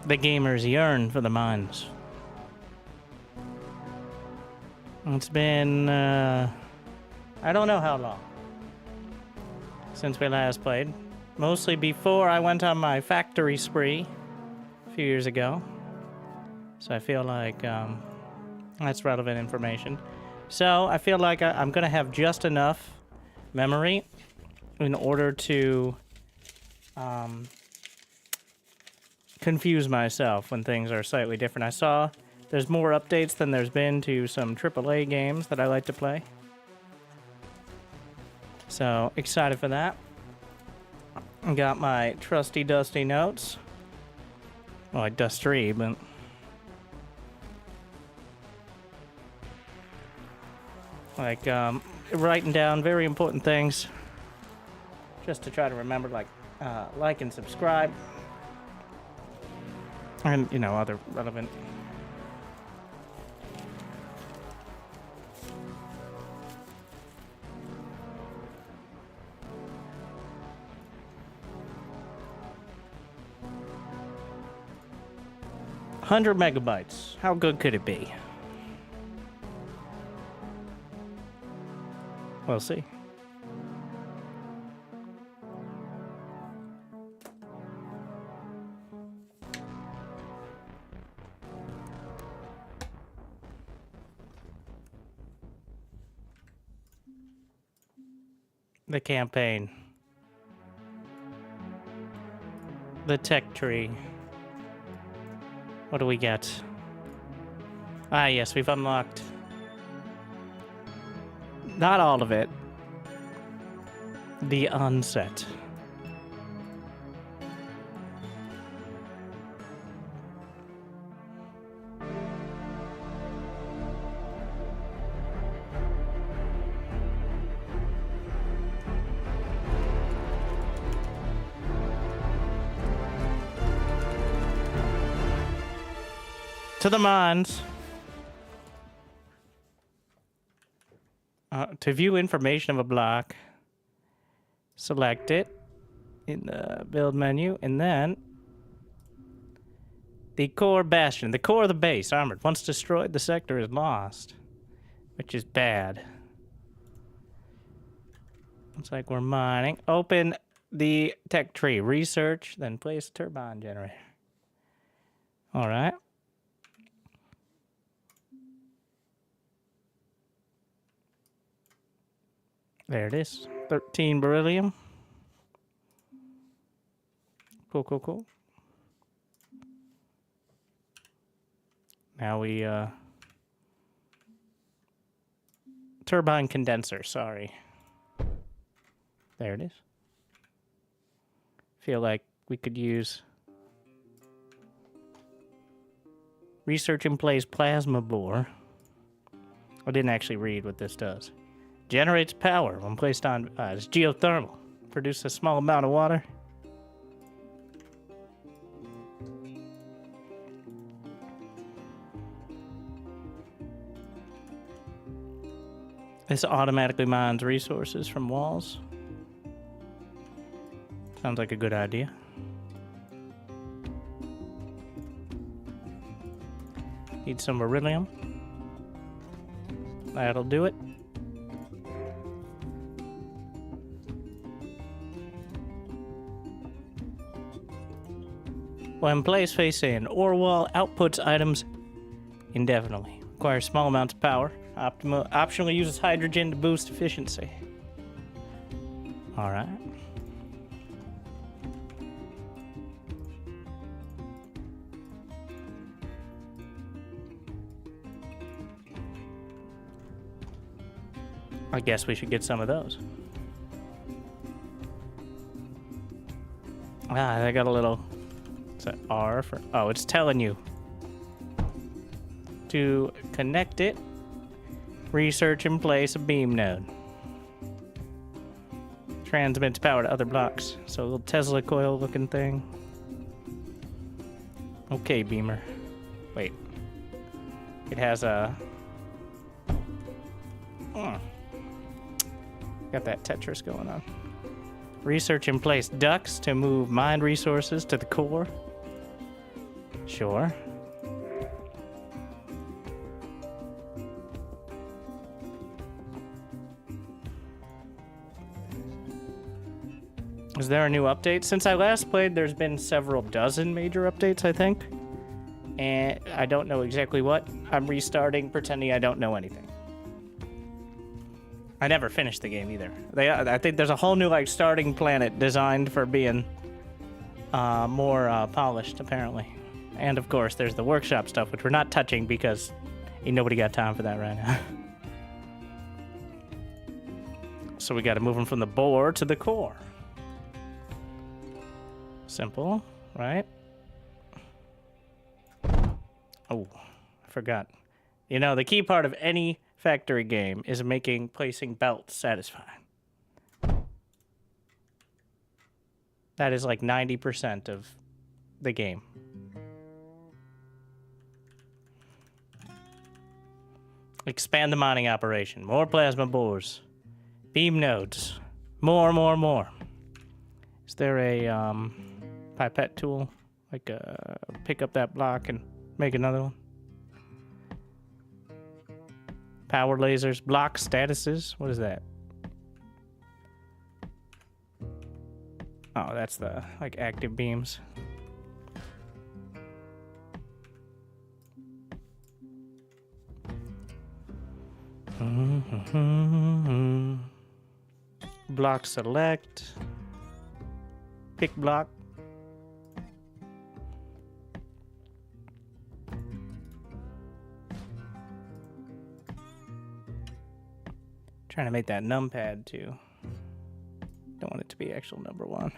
The gamers yearn for the mines. It's been, I don't know how long since we last played. Mostly before I went on my factory spree a few years ago. So I feel like that's relevant information. So I feel like I'm going to have just enough memory in order to confuse myself when things are slightly different. I saw there's more updates than there's been to some AAA games that I like to play. So excited for that. Got my trusty dusty notes. Well, I dusty, but like writing down very important things just to try to remember, like and subscribe, and you know, other relevant. $100 megabytes. How good could it be? We'll see. The campaign. The tech tree. What do we get? Ah, yes, we've unlocked not all of it. The onset. To the mines. To view information of a block, select it in the build menu, and then the core bastion, the core of the base, armored. Once destroyed, the sector is lost, which is bad. Looks like we're mining. Open the tech tree, research, then place a turbine generator. All right. There it is. 13 beryllium. Cool, cool, cool. Now we, turbine condenser, sorry. There it is. Feel like we could use research in place plasma bore. I didn't actually read what this does. Generates power when placed on, it's geothermal. Produces a small amount of water. This automatically mines resources from walls. Sounds like a good idea. Need some beryllium. That'll do it. When placed facing ore wall, outputs items indefinitely. Requires small amounts of power. Optionally uses hydrogen to boost efficiency. All right. I guess we should get some of those. Ah, I got a little... Is that R for... Oh, it's telling you to connect it. Research and place a beam node. Transmits power to other blocks. So a little Tesla coil looking thing. Okay, beamer. Wait. It has a... Got that Tetris going on. Research and place ducts to move mined resources to the core. Sure. Is there a new update? Since I last played, there's been several dozen major updates, I think. And I don't know exactly what. I'm restarting, pretending I don't know anything. I never finished the game either. I think there's a whole new like starting planet designed for being more polished, apparently. And of course, there's the workshop stuff, which we're not touching because ain't nobody got time for that right now. So we got to move them from the bore to the core. Simple, right? Oh, I forgot. You know, the key part of any factory game is making placing belts satisfying. That is like 90% of the game. Expand the mining operation. More plasma bores. Beam nodes. More. Is there a pipette tool? Like pick up that block and make another one? Power lasers. Block statuses. What is that? Oh, that's the like active beams. Block select. Pick block. Trying to make that numpad too. Don't want it to be actual number 1.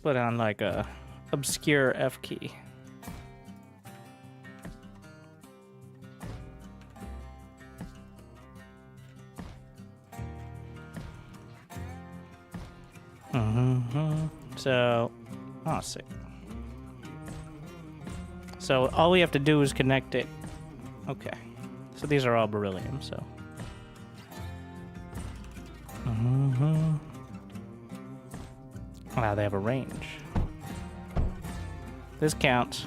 Put on like a obscure F key. So, oh, sick. So all we have to do is connect it. Okay. So these are all beryllium, so. Wow, they have a range. This counts.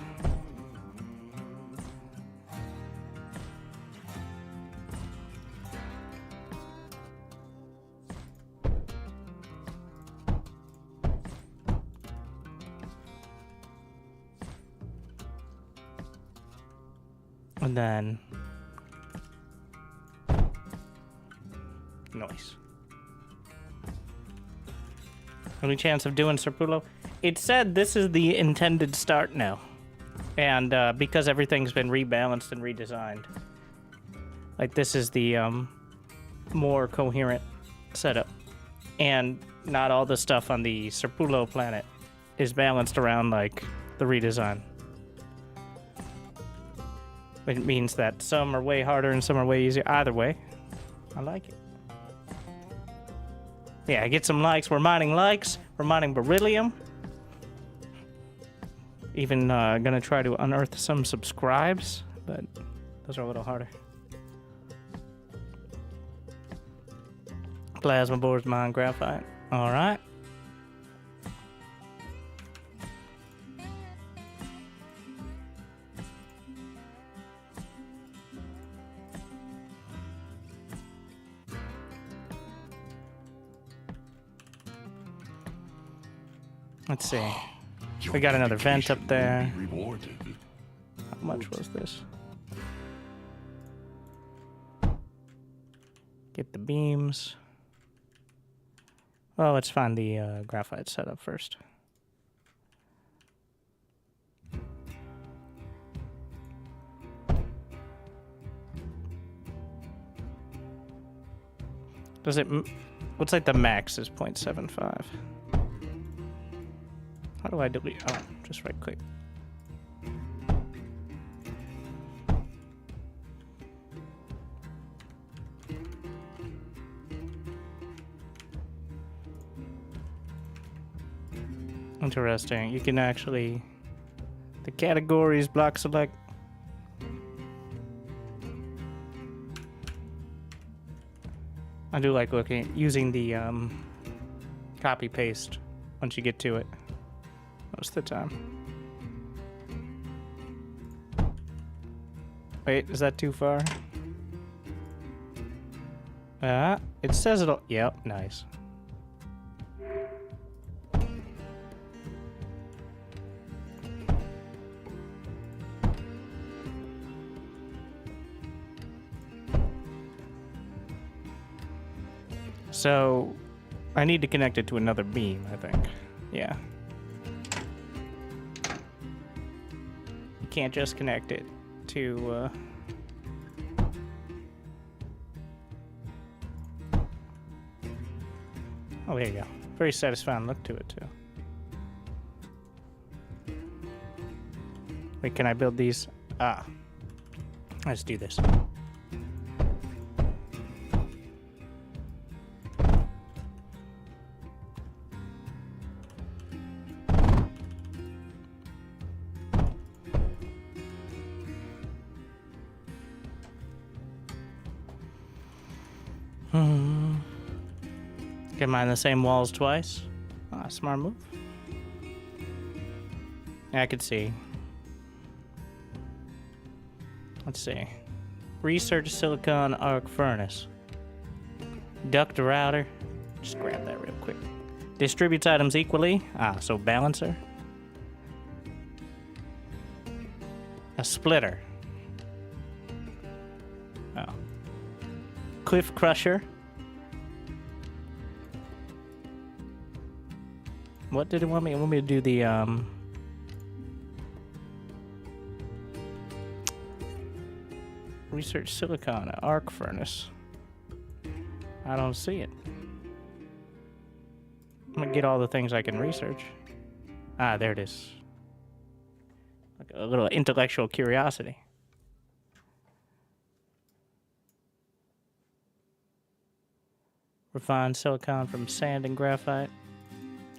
And then noise. Any chance of doing Serpulo? It said this is the intended start now. And because everything's been rebalanced and redesigned, like this is the more coherent setup. And not all the stuff on the Serpulo planet is balanced around like the redesign. It means that some are way harder and some are way easier. Either way, I like it. Yeah, get some likes. We're mining likes. We're mining beryllium. Even gonna try to unearth some subscribes, but those are a little harder. Plasma bores, mine, graphite. All right. Let's see. We got another vent up there. How much was this? Get the beams. Well, let's find the graphite setup first. Does it... Looks like the max is 0.75. How do I delete? Oh, just right click. Interesting. You can actually The categories, block select. I do like using the copy paste once you get to it most of the time. Wait, is that too far? It says it'll. Yep, nice. So, I need to connect it to another beam, I think. Yeah. You can't just connect it to, Oh, there you go. Very satisfying look to it, too. Wait, can I build these? Ah. Let's do this. Get mine the same walls twice. Ah, smart move. I could see. Let's see. Research silicon arc furnace. Duct router. Just grab that real quick. Distributes items equally. Ah, so balancer. A splitter. Oh. Cliff crusher. What did it want me? It want me to do the research silicon arc furnace. I don't see it. I'm gonna get all the things I can research. Ah, there it is. Like a little intellectual curiosity. Refined silicon from sand and graphite.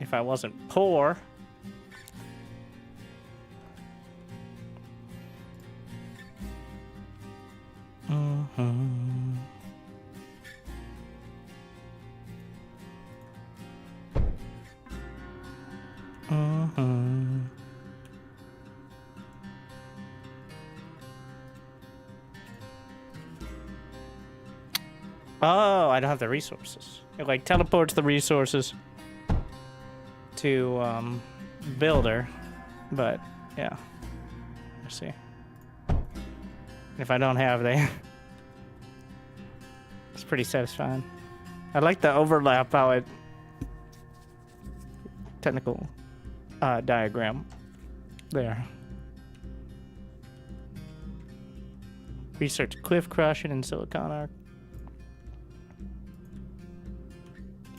If I wasn't poor. Oh, I don't have the resources. It like teleports the resources to builder, but yeah. Let's see. If I don't have they, it's pretty satisfying. I like the overlap how it technical diagram there. Research cliff crushing and silicon arc.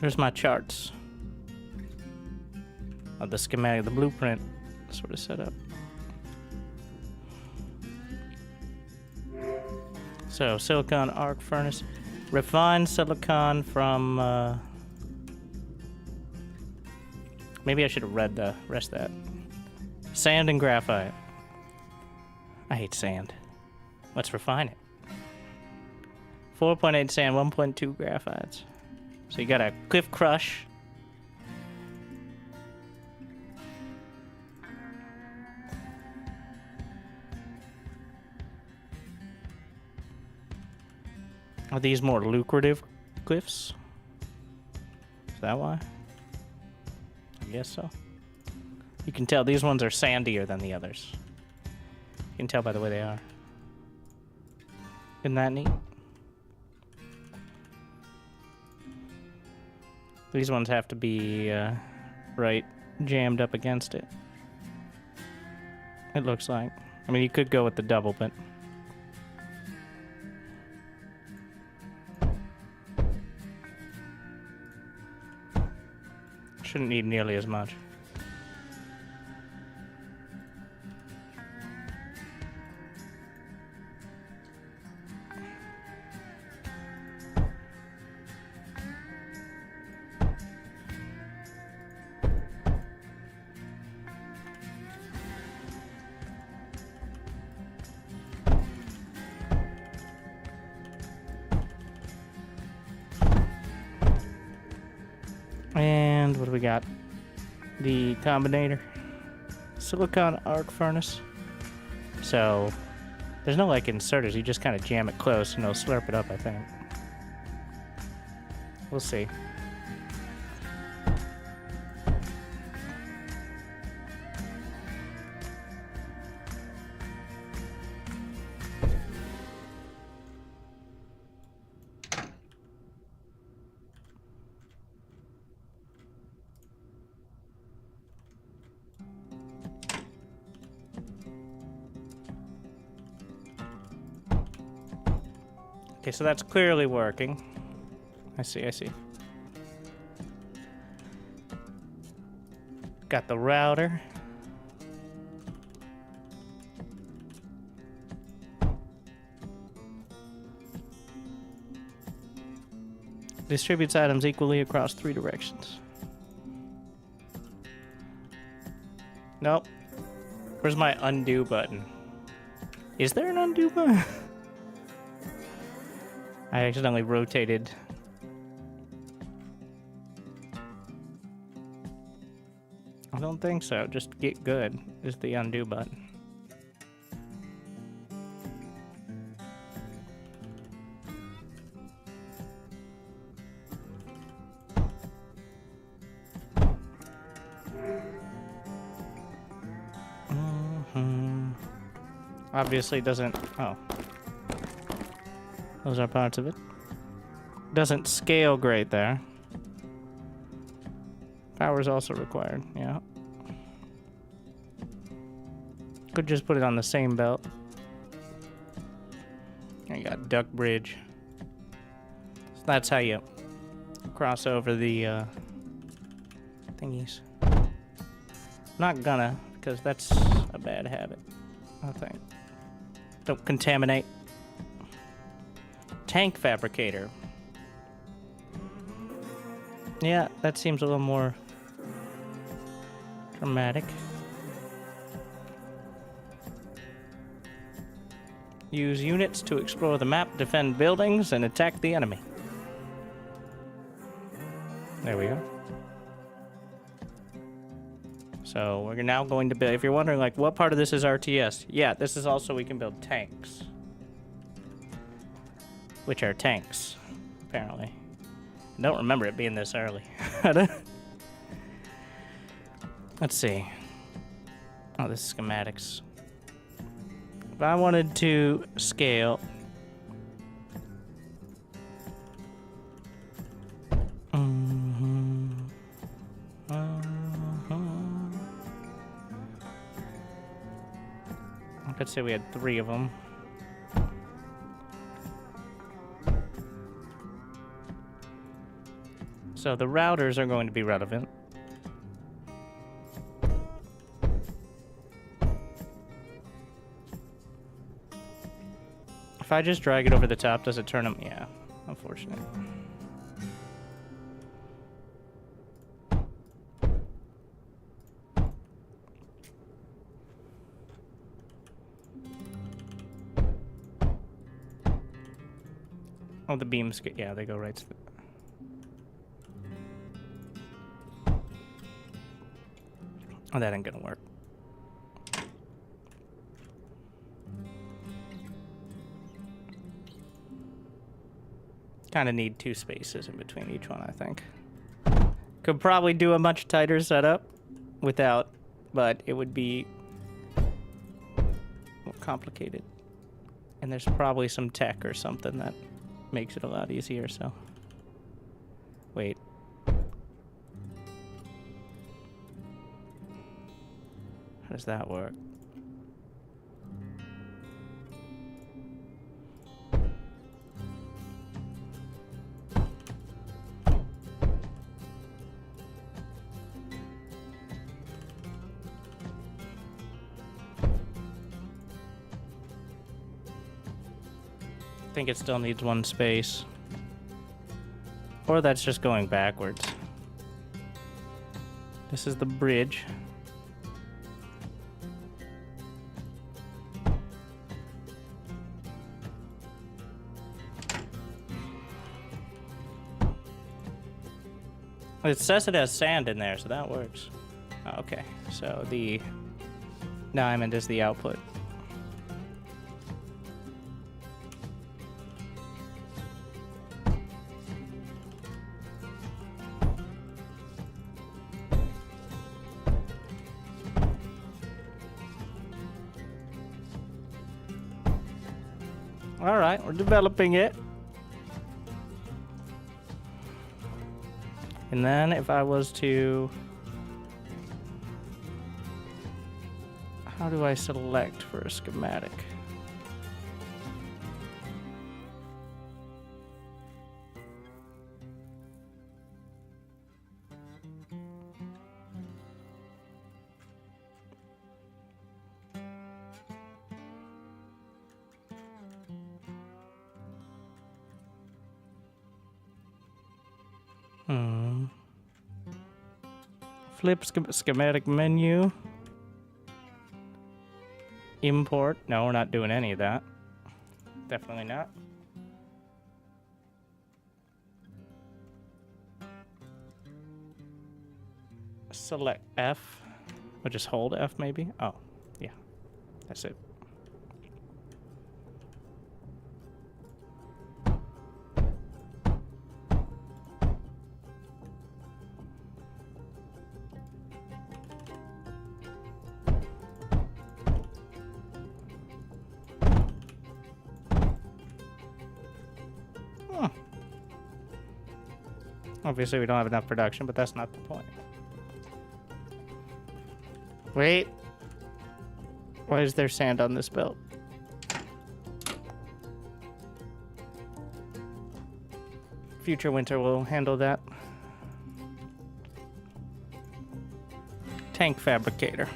There's my charts of the schematic, the blueprint sort of set up. So silicon arc furnace, refined silicon from. Maybe I should have read the rest of that. Sand and graphite. I hate sand. Let's refine it. 4.8 sand, 1.2 graphites. So you got a cliff crush. Are these more lucrative cliffs? Is that why? I guess so. You can tell these ones are sandier than the others. You can tell by the way they are. Isn't that neat? These ones have to be right jammed up against it. It looks like. I mean, you could go with the double, but shouldn't need nearly as much. And what do we got? The combinator. Silicon arc furnace. So, there's no like inserters. You just kind of jam it close and it'll slurp it up, I think. We'll see. Okay, so that's clearly working. I see. Got the router. Distributes items equally across 3 directions. Nope. Where's my undo button? Is there an undo button? I accidentally rotated. I don't think so. Just get good is the undo button. Obviously doesn't... Oh. Those are parts of it. Doesn't scale great there. Power is also required, yeah. Could just put it on the same belt. You got duck bridge. So that's how you cross over the thingies. Not gonna, because that's a bad habit, I think. Don't contaminate. Tank fabricator. Yeah, that seems a little more dramatic. Use units to explore the map, defend buildings, and attack the enemy. There we go. So we're now going to build, if you're wondering like what part of this is RTS, yeah, this is also we can build tanks. Which are tanks, apparently. I don't remember it being this early. Let's see. Oh, this is schematics. If I wanted to scale... Let's say we had 3 of them. So the routers are going to be relevant. If I just drag it over the top, does it turn them? Yeah, unfortunate. Oh, the beams, yeah, they go right to the... Oh, that ain't gonna work. Kind of need 2 spaces in between each one, I think. Could probably do a much tighter setup without, but it would be more complicated. And there's probably some tech or something that makes it a lot easier, so. Wait. How does that work? I think it still needs 1 space. Or that's just going backwards. This is the bridge. It says it has sand in there, so that works. Okay, so the diamond is the output. All right, we're developing it. And then if I was to... How do I select for a schematic? Flip schematic menu. Import. No, we're not doing any of that. Definitely not. Select F. Or just hold F maybe? Oh, yeah. That's it. Obviously, we don't have enough production, but that's not the point. Wait. Why is there sand on this belt? Future winter will handle that. Tank fabricator.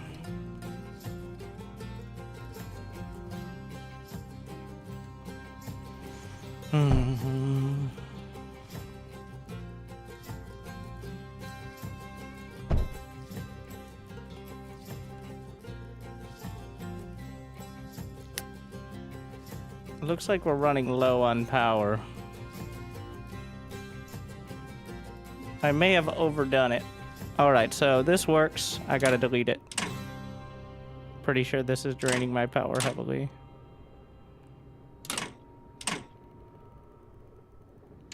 Looks like we're running low on power. I may have overdone it. Alright, so this works. I gotta delete it. Pretty sure this is draining my power heavily.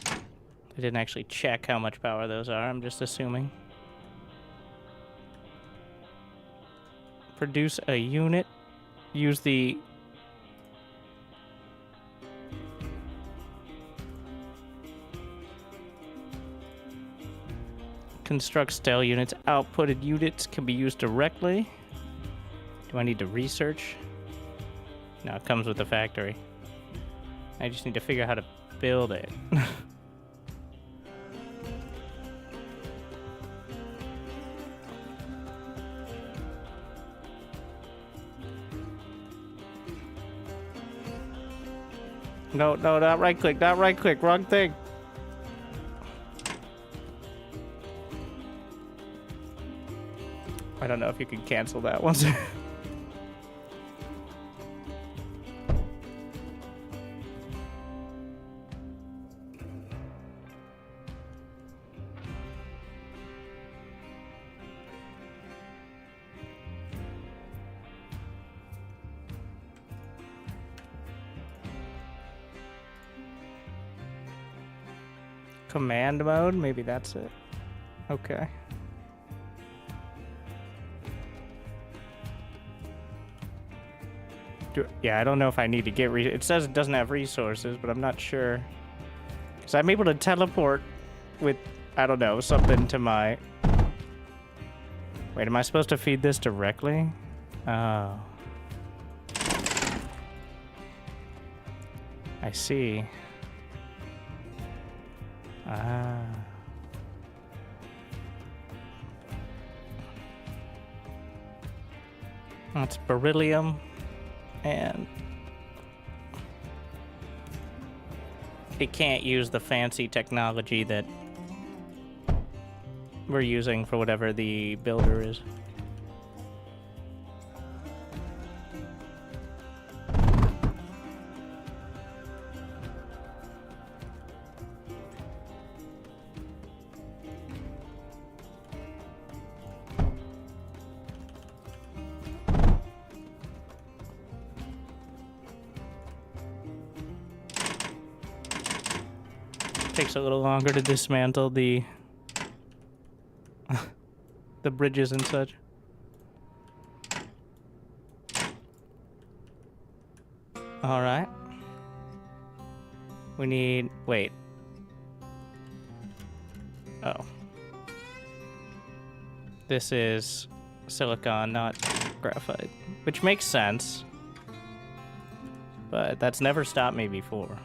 I didn't actually check how much power those are. I'm just assuming. Produce a unit. Use the... Construct stale units. Outputted units can be used directly. Do I need to research? No, it comes with the factory. I just need to figure out how to build it. No, not right click, not right click, wrong thing. I don't know if you can cancel that once. Command mode, maybe that's it. Okay. Yeah, I don't know if I need to get it says it doesn't have resources, but I'm not sure. Because I'm able to teleport with, I don't know, something to my... Wait, am I supposed to feed this directly? Oh. I see. Ah. That's beryllium. And it can't use the fancy technology that we're using for whatever the builder is. Takes a little longer to dismantle the the bridges and such. All right. We need, wait. Oh. This is silicon, not graphite, which makes sense. But that's never stopped me before.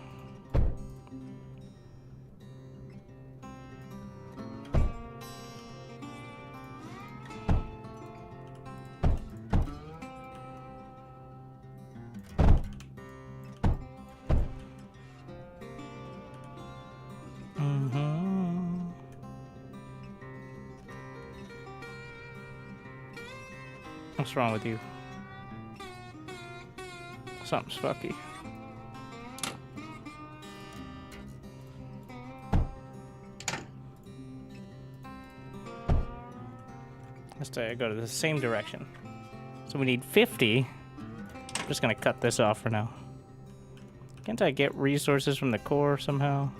What's wrong with you? Something's fucky. Let's go to the same direction. So we need 50. I'm just gonna cut this off for now. Can't I get resources from the core somehow?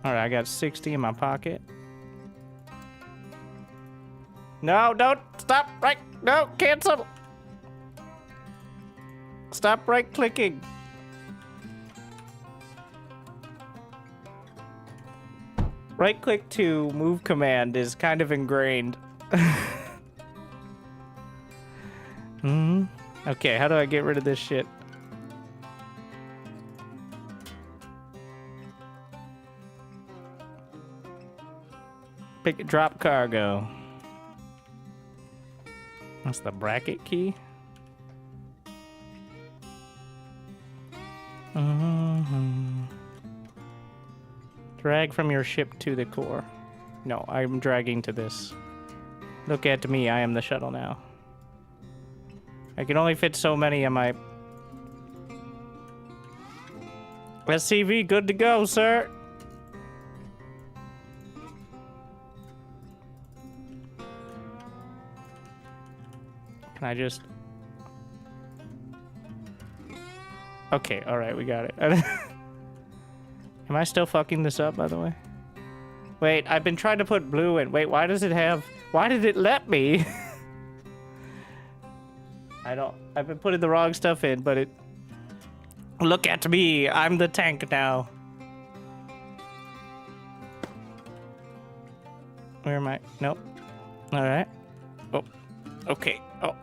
Alright, I got 60 in my pocket. No, don't stop right. No, cancel. Stop right clicking. Right click to move command is kind of ingrained. Okay, how do I get rid of this shit? Drop cargo. That's the bracket key. Drag from your ship to the core. No, I'm dragging to this. Look at me, I am the shuttle now. I can only fit so many on my... SCV, good to go, sir. Can I just... Okay, alright, we got it. Am I still fucking this up, by the way? Wait, I've been trying to put blue in. Wait, why does it have... Why did it let me? I've been putting the wrong stuff in, but it... Look at me, I'm the tank now. Where am I? Nope. Alright. Oh, okay. Oh,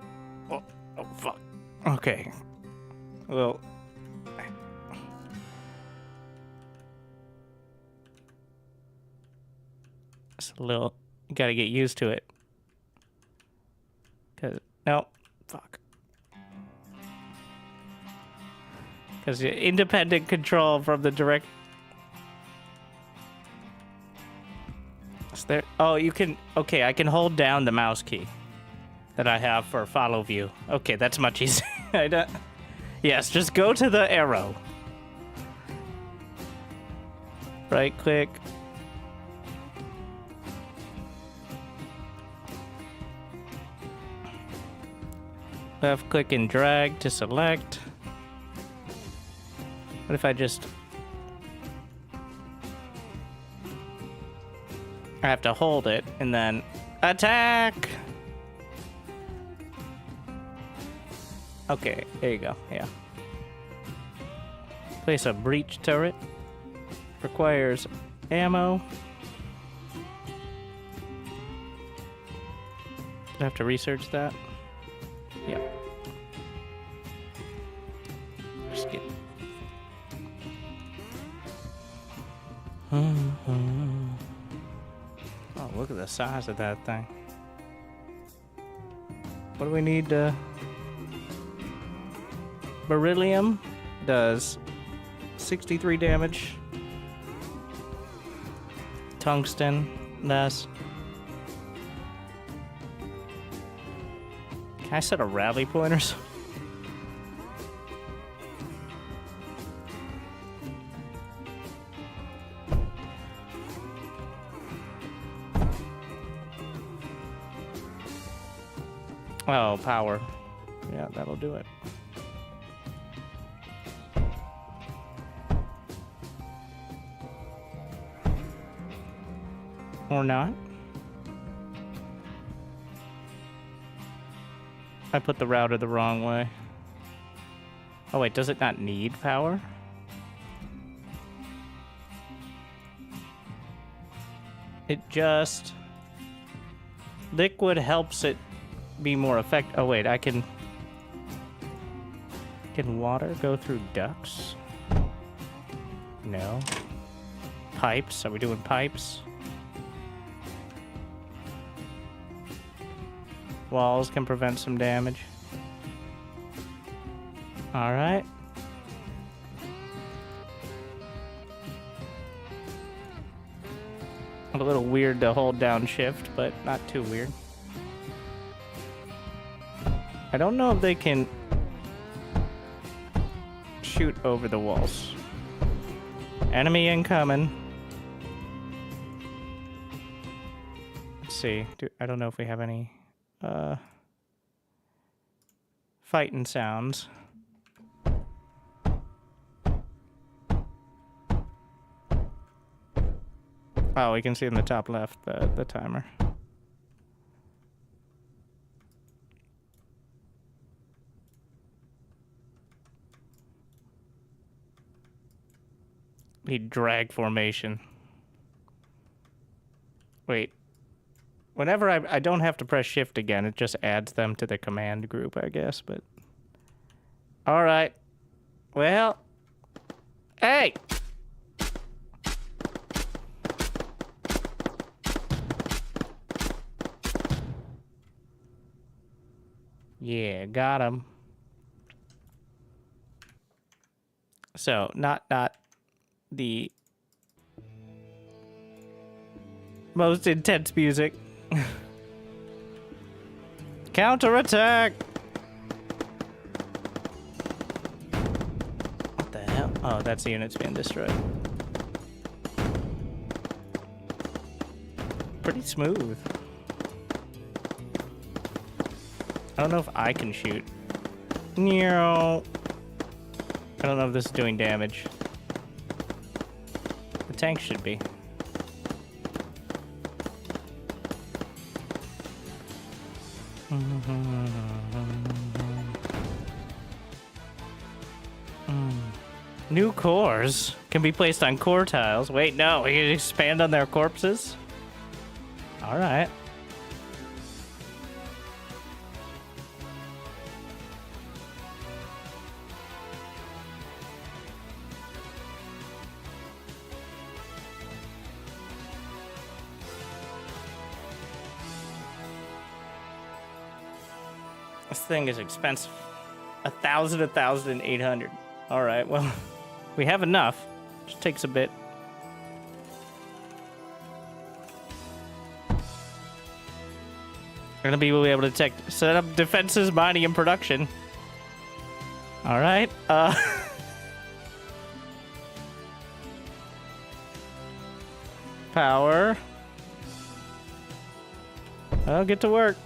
fuck. Okay. Well... It's a little... You gotta get used to it. Cause... No. Fuck. Because independent control from the direct... Is there... Oh, you can... Okay, I can hold down the mouse key that I have for follow view. Okay, that's much easier. I don't... Yes, just go to the arrow. Right click. Left click and drag to select. What if I just... I have to hold it and then attack! Okay, there you go, yeah. Place a breach turret. Requires ammo. I have to research that. Yep. Just get... Oh, look at the size of that thing. What do we need to... Beryllium does 63 damage. Tungsten, less. Can I set a rally point or something? Oh, power. Yeah, that'll do it. Or not. I put the router the wrong way. Oh wait, does it not need power? It just... Liquid helps it be more effective. Oh wait, I can... Can water go through ducts? No. Pipes? Are we doing pipes? Walls can prevent some damage. Alright. A little weird to hold down shift, but not too weird. I don't know if they can shoot over the walls. Enemy incoming. Let's see. I don't know if we have any fighting sounds. Oh, we can see in the top left the timer. Need drag formation. Wait. Whenever I don't have to press shift again, it just adds them to the command group, I guess, but... Alright. Well... Hey! Yeah, got him. So, not the most intense music. Counterattack! What the hell? Oh, that's the units being destroyed. Pretty smooth. I don't know if I can shoot. No. I don't know if this is doing damage. The tank should be. New cores can be placed on core tiles. Wait, no, we can expand on their corpses? Alright. This thing is expensive. 1,800. All right, well, we have enough. Just takes a bit. We're gonna be able to set up defenses, mining, and production. All right. Power. I'll get to work.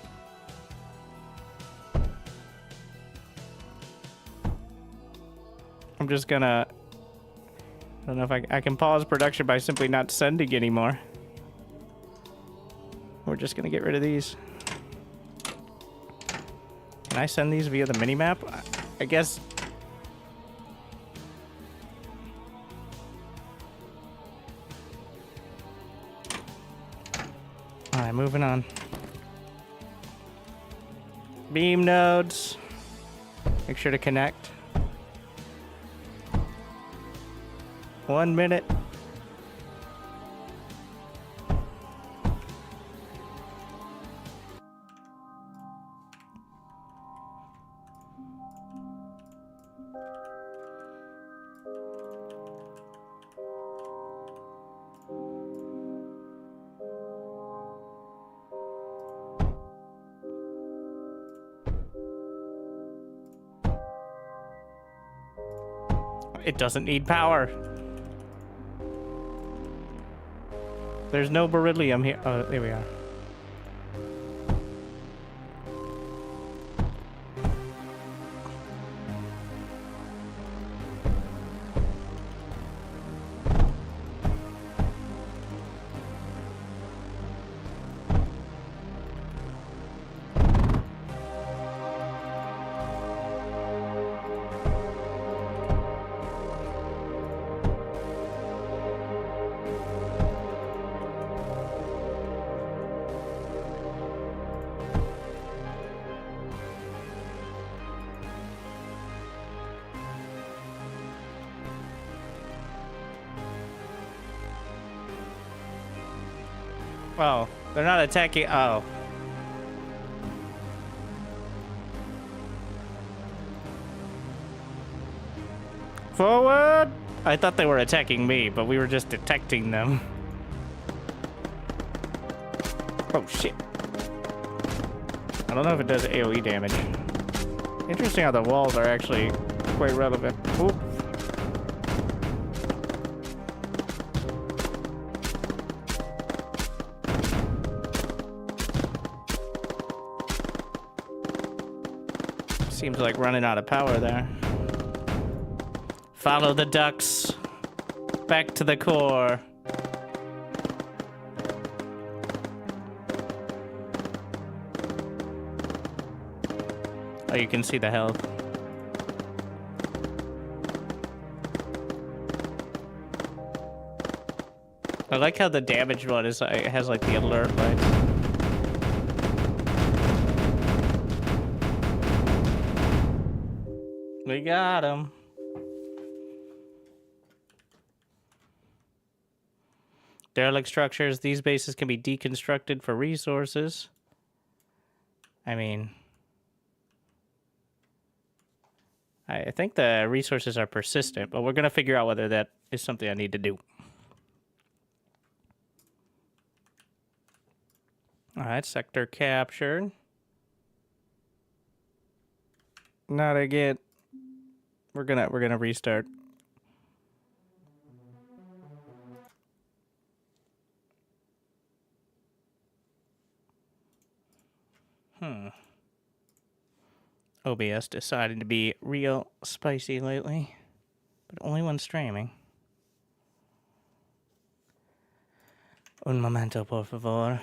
I'm just gonna... I don't know if I can pause production by simply not sending anymore. We're just gonna get rid of these. Can I send these via the minimap? I guess... Alright, moving on. Beam nodes. Make sure to connect. 1 minute. It doesn't need power. There's no beryllium here. Oh, there we are. Oh, they're not attacking. Oh. Forward! I thought they were attacking me, but we were just detecting them. Oh, shit. I don't know if it does AoE damage. Interesting how the walls are actually quite relevant. Oop. Seems like running out of power there. Follow the ducks. Back to the core. Oh, you can see the health. I like how the damage one is it has like the alert lights. We got him. Derelict structures. These bases can be deconstructed for resources. I mean, I think the resources are persistent, but we're going to figure out whether that is something I need to do. All right, sector captured. Not again. We're gonna restart. OBS decided to be real spicy lately, but only when streaming. Un momento, por favor.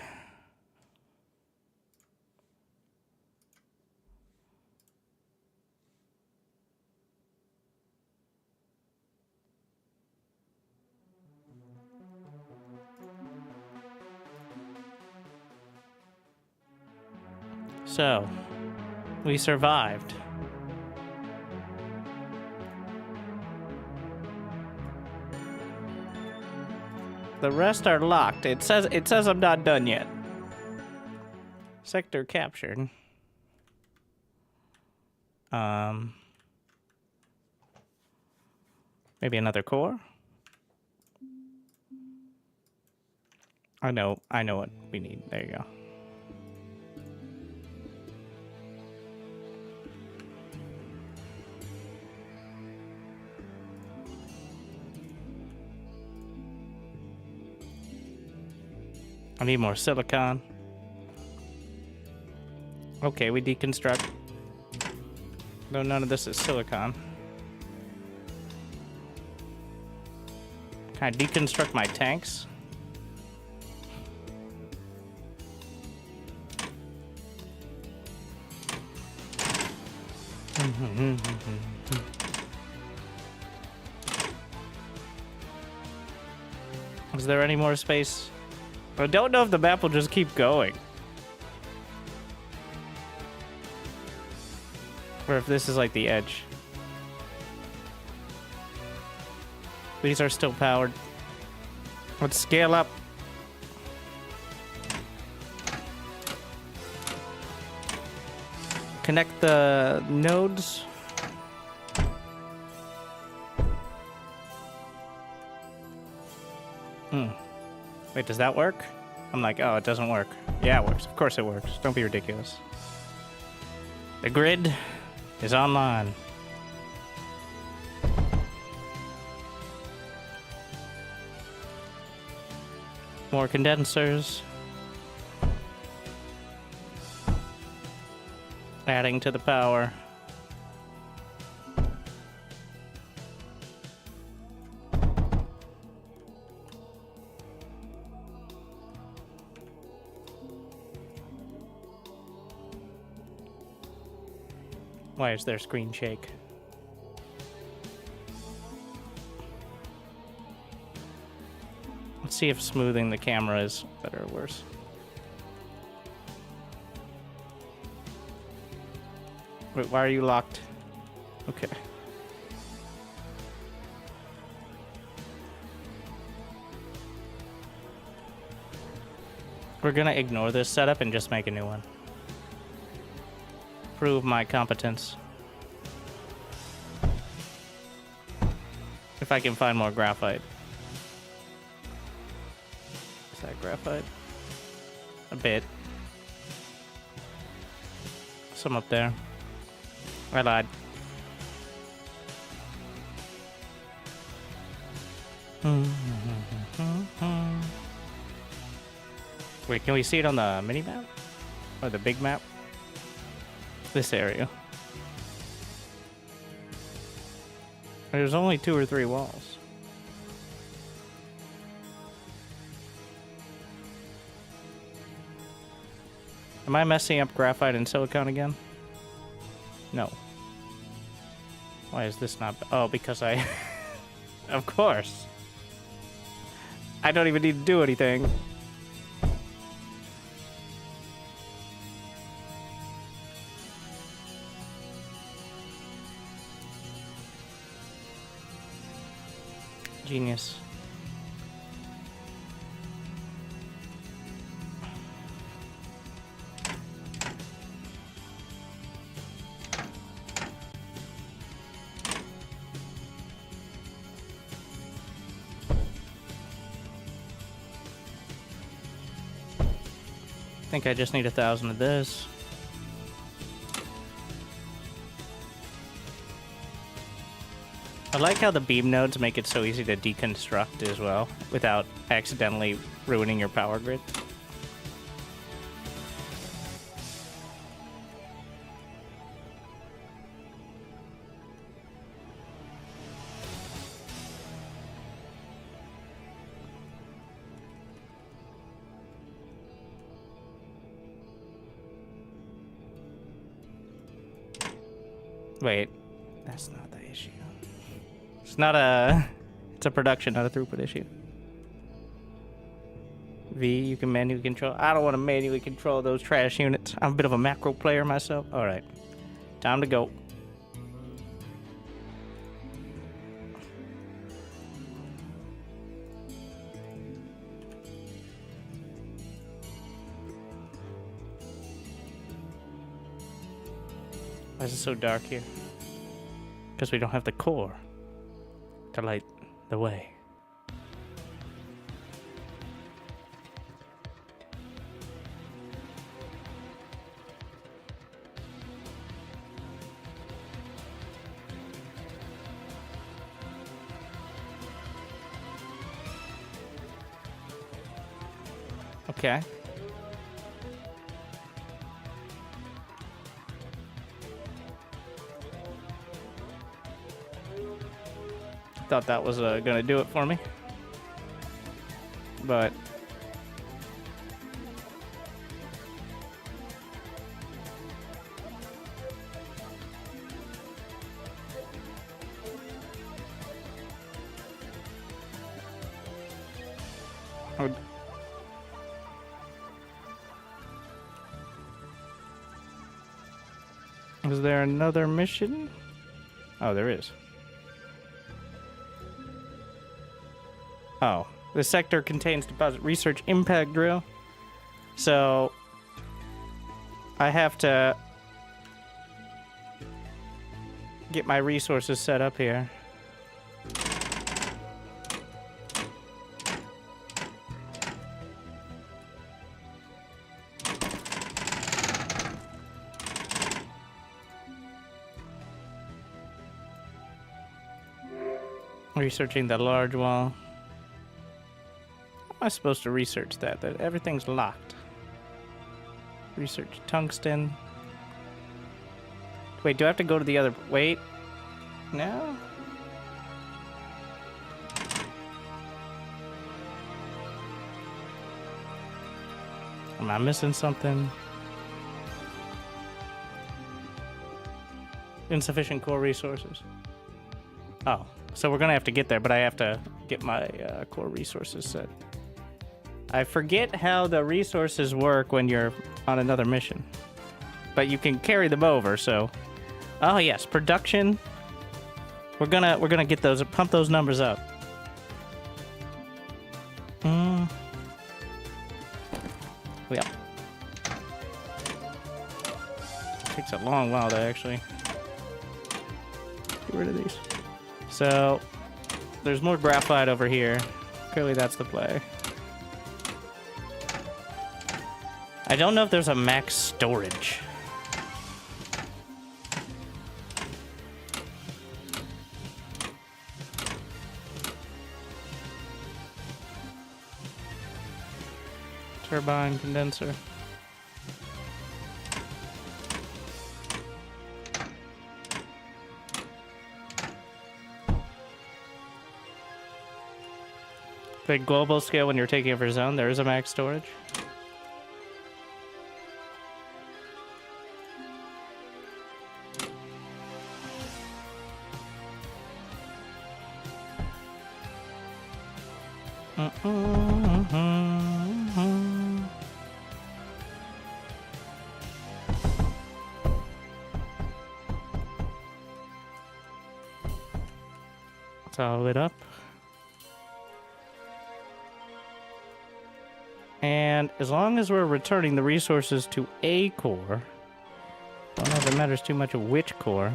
So, we survived. The rest are locked. It says I'm not done yet. Sector captured. Maybe another core? I know what we need. There you go. I need more silicon. Okay, we deconstruct. No, none of this is silicon. Can I deconstruct my tanks? Is there any more space? I don't know if the map will just keep going. Or if this is like the edge. These are still powered. Let's scale up. Connect the nodes. Wait, does that work? I'm like, oh, it doesn't work. Yeah, it works. Of course it works. Don't be ridiculous. The grid is online. More condensers. Adding to the power. Why is their screen shake? Let's see if smoothing the camera is better or worse. Wait, why are you locked? Okay. We're gonna ignore this setup and just make a new one. Prove my competence. If I can find more graphite. Is that graphite? A bit. Some up there. I lied. Wait, can we see it on the mini map? Or the big map? This area. There's only 2 or 3 walls. Am I messing up graphite and silicon again? No. Why is this not... Oh, because I... Of course. I don't even need to do anything. Genius. I think I just need 1,000 of this. I like how the beam nodes make it so easy to deconstruct as well, without accidentally ruining your power grid. Wait, that's not the issue. It's not a... It's a production, not a throughput issue. V, you can manually control. I don't want to manually control those trash units. I'm a bit of a macro player myself. Alright. Time to go. Why is it so dark here? Because we don't have the core to light the way. Okay. Thought that was gonna do it for me, but is there another mission? Oh, there is. Oh, the sector contains deposit research impact drill. So I have to get my resources set up here. Researching the large wall. How am I supposed to research that? That everything's locked. Research tungsten. Wait, do I have to go to the other... Wait. No? Am I missing something? Insufficient core resources. Oh, so we're gonna have to get there, but I have to get my core resources set. I forget how the resources work when you're on another mission, but you can carry them over. So, oh yes, production. We're gonna get those, pump those numbers up. Takes a long while to actually get rid of these. So, there's more graphite over here. Clearly that's the play. I don't know if there's a max storage. Turbine condenser. The global scale, when you're taking over zone, there is a max storage. It's all lit up. And as long as we're returning the resources to a core, I don't know if it matters too much which core.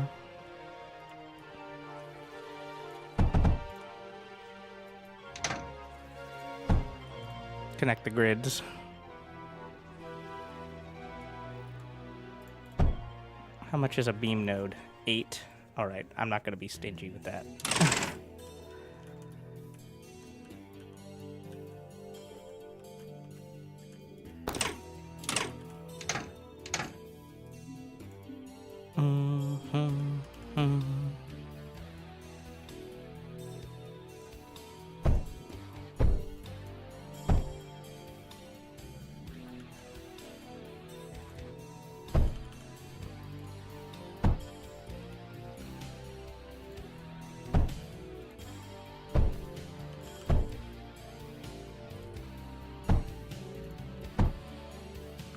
Connect the grids. How much is a beam node? 8. All right, I'm not going to be stingy with that.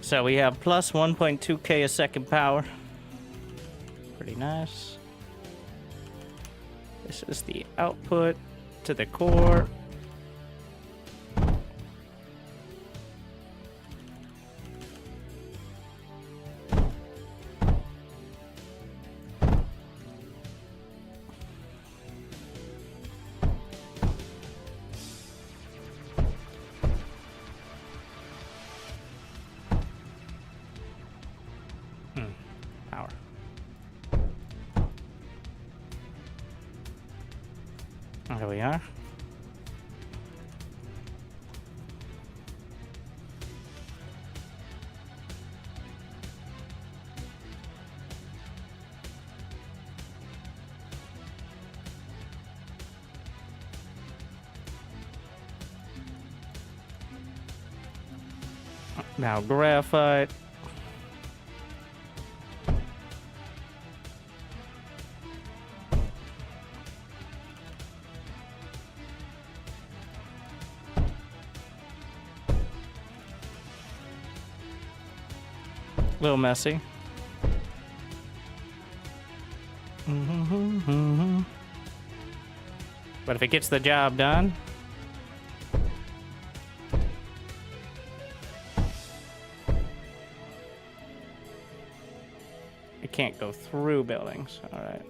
So we have plus 1.2k a second power. Pretty nice. This is the output to the core. Power. There we are. Now graphite. A little messy. But if it gets the job done, it can't go through buildings. All right.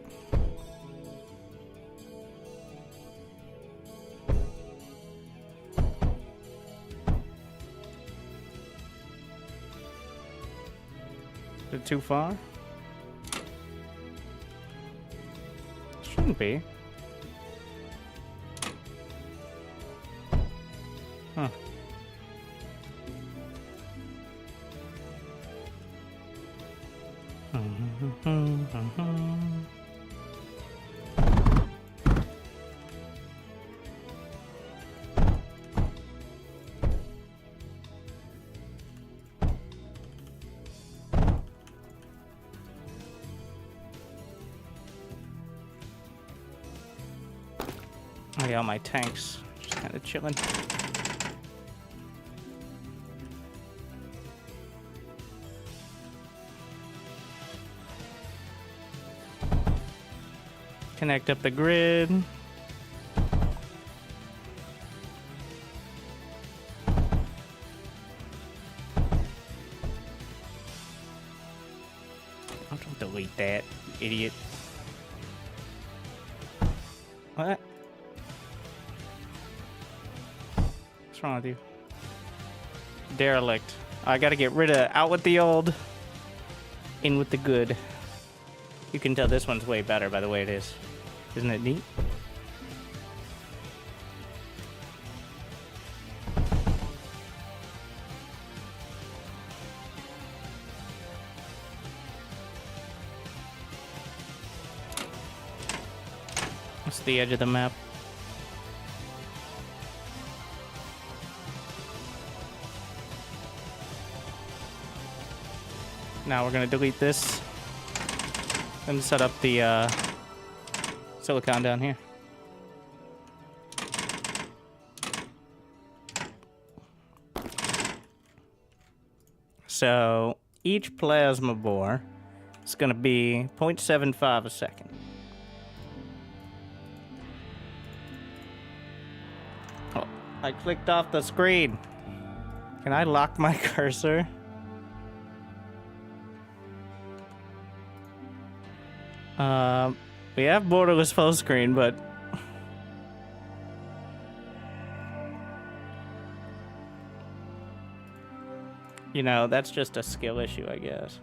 Is it too far? Shouldn't be. Huh. Oh yeah, all my tanks just kind of chilling. Connect up the grid. Don't delete that, you idiot. What? What's wrong with you? Derelict. I gotta get rid of out with the old, in with the good. You can tell this one's way better by the way it is. Isn't it neat? That's the edge of the map. Now we're gonna delete this and set up the silicon down here. So each plasma bore is gonna be 0.75 a second. Oh, I clicked off the screen. Can I lock my cursor? We have borderless full screen, but you know, that's just a skill issue, I guess.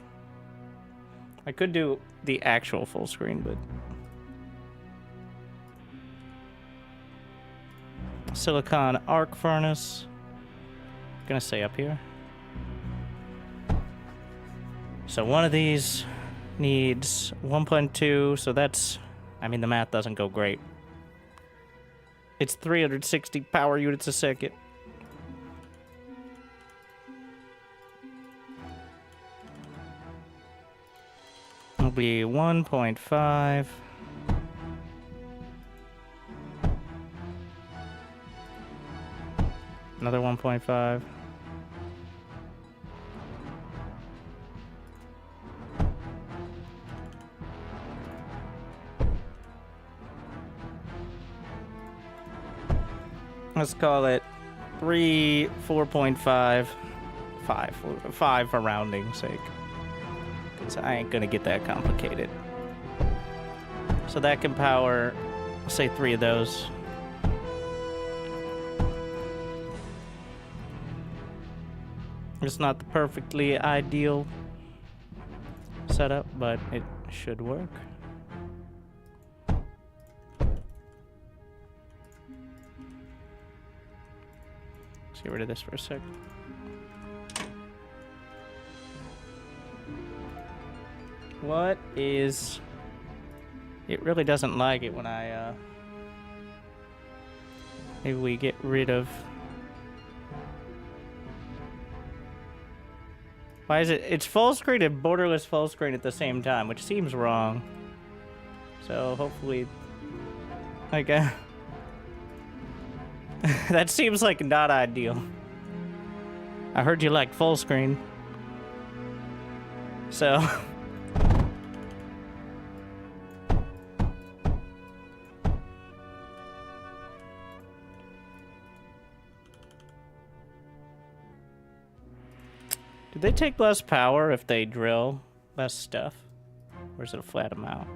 I could do the actual full screen, but silicon arc furnace. Gonna say up here. So one of these needs 1.2, so that's, I mean, the math doesn't go great. It's 360 power units a second. It'll be 1.5. Another 1.5. Let's call it 3, 4.5, 5 for rounding's sake. Because I ain't gonna get that complicated. So that can power, say 3 of those. It's not the perfectly ideal setup, but it should work. Get rid of this for a sec. What is... It really doesn't like it when I, maybe we get rid of... Why is it... It's full screen and borderless full screen at the same time, which seems wrong. So, hopefully... Like, that seems like not ideal. I heard you like full screen. So... Do they take less power if they drill less stuff? Or is it a flat amount?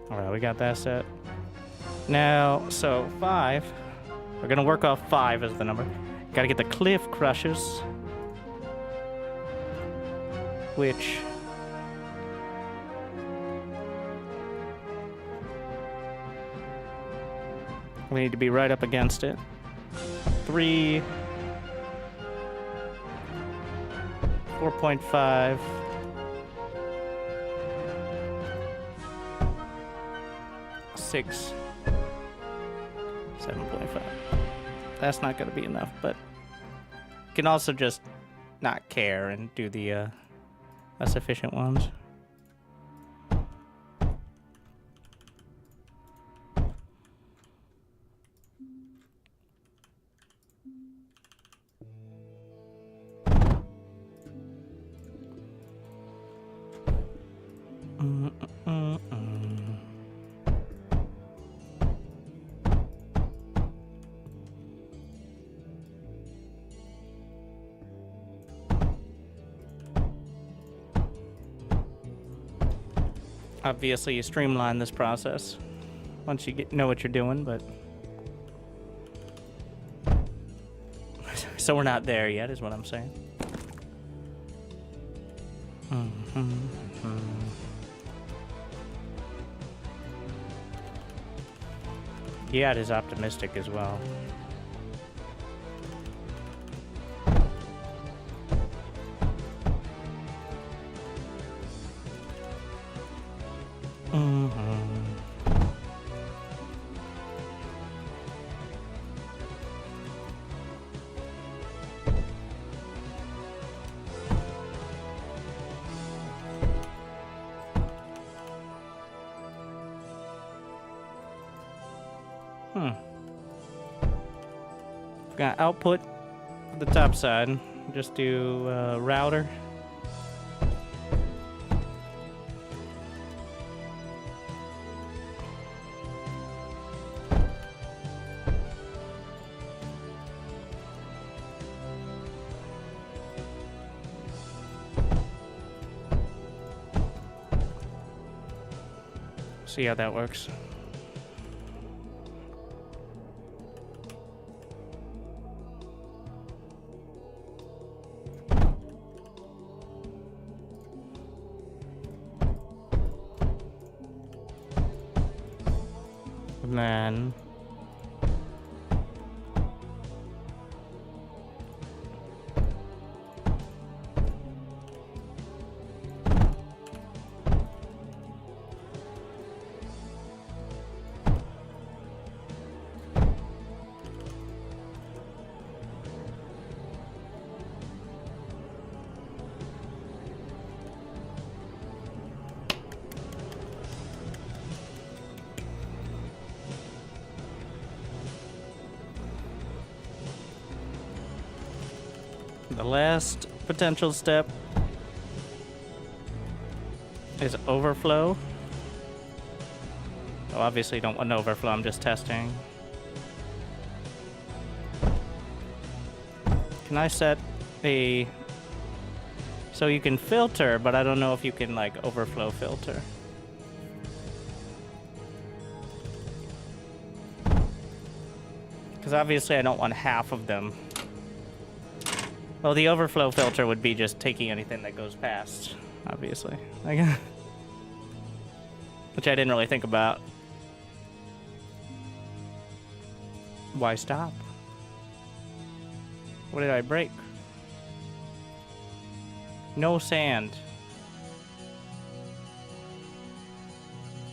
Alright, we got that set. Now, so 5. We're gonna work off 5 as the number. Gotta get the cliff crushers. Which... we need to be right up against it. 3... 4.5... 6... 7.5. That's not going to be enough, but you can also just not care and do the less efficient ones. Obviously, you streamline this process once you know what you're doing, but... So we're not there yet, is what I'm saying. Yeah, it is optimistic as well. Got output for the top side. Just do router. See how that works. And then the last potential step is overflow. Oh, obviously don't want to overflow, I'm just testing. Can I set a... So you can filter, but I don't know if you can like overflow filter. Because obviously I don't want half of them. Well, the overflow filter would be just taking anything that goes past, obviously. Which I didn't really think about. Why stop? What did I break? No sand.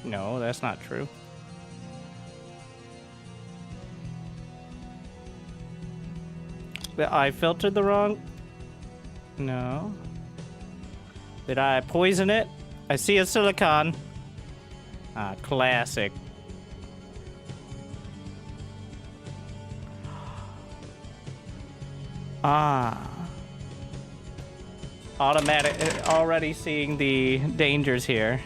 No, that's not true. I filtered the wrong... No. Did I poison it? I see a silicon. Ah, classic. Ah. Automatic... Already seeing the dangers here.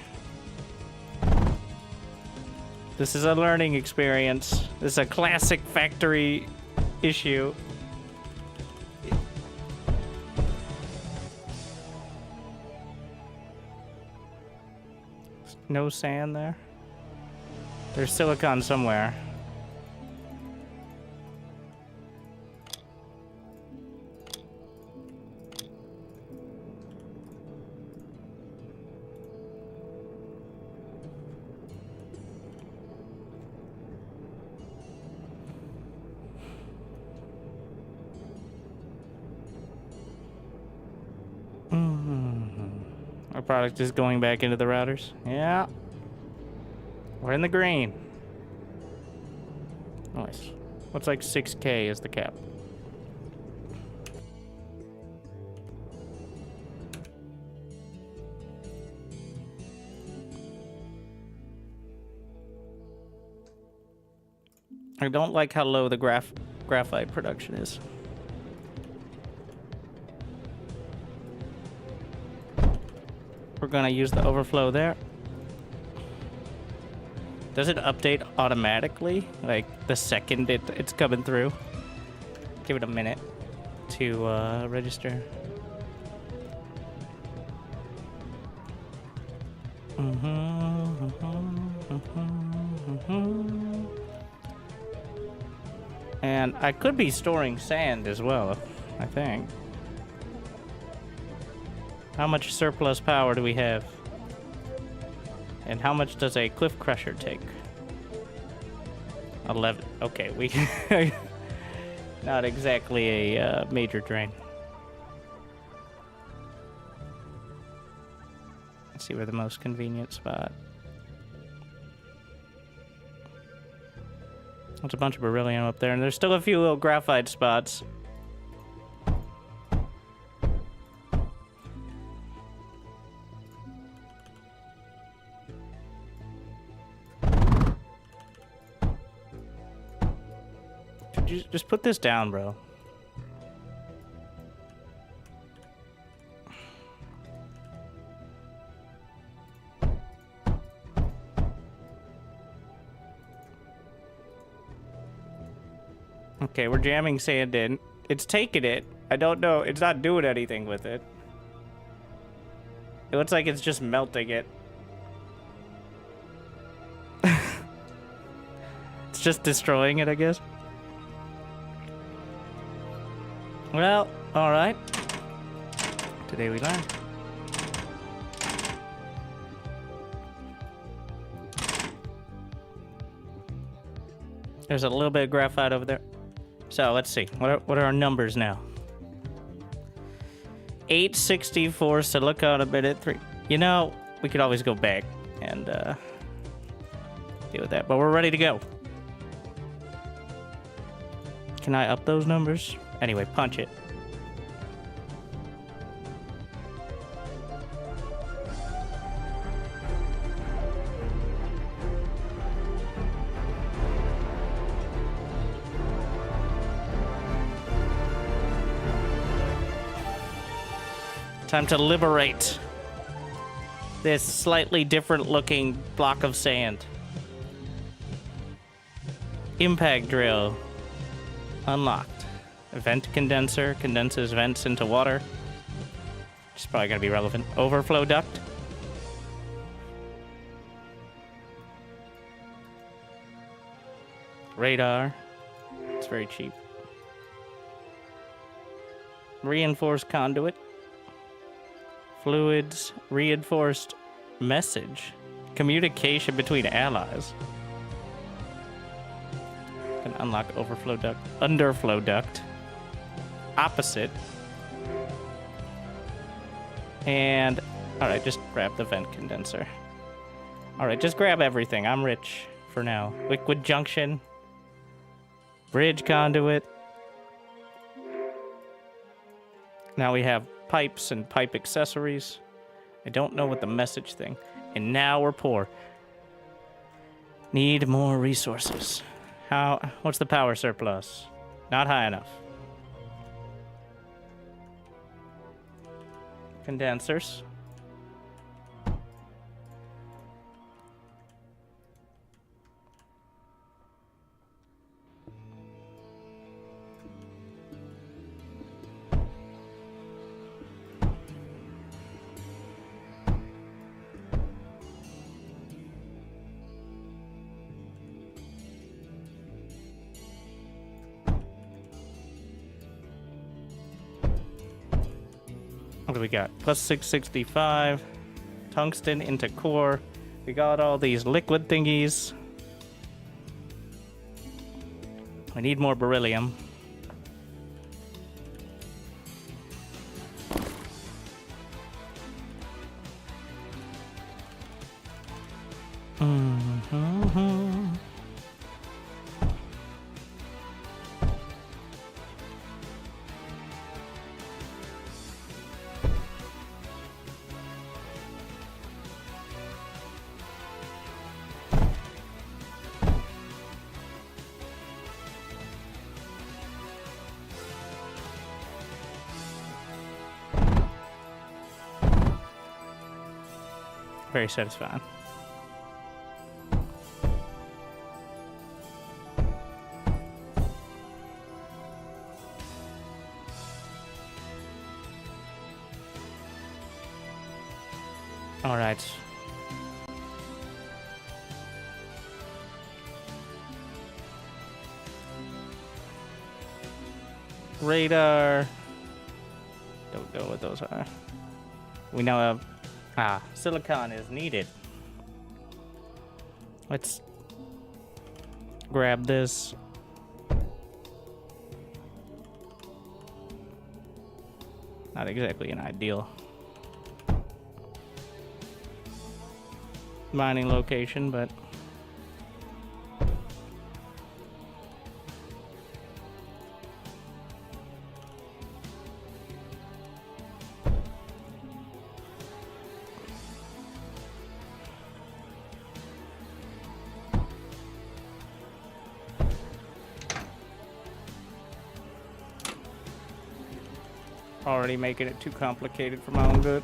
This is a learning experience. This is a classic factory issue. No sand there? There's silicon somewhere. Our product is going back into the routers. Yeah. We're in the green. Nice. Looks like 6K is the cap. I don't like how low the graphite production is. We're gonna use the overflow there. Does it update automatically? Like the second it's coming through? Give it a minute to register. And I could be storing sand as well, I think. How much surplus power do we have? And how much does a cliff crusher take? 11. Okay, we not exactly a major drain. Let's see where the most convenient spot. There's a bunch of beryllium up there, and there's still a few little graphite spots. Could you just put this down, bro? Okay, we're jamming sand in. It's taking it. I don't know. It's not doing anything with it. It looks like it's just melting it. It's just destroying it, I guess. Well, alright. Today we learn. There's a little bit of graphite over there. So let's see. What are our numbers now? 864 silicon a minute. 3. You know, we could always go back and deal with that. But we're ready to go. Can I up those numbers? Anyway, punch it. Time to liberate this slightly different looking block of sand. Impact drill unlocked. Vent condenser condenses vents into water. Which is probably going to be relevant. Overflow duct. Radar. It's very cheap. Reinforced conduit. Fluids, reinforced message, communication between allies. Can unlock overflow duct, underflow duct, opposite. And, alright, just grab the vent condenser. Alright, just grab everything. I'm rich for now. Liquid junction, bridge conduit. Now we have pipes and pipe accessories. I don't know what the message thing. And now we're poor. Need more resources. What's the power surplus? Not high enough. Condensers. What do we got? Plus 665. Tungsten into core. We got all these liquid thingies. We need more beryllium. Very satisfying. All right. Radar. Don't know what those are. We now have silicon is needed. Let's grab this. Not exactly an ideal mining location, but already making it too complicated for my own good.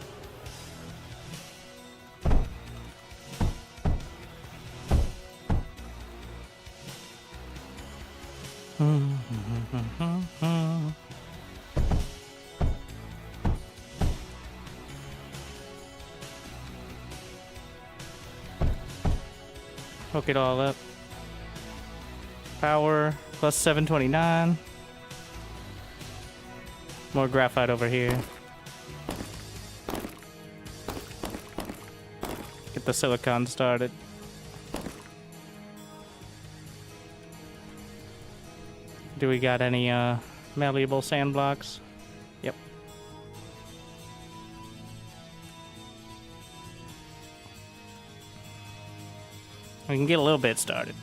Hook it all up. Power plus 729. More graphite over here. Get the silicon started. Do we got any malleable sand blocks? Yep. We can get a little bit started.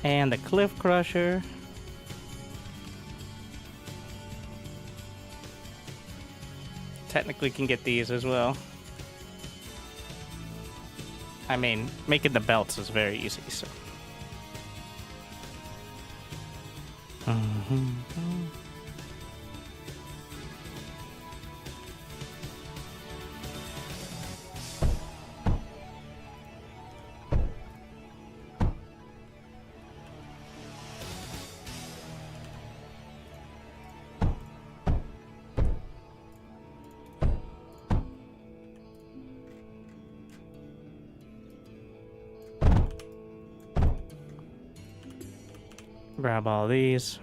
And the cliff crusher. Technically can get these as well. I mean, making the belts is very easy, so. Grab all these.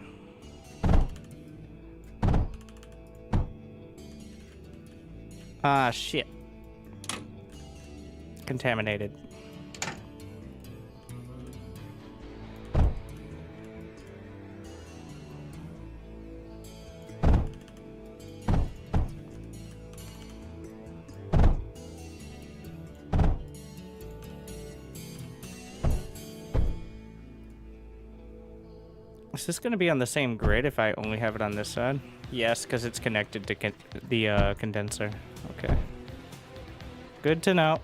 Ah, shit. Contaminated. Is this going to be on the same grid if I only have it on this side? Yes, because it's connected to the condenser. Okay. Good to know.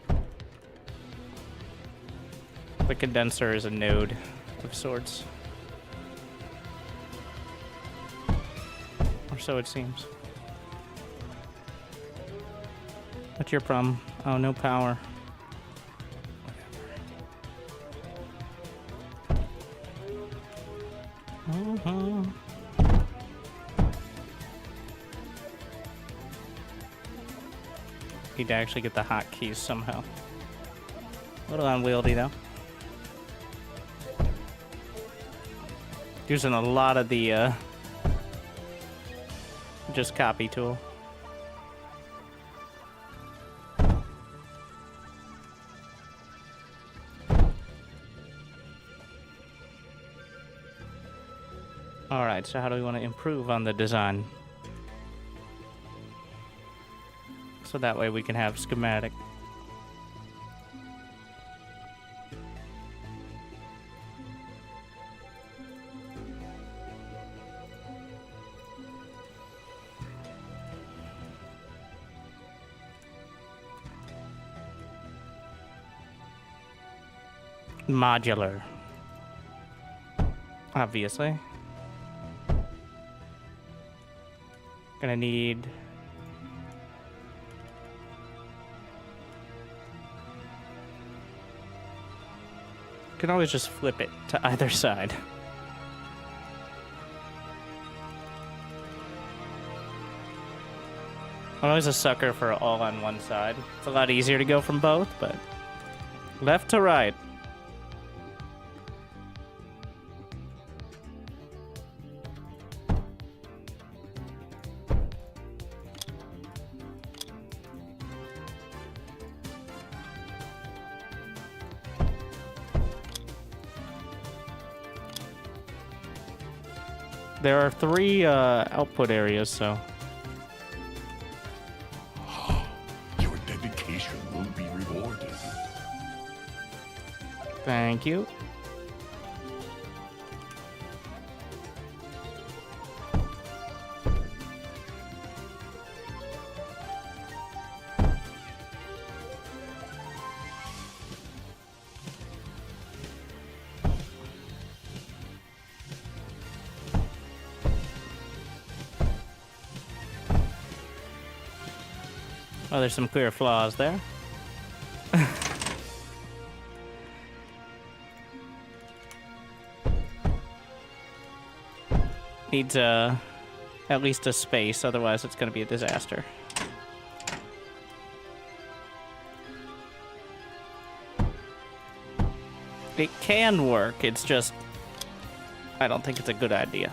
The condenser is a node of sorts. Or so it seems. What's your problem? Oh, no power. Need to actually get the hotkeys somehow. A little unwieldy though. Using a lot of the just copy tool. Alright, so how do we want to improve on the design? So that way we can have schematic. Modular. Obviously. Gonna need... Can always just flip it to either side. I'm always a sucker for all on one side. It's a lot easier to go from both, but left to right. There are 3 output areas, so... Your dedication will be rewarded. Thank you. Oh, there's some clear flaws there. Needs at least a space, otherwise it's going to be a disaster. It can work, it's just... I don't think it's a good idea.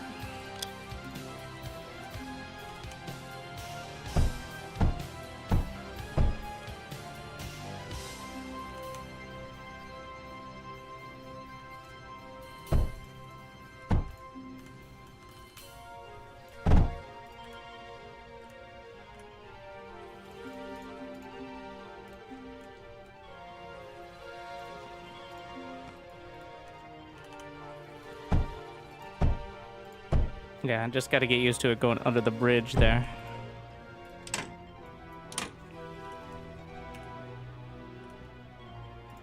Yeah, I just got to get used to it going under the bridge there.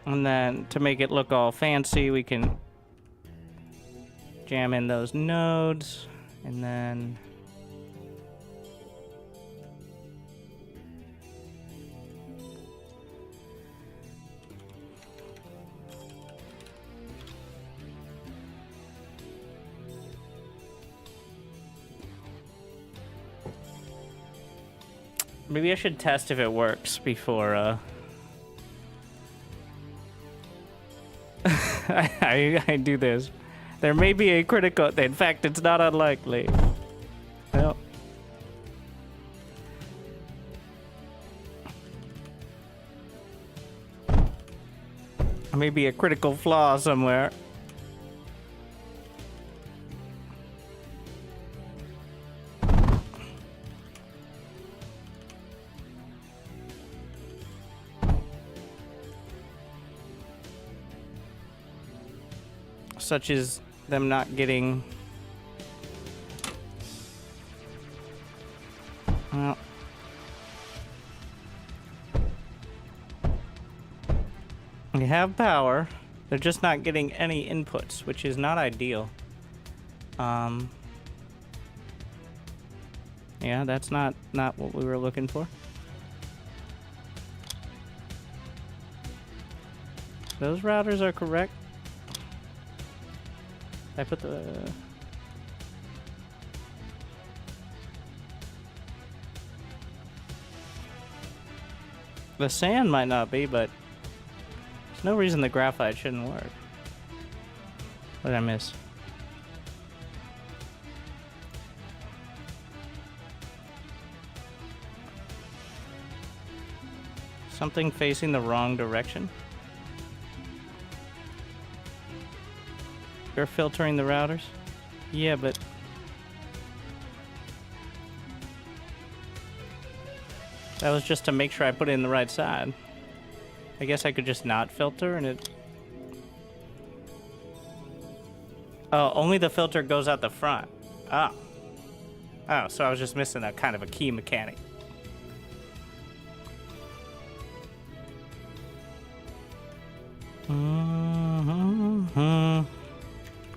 And then to make it look all fancy, we can jam in those nodes, and then maybe I should test if it works before I do this. There may be a critical... In fact, it's not unlikely. Well. Maybe a critical flaw somewhere. Such as them not getting... Well... They have power. They're just not getting any inputs, which is not ideal. Yeah, that's not what we were looking for. Those routers are correct. I put the... The sand might not be, but there's no reason the graphite shouldn't work. What did I miss? Something facing the wrong direction? You're filtering the routers? Yeah, but... That was just to make sure I put it in the right side. I guess I could just not filter and it... Oh, only the filter goes out the front. Ah. Oh, so I was just missing a kind of a key mechanic.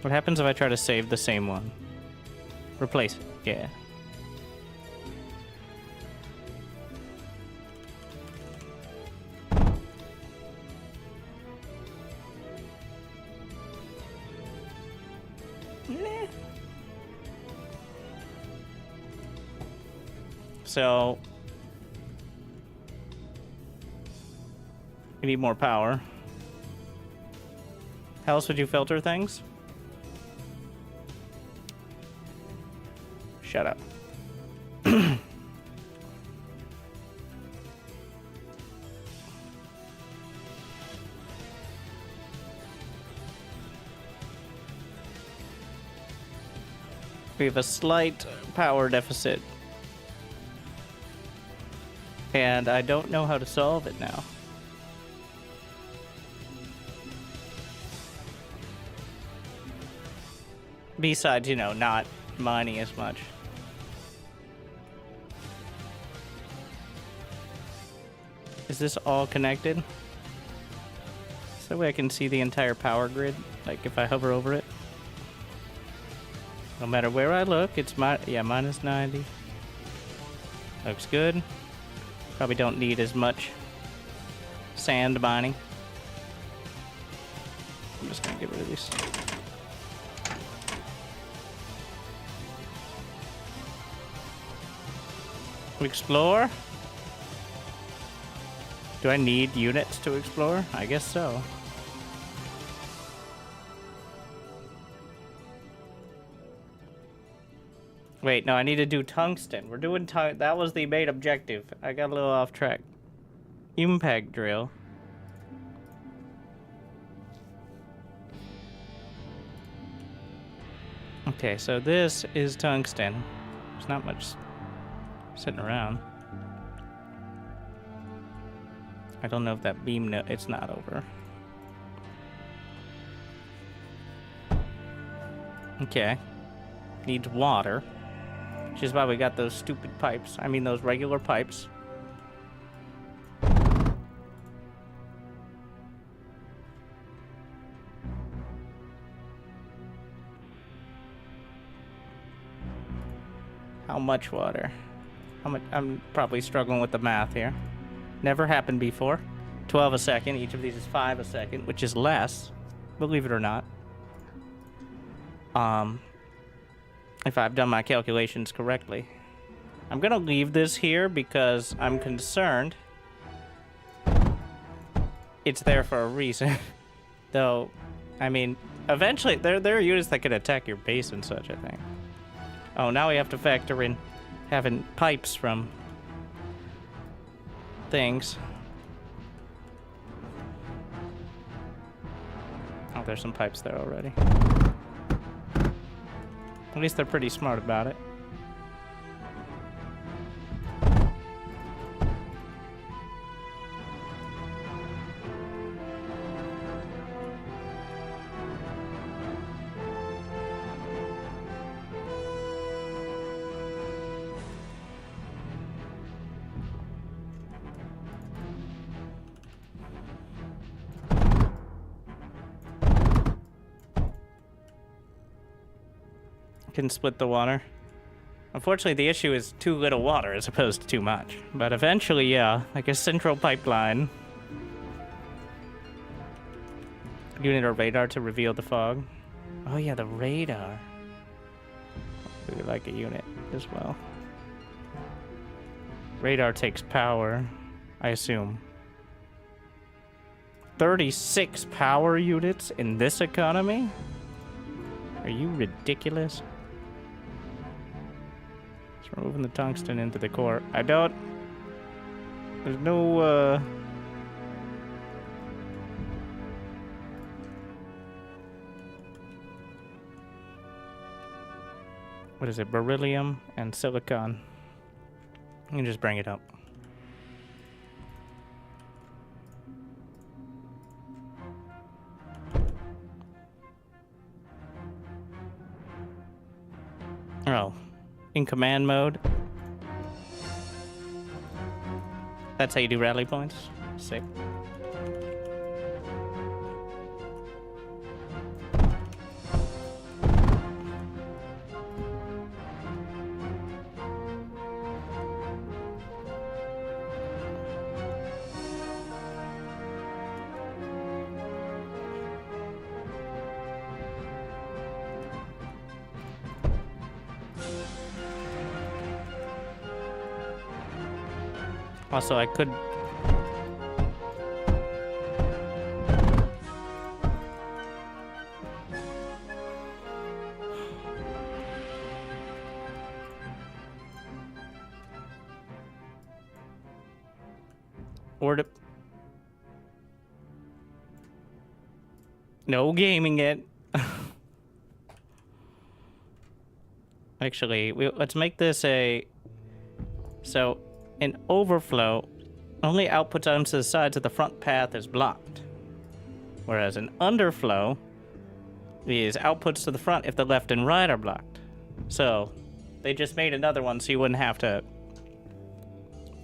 What happens if I try to save the same one? Replace it. Yeah. Nah. So we need more power. How else would you filter things? Shut up. We have a slight power deficit. And I don't know how to solve it now. Besides, you know, not mining as much. Is this all connected? So that way I can see the entire power grid, like if I hover over it. No matter where I look, it's minus 90. Looks good. Probably don't need as much sand mining. I'm just gonna get rid of these. Explore? Do I need units to explore? I guess so. Wait, no, I need to do tungsten. We're doing that was the main objective. I got a little off track. Impact drill. Okay, so this is tungsten. There's not much sitting around. I don't know if that beam it's not over. Okay. Needs water. Which is why we got those stupid pipes. I mean those regular pipes. How much water? How much? I'm probably struggling with the math here. Never happened before. 12 a second. Each of these is 5 a second, which is less, believe it or not. If I've done my calculations correctly. I'm gonna leave this here because I'm concerned. It's there for a reason. Though, I mean, eventually, there are units that can attack your base and such, I think. Oh, now we have to factor in having pipes from things. Oh, there's some pipes there already. At least they're pretty smart about it. Can split the water. Unfortunately, the issue is too little water as opposed to too much. But eventually, yeah, like a central pipeline. Unit or radar to reveal the fog. Oh yeah, the radar. We would like a unit as well. Radar takes power, I assume. 36 power units in this economy? Are you ridiculous? We're moving the tungsten into the core. I don't... There's no, What is it? Beryllium and silicon. You can just bring it up. Oh. In command mode. That's how you do rally points. Sick. Also, I could... Or to... No gaming it. Actually, let's make this a... So, an overflow only outputs items to the sides of the front path is blocked. Whereas an underflow is outputs to the front if the left and right are blocked. So, they just made another one so you wouldn't have to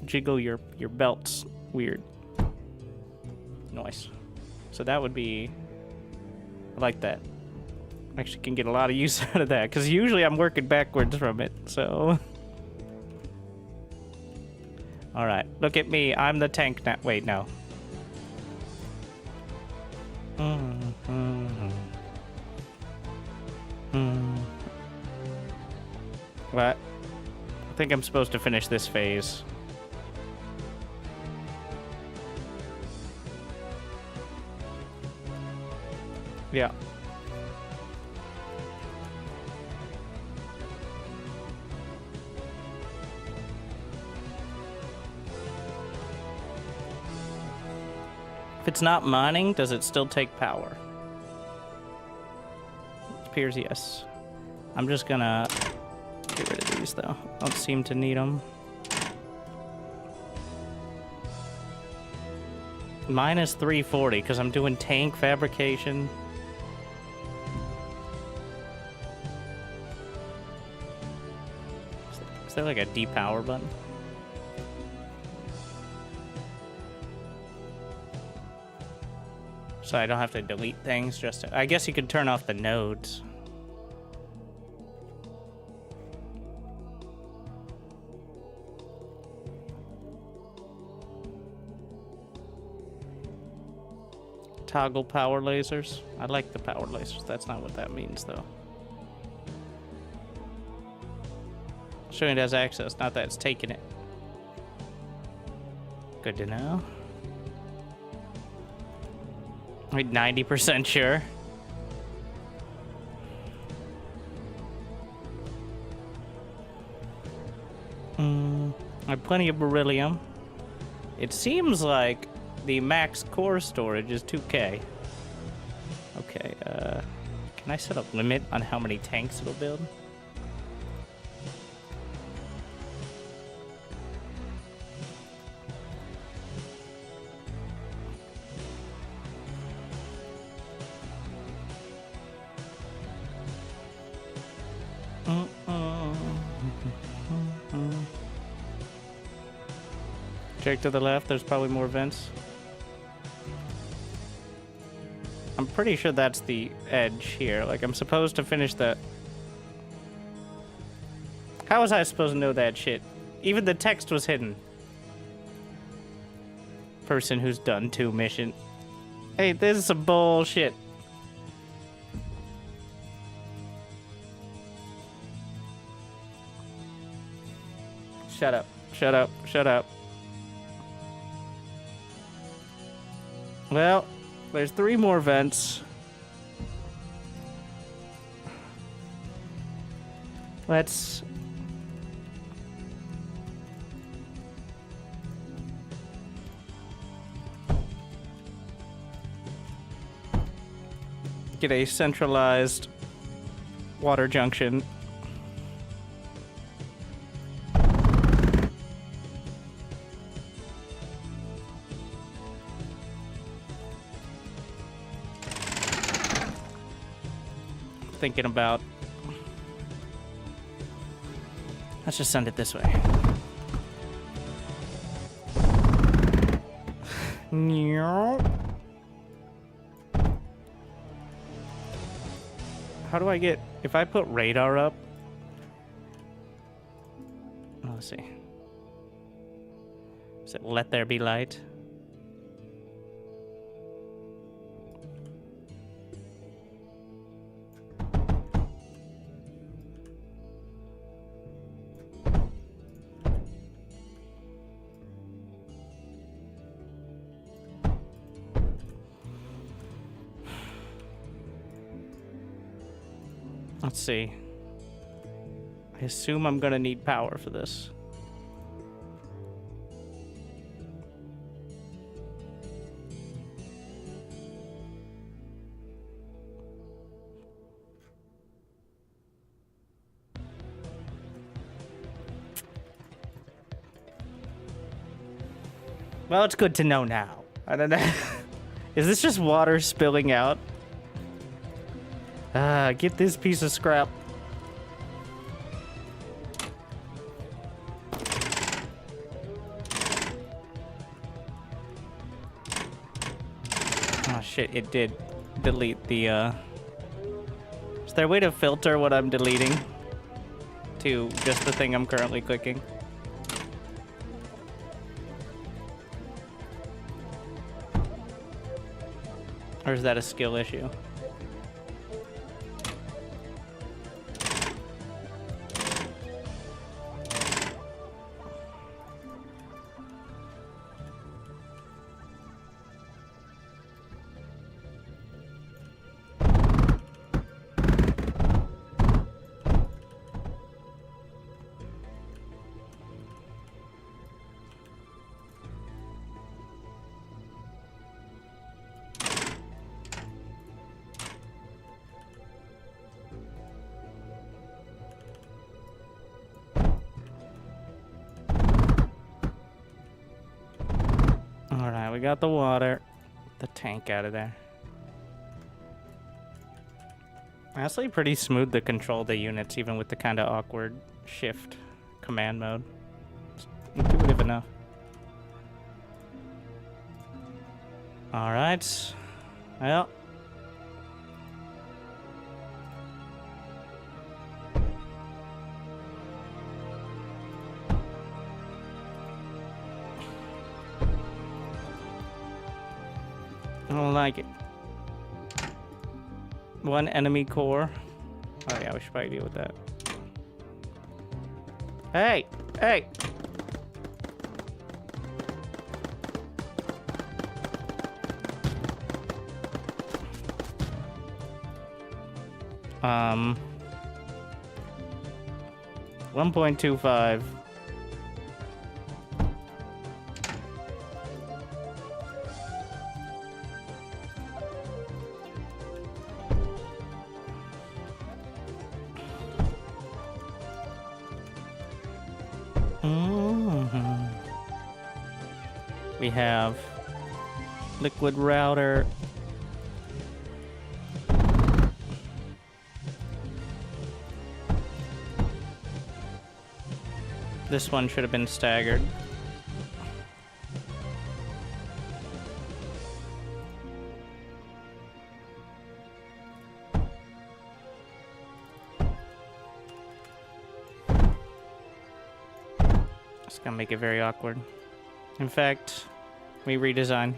jiggle your belts weird. Nice. So that would be... I like that. Actually can get a lot of use out of that, because usually I'm working backwards from it, so... Alright, look at me. I'm the tank now. Wait, no. What? I think I'm supposed to finish this phase. Yeah. If it's not mining, does it still take power? It appears yes. I'm just gonna get rid of these though. Don't seem to need them. Minus 340 because I'm doing tank fabrication. Is there like a depower button? So I don't have to delete things, just to, I guess you could turn off the nodes. Toggle power lasers. I like the power lasers. That's not what that means though. Showing it has access, not that it's taking it. Good to know. I'm 90% sure. I have plenty of beryllium. It seems like the max core storage is 2K. Okay, can I set a limit on how many tanks it'll build? Check to the left, there's probably more vents. I'm pretty sure that's the edge here. Like, I'm supposed to finish the... How was I supposed to know that shit? Even the text was hidden. Person who's done 2 mission. Hey, this is some bullshit. Shut up, shut up, shut up. Well, there's 3 more vents. Let's... get a centralized water junction. Thinking about... Let's just send it this way. How do I get... If I put radar up... Oh, let's see. Is it let there be light? Let's see. I assume I'm gonna need power for this. Well, it's good to know now. I don't know. Is this just water spilling out? Get this piece of scrap. Oh shit, it did delete the, Is there a way to filter what I'm deleting to just the thing I'm currently clicking? Or is that a skill issue? Alright, we got the water. The tank out of there. Honestly, pretty smooth to control the units, even with the kind of awkward shift command mode. It's intuitive enough. Alright. Well. I don't like it. One enemy core. Oh yeah, we should probably deal with that. Hey! Hey! Um... 1.25. We have liquid router. This one should have been staggered. It's gonna make it very awkward. In fact, we redesign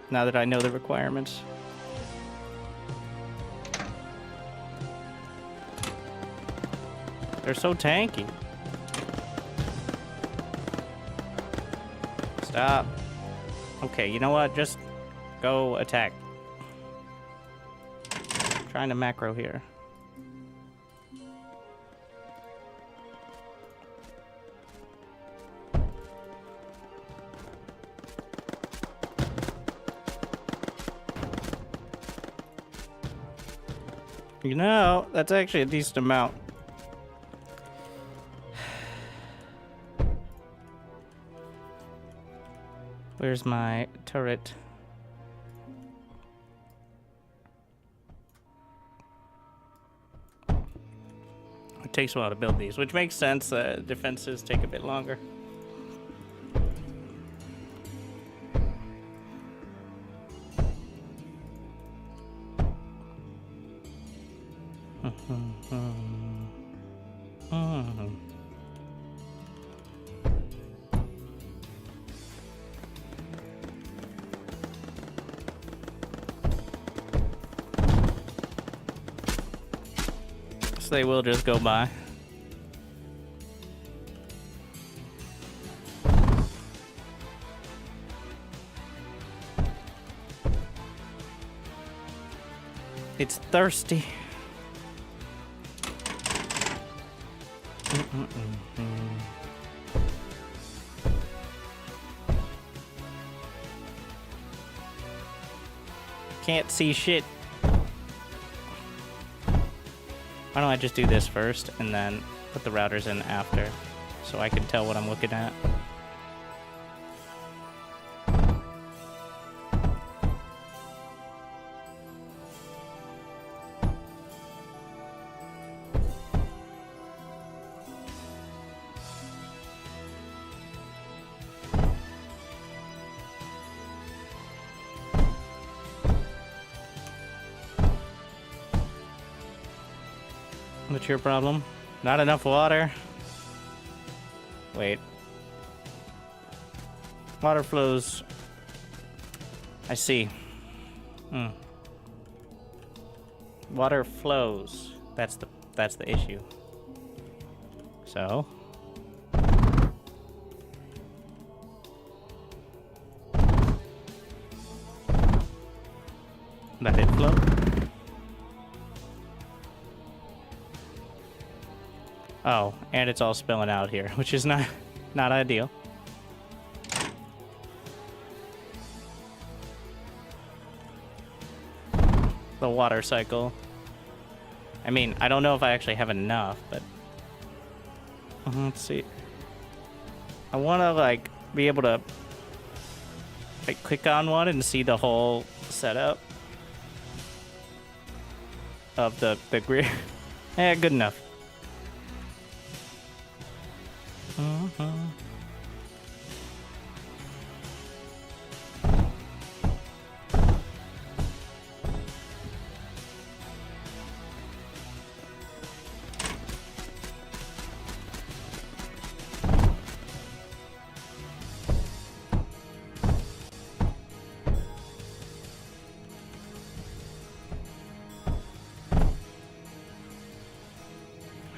now that I know the requirements. They're so tanky. Stop. Okay, you know what? Just go attack. I'm trying to macro here. You know, that's actually a decent amount. Where's my turret? It takes a while to build these, which makes sense. Defenses take a bit longer. They will just go by. It's thirsty. Can't see shit. Why don't I just do this first and then put the routers in after so I can tell what I'm looking at. What's your problem? Not enough water? Wait. Water flows. I see. Water flows. That's the issue. So let it flow. Oh, and it's all spilling out here, which is not ideal. The water cycle. I mean, I don't know if I actually have enough, but let's see. I want to like be able to like click on one and see the whole setup of the grid. Yeah, good enough.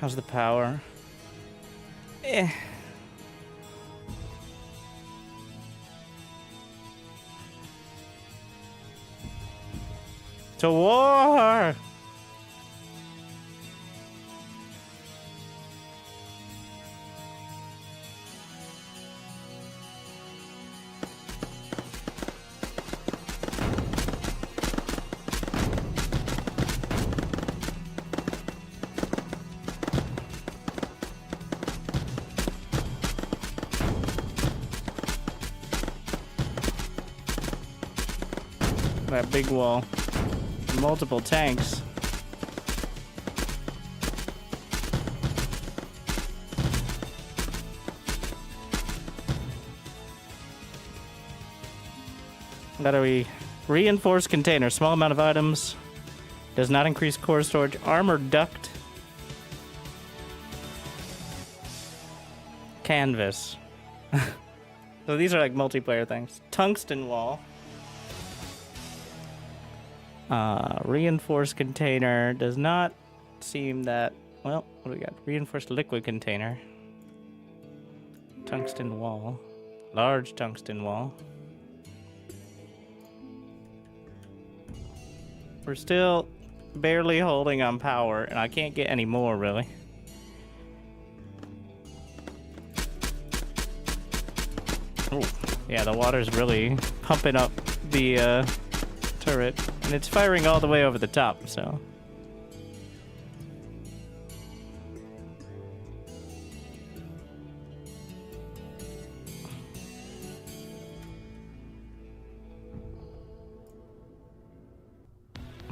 How's the power? Eh. To war! That big wall. Multiple tanks. What are we? Reinforced container. Small amount of items. Does not increase core storage. Armored duct. Canvas. So these are like multiplayer things. Tungsten wall. Reinforced container does not seem that well. What do we got? Reinforced liquid container. Tungsten wall. Large tungsten wall. We're still barely holding on power, and I can't get any more really. Oh, yeah, the water's really pumping up the turret, and it's firing all the way over the top, so.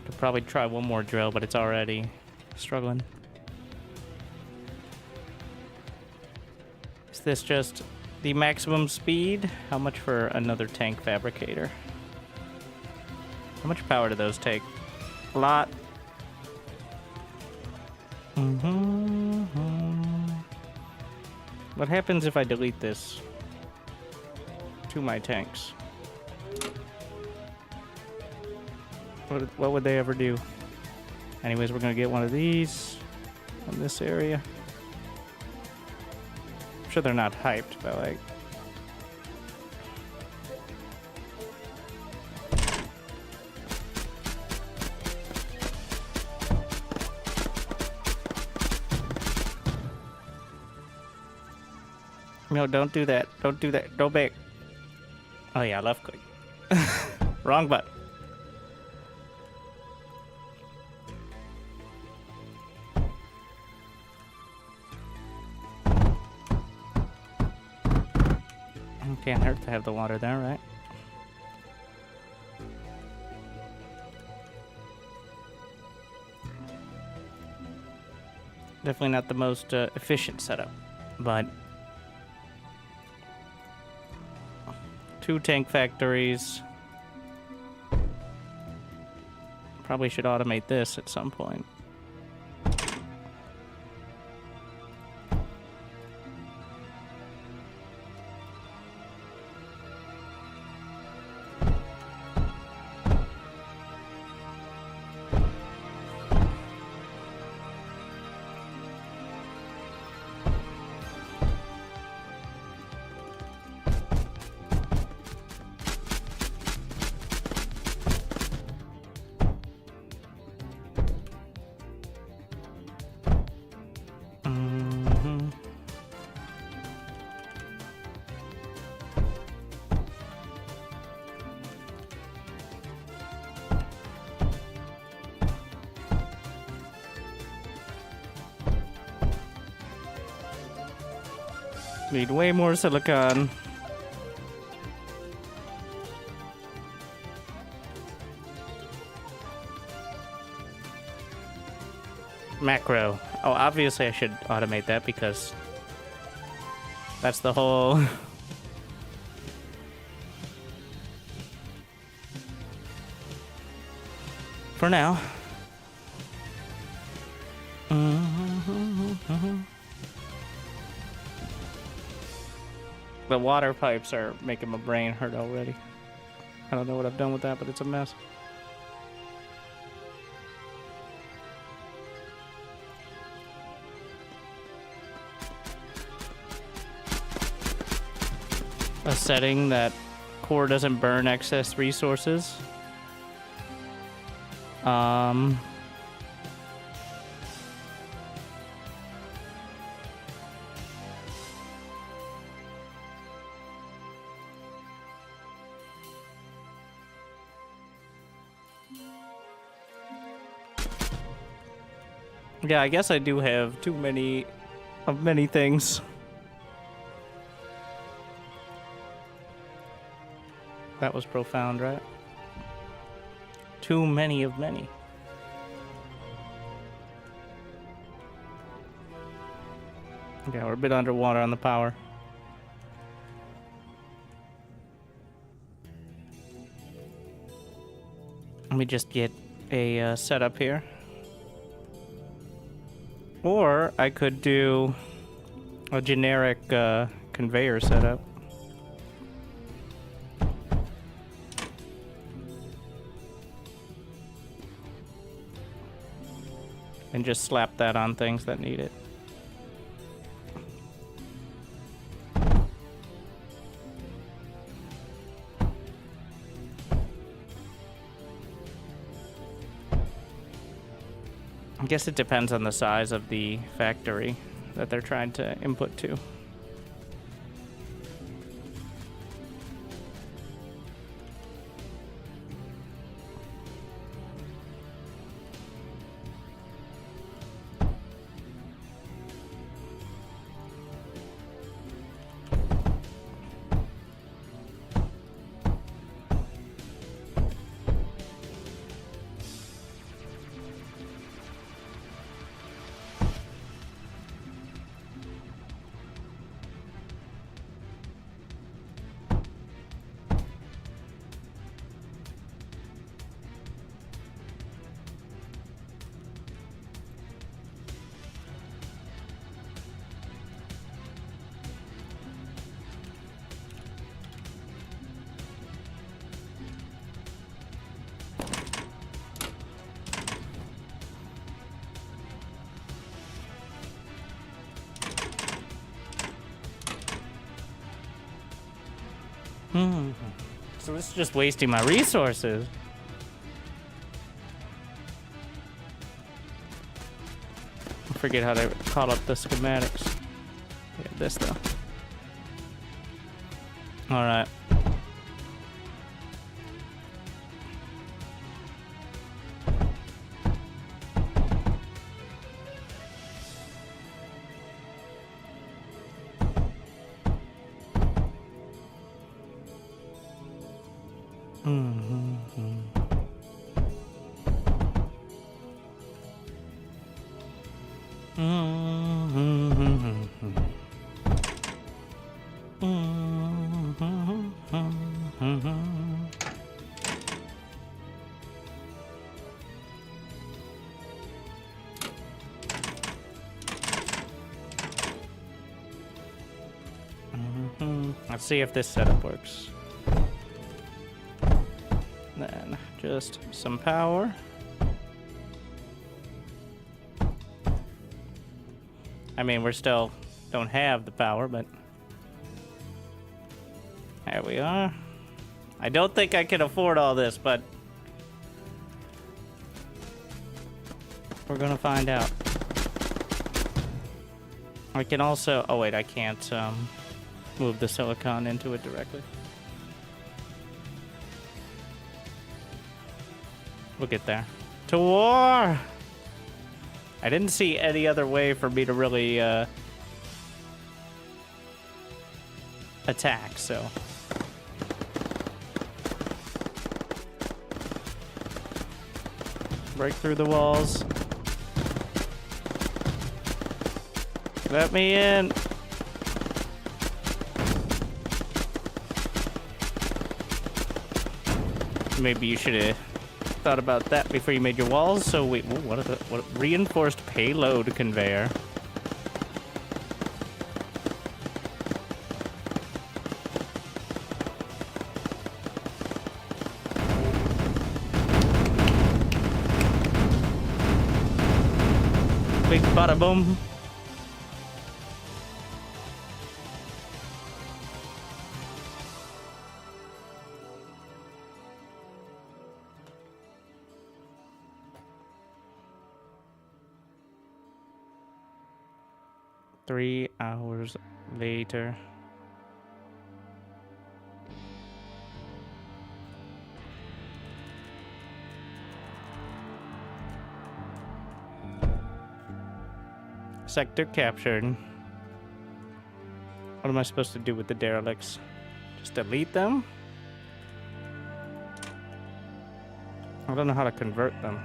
Could probably try one more drill, but it's already struggling. Is this just the maximum speed? How much for another tank fabricator? How much power do those take? A lot. What happens if I delete this to my tanks? What would they ever do? Anyways, we're gonna get one of these on this area. I'm sure they're not hyped, but like. No, don't do that. Don't do that. Go back. Oh yeah, left click. Wrong button. Can't hurt to have the water there, right? Definitely not the most efficient setup, but 2 tank factories. Probably should automate this at some point. Need way more silicon. Macro. Oh, obviously I should automate that because that's the whole... For now. The water pipes are making my brain hurt already. I don't know what I've done with that, but it's a mess. A setting that core doesn't burn excess resources. Yeah, I guess I do have too many of many things. That was profound, right? Too many of many. Okay, we're a bit underwater on the power. Let me just get a setup here. Or I could do a generic conveyor setup. And just slap that on things that need it. I guess it depends on the size of the factory that they're trying to input to. So this is just wasting my resources. I forget how to call up the schematics. Yeah, this though. All right. Let's see if this setup works. Then just some power. I mean, we're still don't have the power, but there we are. I don't think I can afford all this, but we're gonna find out. I can also, oh wait, I can't move the silicon into it directly. We'll get there. To war! I didn't see any other way for me to really attack, so. Break through the walls. Let me in. Maybe you should have thought about that before you made your walls. So wait, what are the reinforced payload conveyor? Big bada boom. Three hours later. Sector captured. What am I supposed to do with the derelicts? Just delete them? I don't know how to convert them.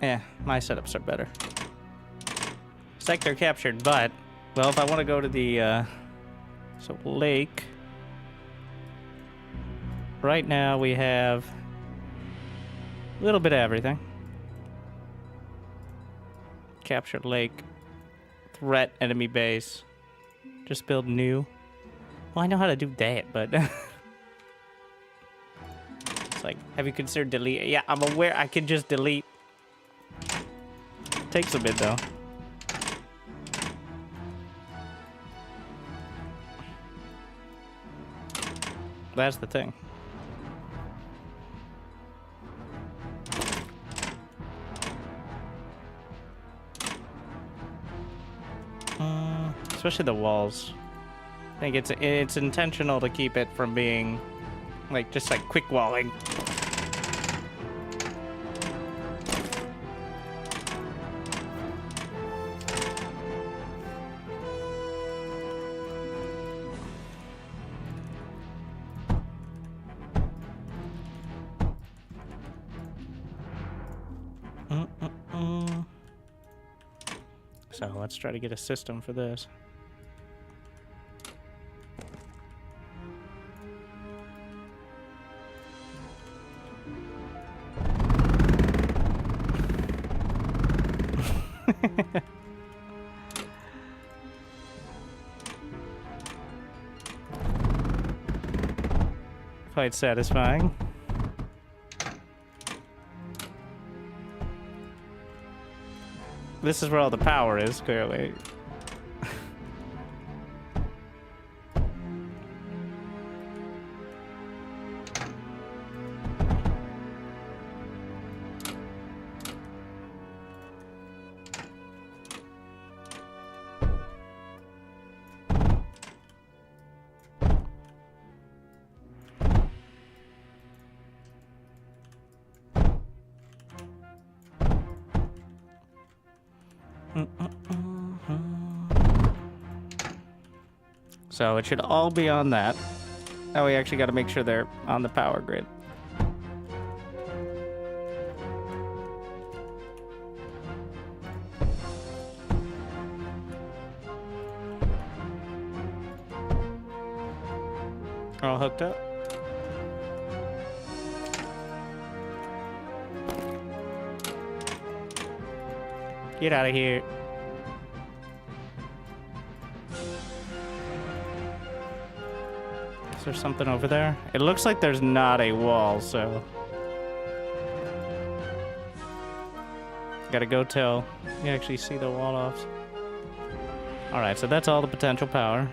Yeah, my setups are better. Sector captured, but, well, if I want to go to the, so lake. Right now we have a little bit of everything. Captured lake. Threat enemy base. Just build new. Well, I know how to do that, but it's like, have you considered delete? Yeah, I'm aware I can just delete. Takes a bit though. That's the thing. Especially the walls. I think it's intentional to keep it from being like just like quick walling. So let's try to get a system for this. Quite satisfying. This is where all the power is, clearly. So it should all be on that. Now we actually got to make sure they're on the power grid. All hooked up. Get out of here. Is there something over there? It looks like there's not a wall, so... Gotta go till you actually see the wall offs. Alright, so that's all the potential power.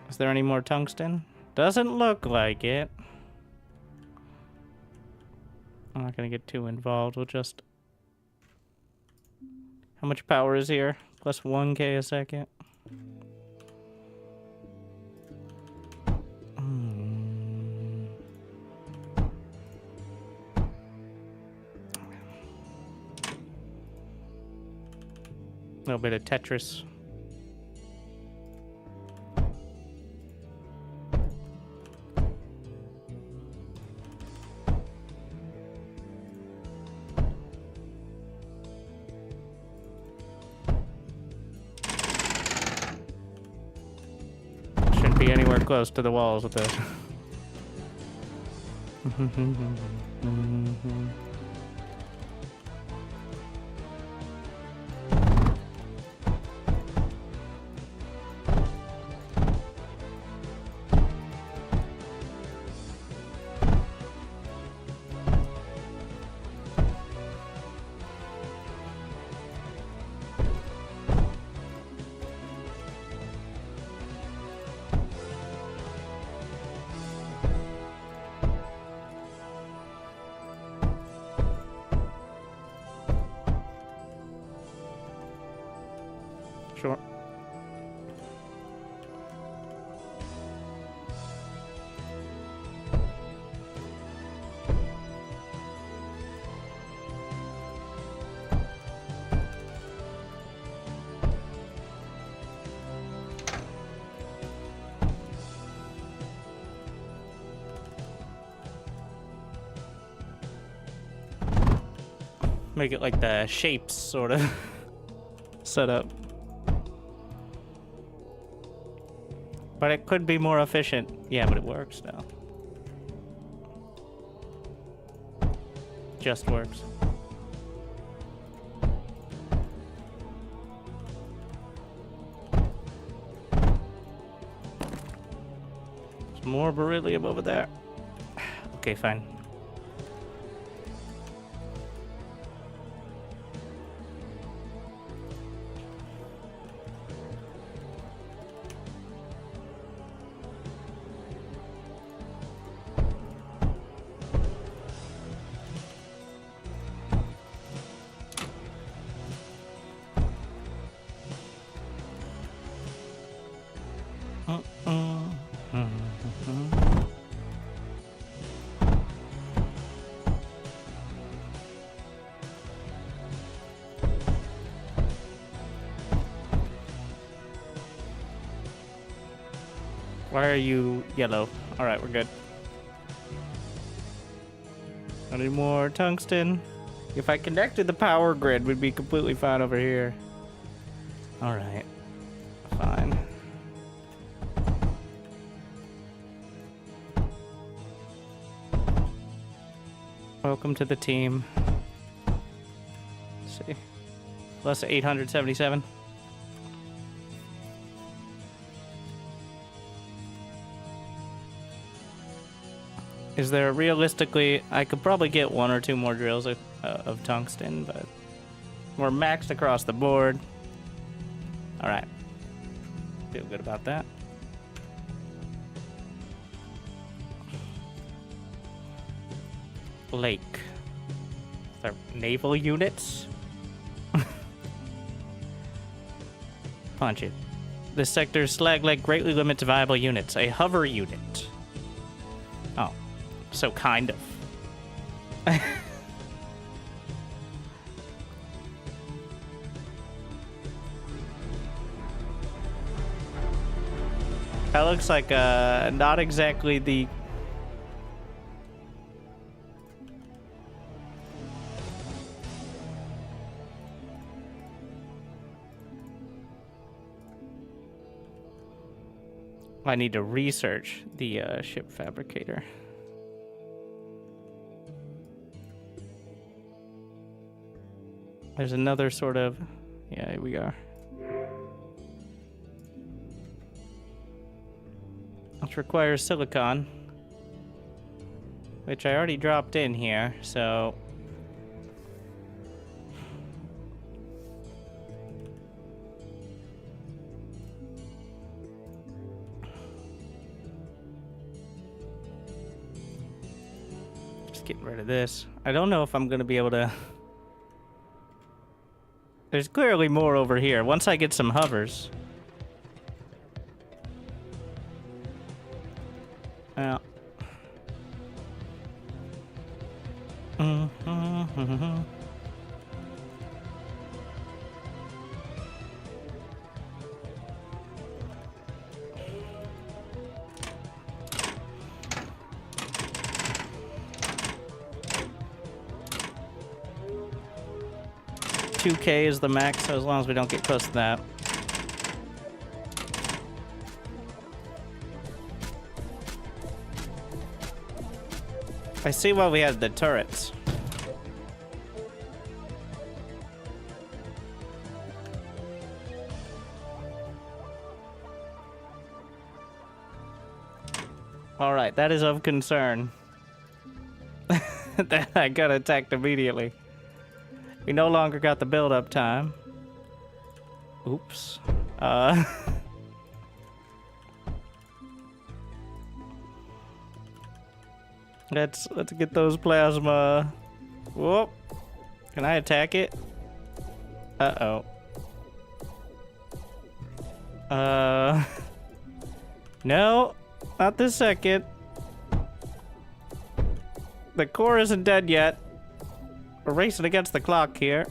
Is there any more tungsten? Doesn't look like it. I'm not gonna get too involved. We'll just... How much power is here? Plus 1k a second. A little bit of Tetris. Shouldn't be anywhere close to the walls with this. Sure. Make it like the shapes sort of set up. But it could be more efficient. Yeah, but it works now. Just works. There's more beryllium over there. Okay, fine. Why are you yellow? Alright, we're good. I need more tungsten. If I connected the power grid, we'd be completely fine over here. Alright. Fine. Welcome to the team. Let's see. Plus 877. Is there realistically, I could probably get 1 or 2 more drills of tungsten, but we're maxed across the board. All right. Feel good about that. Lake. Are naval units? Punch it. This sector's slag leg greatly limits viable units. A hover unit. Oh. So kind of. That looks like not exactly the... I need to research the ship fabricator. There's another sort of... Yeah, here we are. Which requires silicon. Which I already dropped in here, so... Just getting rid of this. I don't know if I'm gonna be able to... There's clearly more over here. Once I get some hovers. Yeah. Mm-hmm. 2K is the max, so as long as we don't get close to that. I see why we had the turrets. Alright, that is of concern. That I got attacked immediately. We no longer got the build-up time. Oops. Let's get those plasma. Whoop. Can I attack it? Uh-oh. No, not this second. The core isn't dead yet. We're racing against the clock here.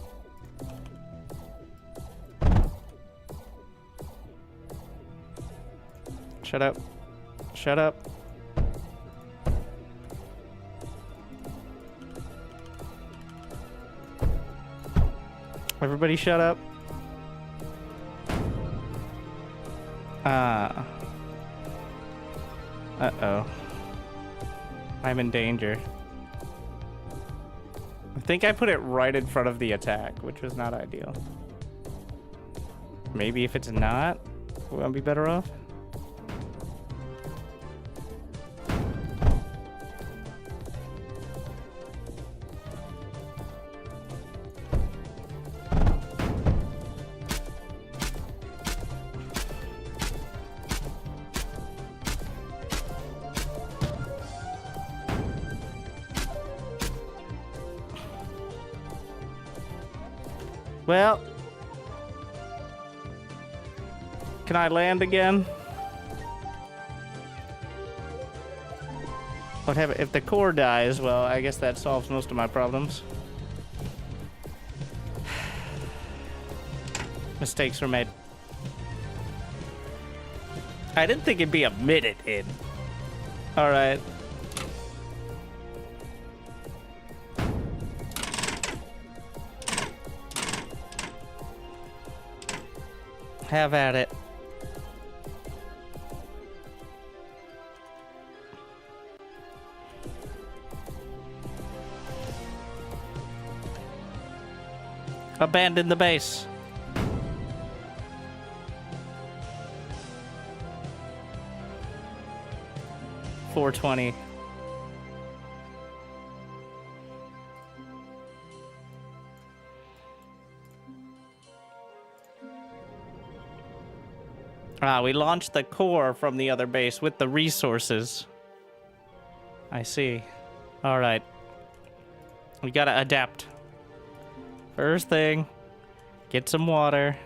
Shut up. Shut up. Everybody shut up. Uh-oh. I'm in danger. I think I put it right in front of the attack, which was not ideal. Maybe if it's not, we'll be better off. Well, can I land again? What happens if the core dies? Well, I guess that solves most of my problems. Mistakes were made. I didn't think it'd be a minute in. All right. Have at it. Abandon the base. $420. Ah, we launched the core from the other base with the resources. I see. All right. We gotta adapt. First thing, get some water.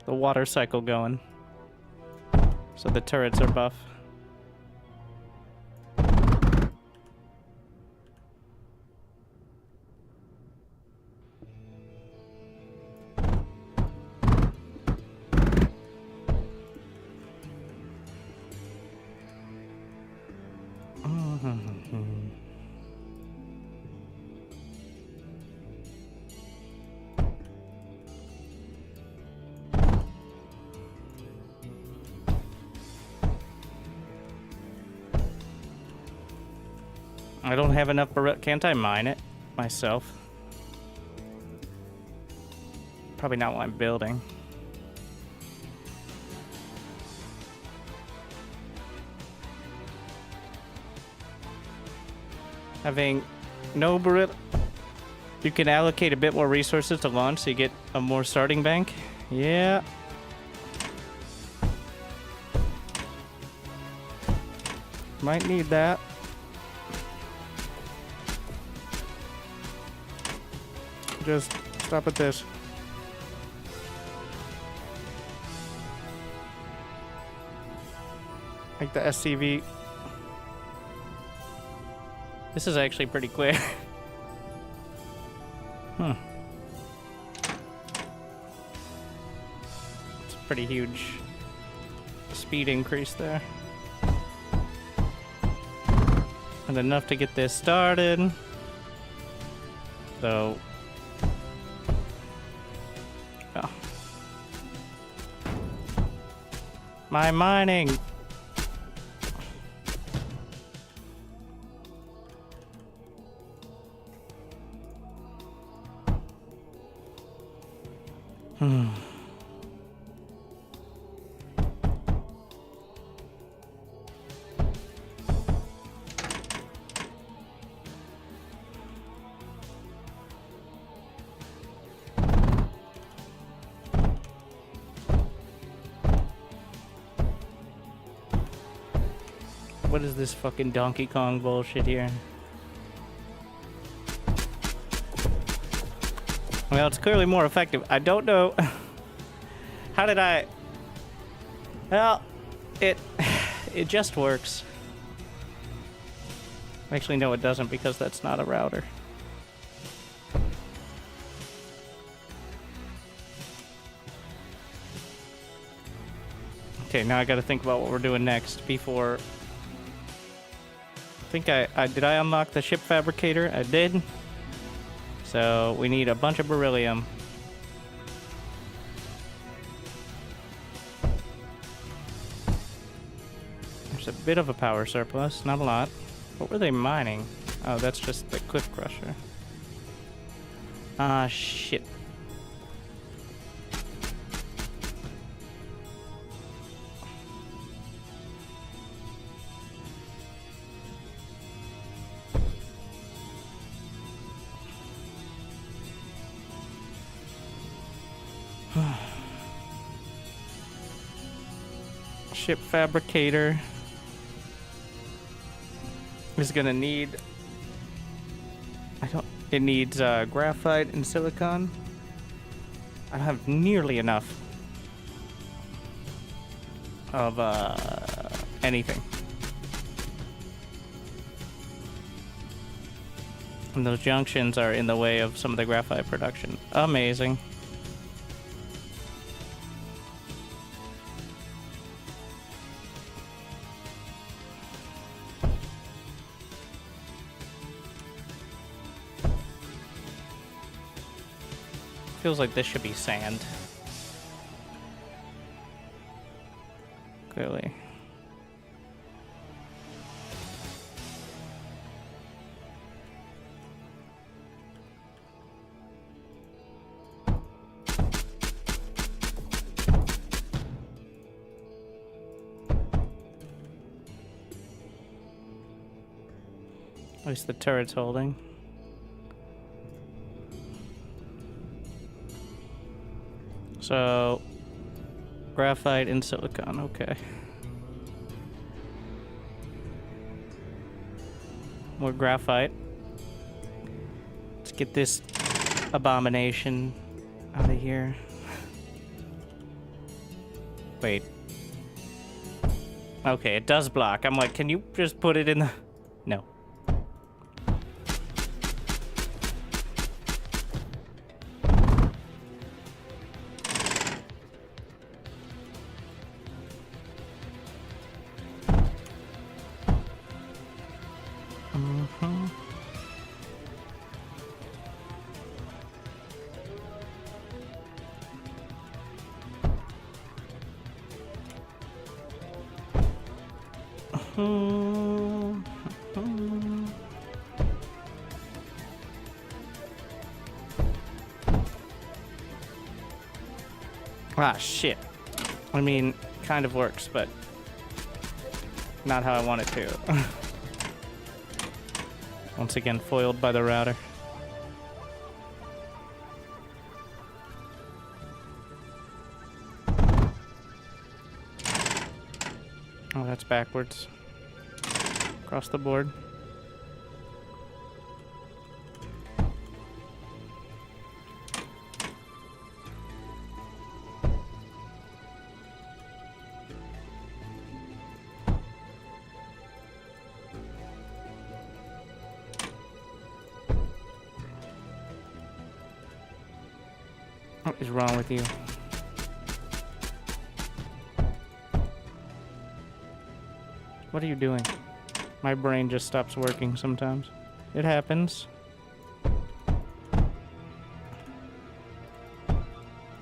The water cycle going. So the turrets are buff. I don't have enough beryllium. Can't I mine it myself? Probably not what I'm building. Having no beryllium. You can allocate a bit more resources to launch so you get a more starting bank. Yeah. Might need that. Just stop at this. Like the SCV. This is actually pretty quick. It's a pretty huge speed increase there. And enough to get this started. So... oh. My mining! What is this fucking Donkey Kong bullshit here? Well, it's clearly more effective. I don't know. How did I... well, it just works. Actually, no, it doesn't, because that's not a router. Okay, now I gotta think about what we're doing next before... I think did I unlock the ship fabricator? I did. So we need a bunch of beryllium. There's a bit of a power surplus, not a lot. What were they mining? Oh, that's just the cliff crusher. Ah, shit. Ship fabricator is gonna need... it needs graphite and silicon. I don't have nearly enough of anything. And those junctions are in the way of some of the graphite production. Amazing. Feels like this should be sand. Clearly. At least the turret's holding. So, graphite and silicon, okay. More graphite. Let's get this abomination out of here. Wait. Okay, it does block. I'm like, can you just put it in the... No. Ah, shit. I mean, kind of works, but not how I want it to. Once again, foiled by the router. Oh, that's backwards. Across the board. What is wrong with you? What are you doing? My brain just stops working sometimes. It happens.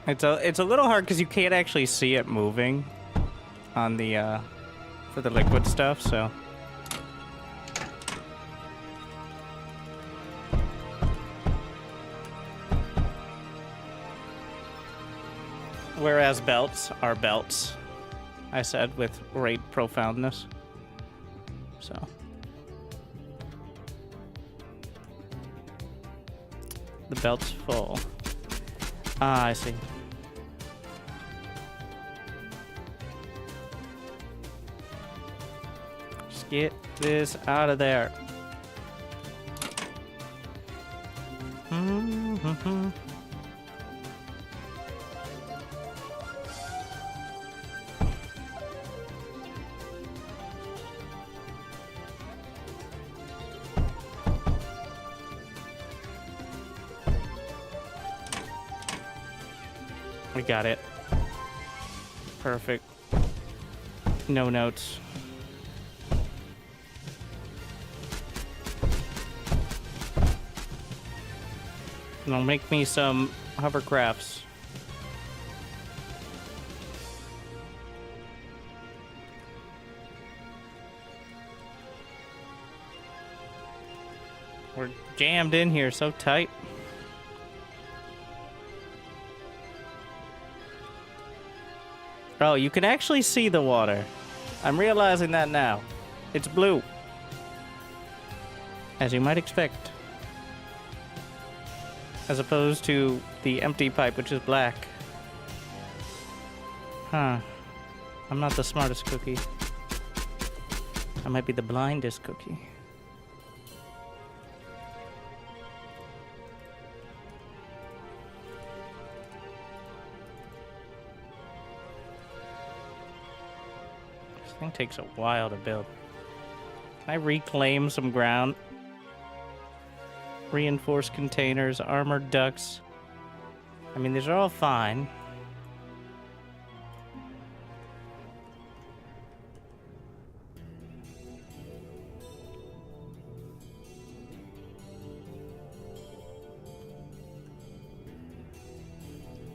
It's a little hard because you can't actually see it moving on the for the liquid stuff, so. Whereas belts are belts, I said with great profoundness. So. The belt's full. Ah, I see. Just get this out of there. We got it. Perfect. No notes. Now make me some hovercrafts. We're jammed in here so tight. Oh, you can actually see the water. I'm realizing that now. It's blue. As you might expect. As opposed to the empty pipe, which is black. Huh. I'm not the smartest cookie. I might be the blindest cookie. This thing takes a while to build. Can I reclaim some ground? Reinforced containers, armored ducts. I mean, these are all fine.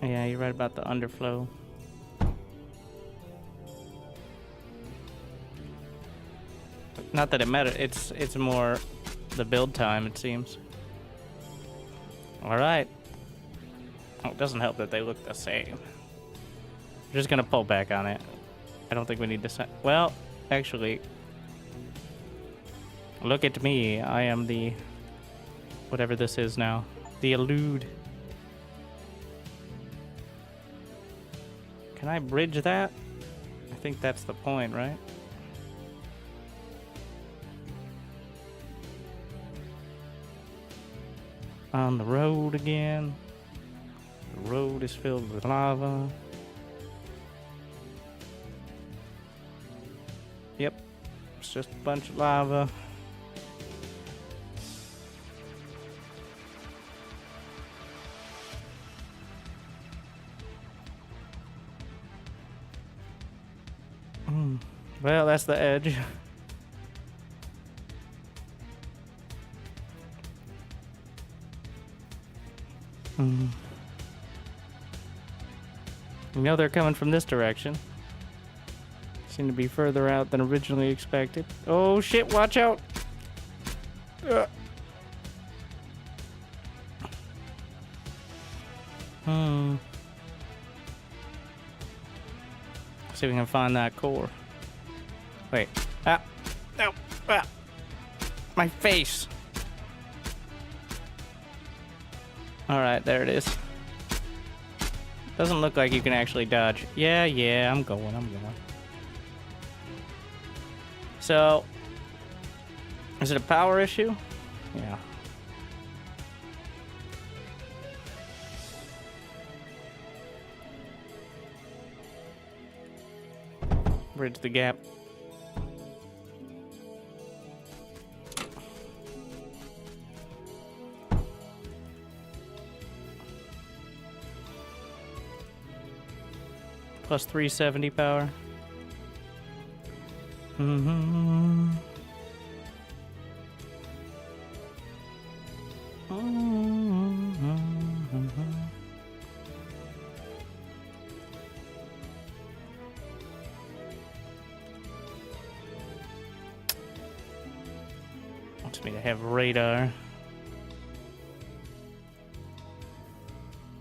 Yeah, you're right about the underflow. Not that it matters. It's more the build time, it seems. All right. Oh, it doesn't help that they look the same. I'm just gonna pull back on it. I don't think we need to set. Well, actually, look at me. I am the whatever this is now. The elude. Can I bridge that? I think that's the point, right? On the road again. The road is filled with lava. Yep, it's just a bunch of lava. Well, that's the edge. You know they're coming from this direction. Seem to be further out than originally expected. Oh shit, watch out! See if we can find that core. Wait. Ah! No! Ah! My face! Alright, there it is. Doesn't look like you can actually dodge. Yeah, I'm going. So, is it a power issue? Yeah. Bridge the gap. Plus 370 power. Wants me to have radar.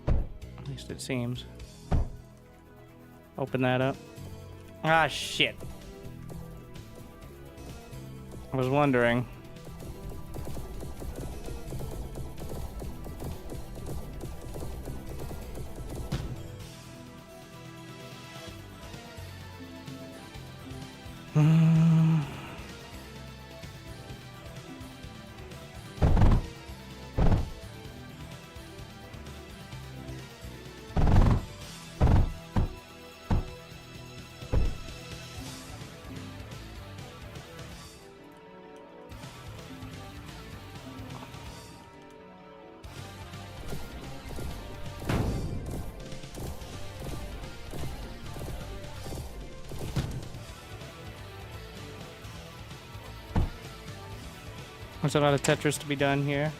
At least it seems. Open that up. Ah, shit. I was wondering. There's a lot of Tetris to be done here.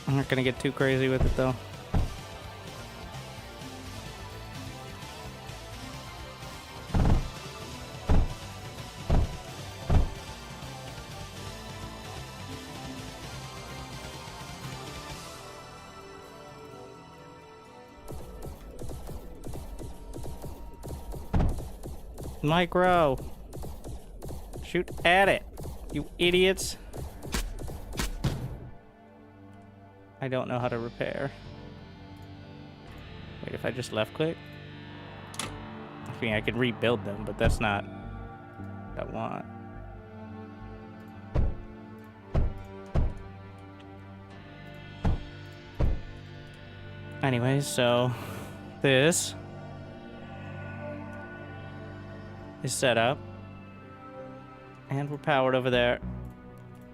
I'm not gonna get too crazy with it though. Micro! Shoot at it, you idiots! I don't know how to repair. Wait, if I just left click? I mean, I could rebuild them, but that's not what I want. Anyways, so this is set up. And we're powered over there.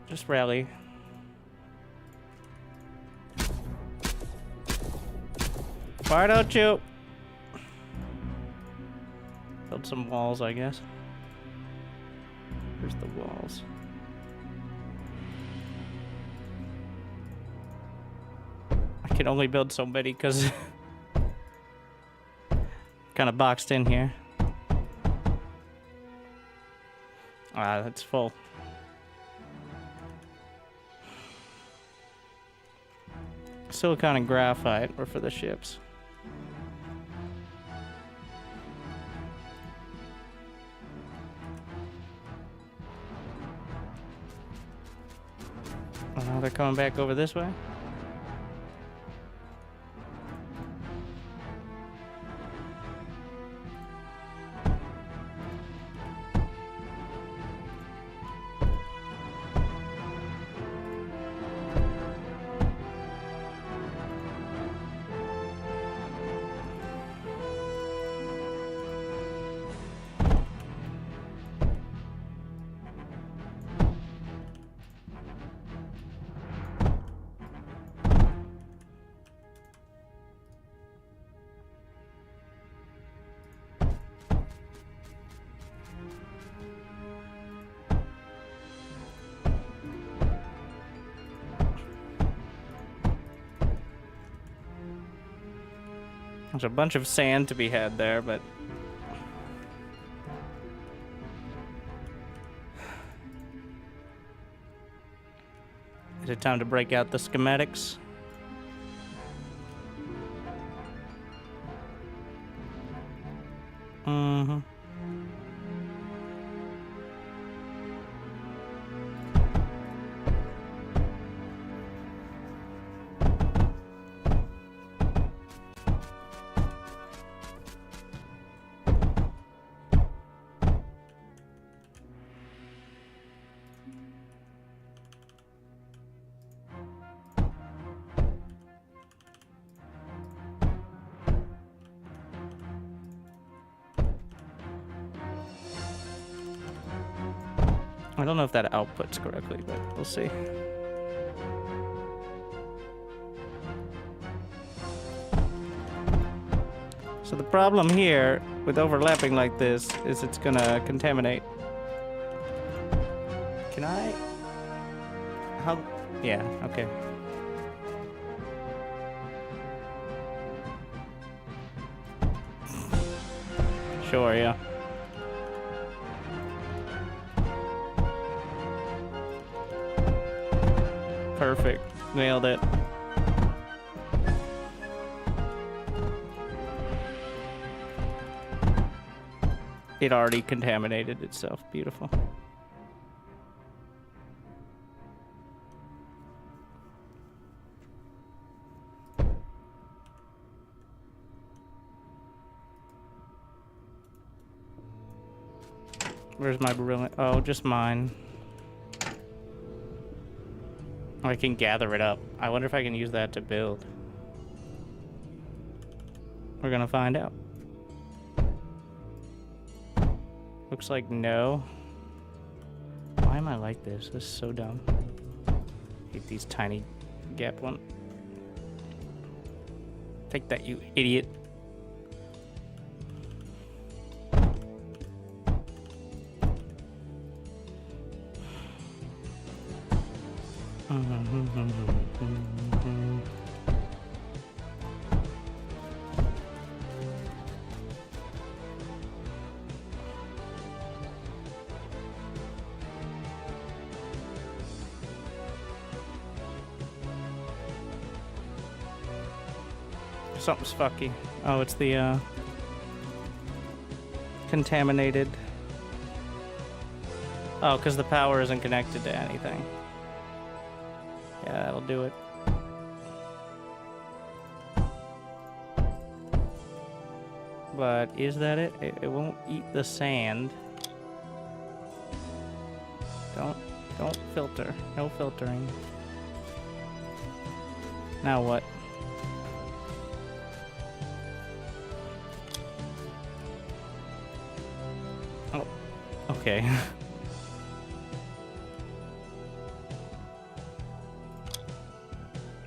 Just rally. Why don't you build some walls, I guess. Here's the walls. I can only build so many because kind of boxed in here. Ah, that's full. Silicon and graphite were for the ships. Oh, now they're coming back over this way. There's a bunch of sand to be had there, but... Is it time to break out the schematics? Mm-hmm. I don't know if that outputs correctly, but we'll see. So the problem here with overlapping like this is it's gonna contaminate. Can I? How? Yeah, okay. Sure, yeah. Perfect. Nailed it. It already contaminated itself. Beautiful. Where's my beryllium? Oh, just mine. I can gather it up. I wonder if I can use that to build. We're gonna find out. Looks like no. Why am I like this? This is so dumb. Hate these tiny gap one. Take that, you idiot. Something's fucky. Oh, it's the contaminated. Oh, because the power isn't connected to anything. Yeah, that'll do it. But is that it? It won't eat the sand. Don't filter. No filtering. Now what? Oh, okay.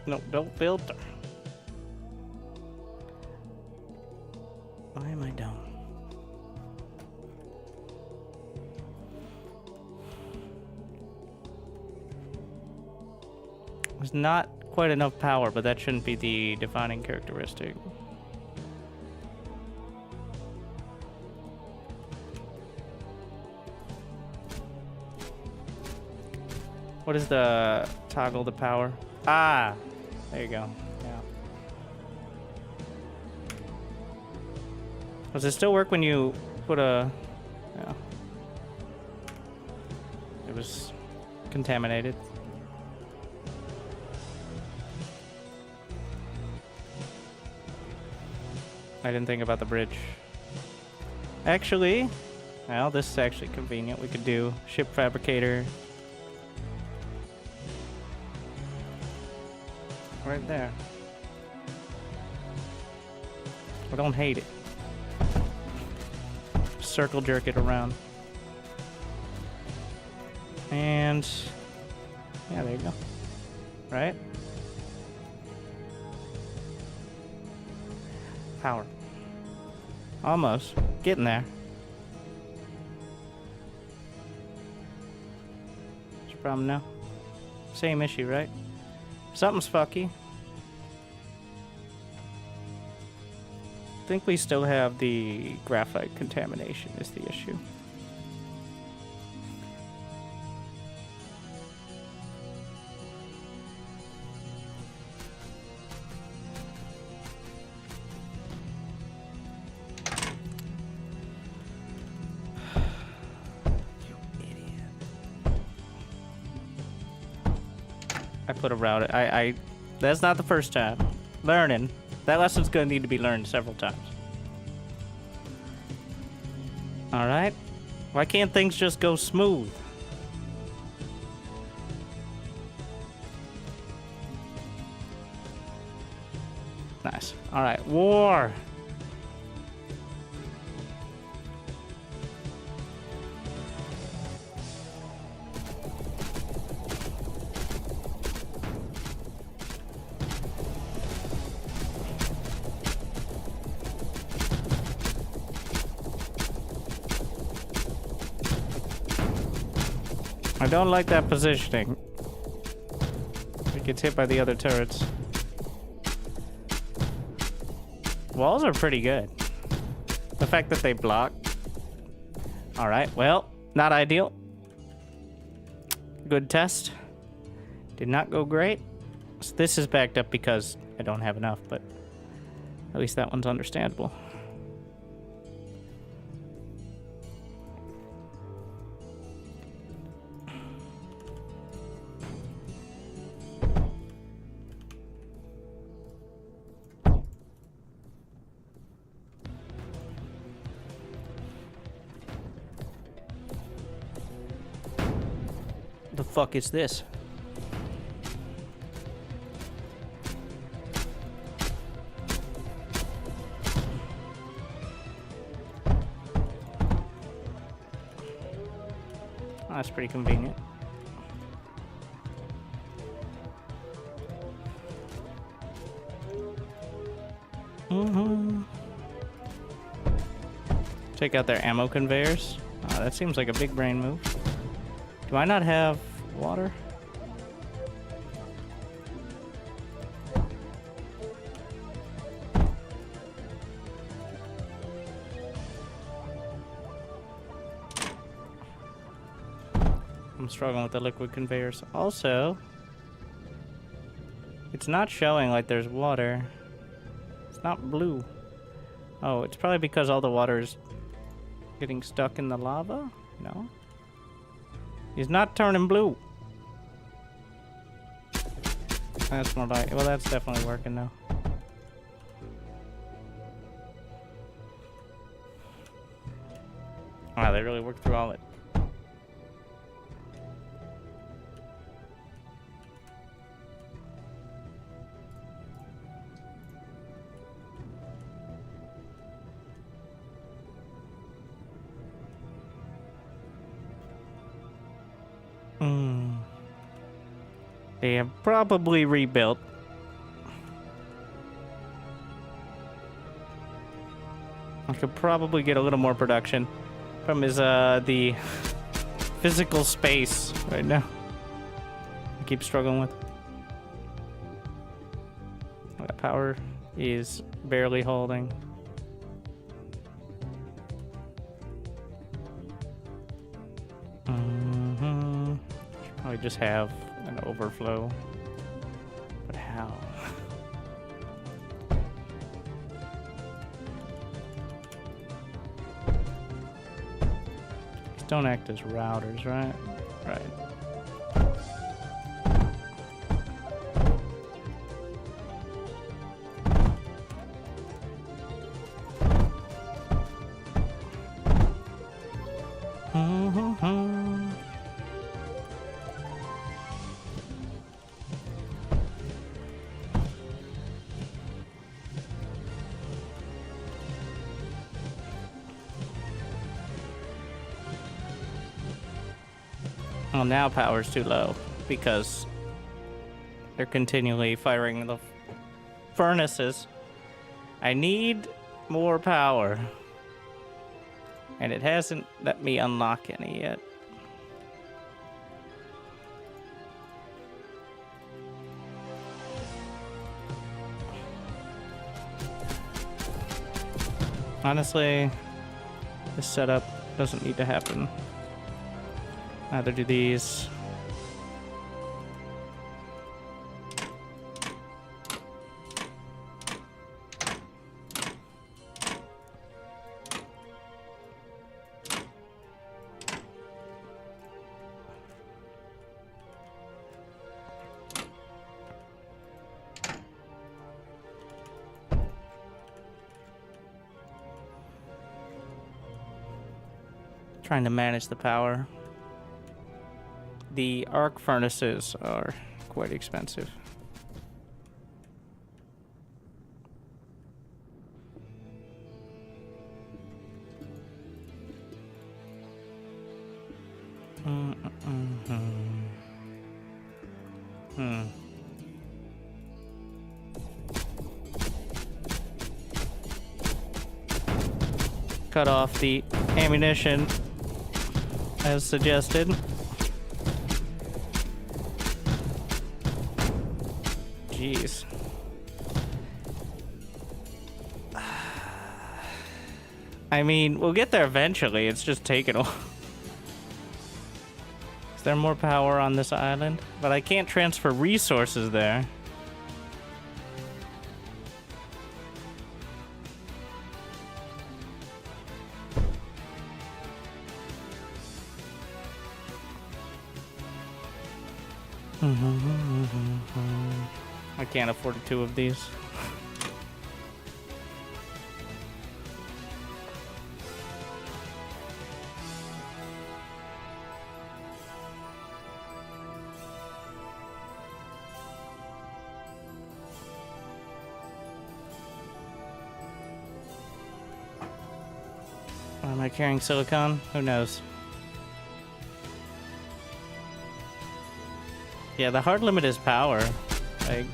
No, don't filter. Why am I dumb? There's not quite enough power, but that shouldn't be the defining characteristic. What is the toggle the power? Ah! There you go. Yeah. Does it still work when you put a... Yeah. It was contaminated. I didn't think about the bridge. Actually, well, this is actually convenient. We could do ship fabricator. Right there. I don't hate it. Circle jerk it around. And yeah, there you go. Right? Power. Almost. Getting there. What's the problem now? Same issue, right? Something's fucky. think we still have the graphite contamination is the issue. I put a route. That's not the first time. Learning. That lesson's gonna need to be learned several times. Alright. Why can't things just go smooth? Nice. Alright, war! I don't like that positioning. It gets hit by the other turrets. Walls are pretty good. The fact that they block. Alright, well, not ideal. Good test. Did not go great. So this is backed up because I don't have enough, but at least that one's understandable. The fuck is this? Oh, that's pretty convenient. Check out their ammo conveyors. Oh, that seems like a big brain move. Do I not have water? I'm struggling with the liquid conveyors. Also, it's not showing like there's water. It's not blue. Oh, it's probably because all the water is getting stuck in the lava? No? He's not turning blue. That's more like... Well, that's definitely working now. Wow, they really worked through all it. They have probably rebuilt. I could probably get a little more production. Problem is, the physical space right now. I keep struggling with. That power is barely holding. Should probably just have an overflow. But how? These don't act as routers, right? Right. Well, now power's too low because they're continually firing the furnaces. I need more power. And it hasn't let me unlock any yet. Honestly, this setup doesn't need to happen. Neither do these. Trying to manage the power. The arc furnaces are quite expensive. Cut off the ammunition as suggested. Jeez. I mean, we'll get there eventually. It's just taking a while. Is there more power on this island? But I can't transfer resources there. I can't afford two of these. Am I carrying silicon? Who knows? Yeah, the hard limit is power. Like,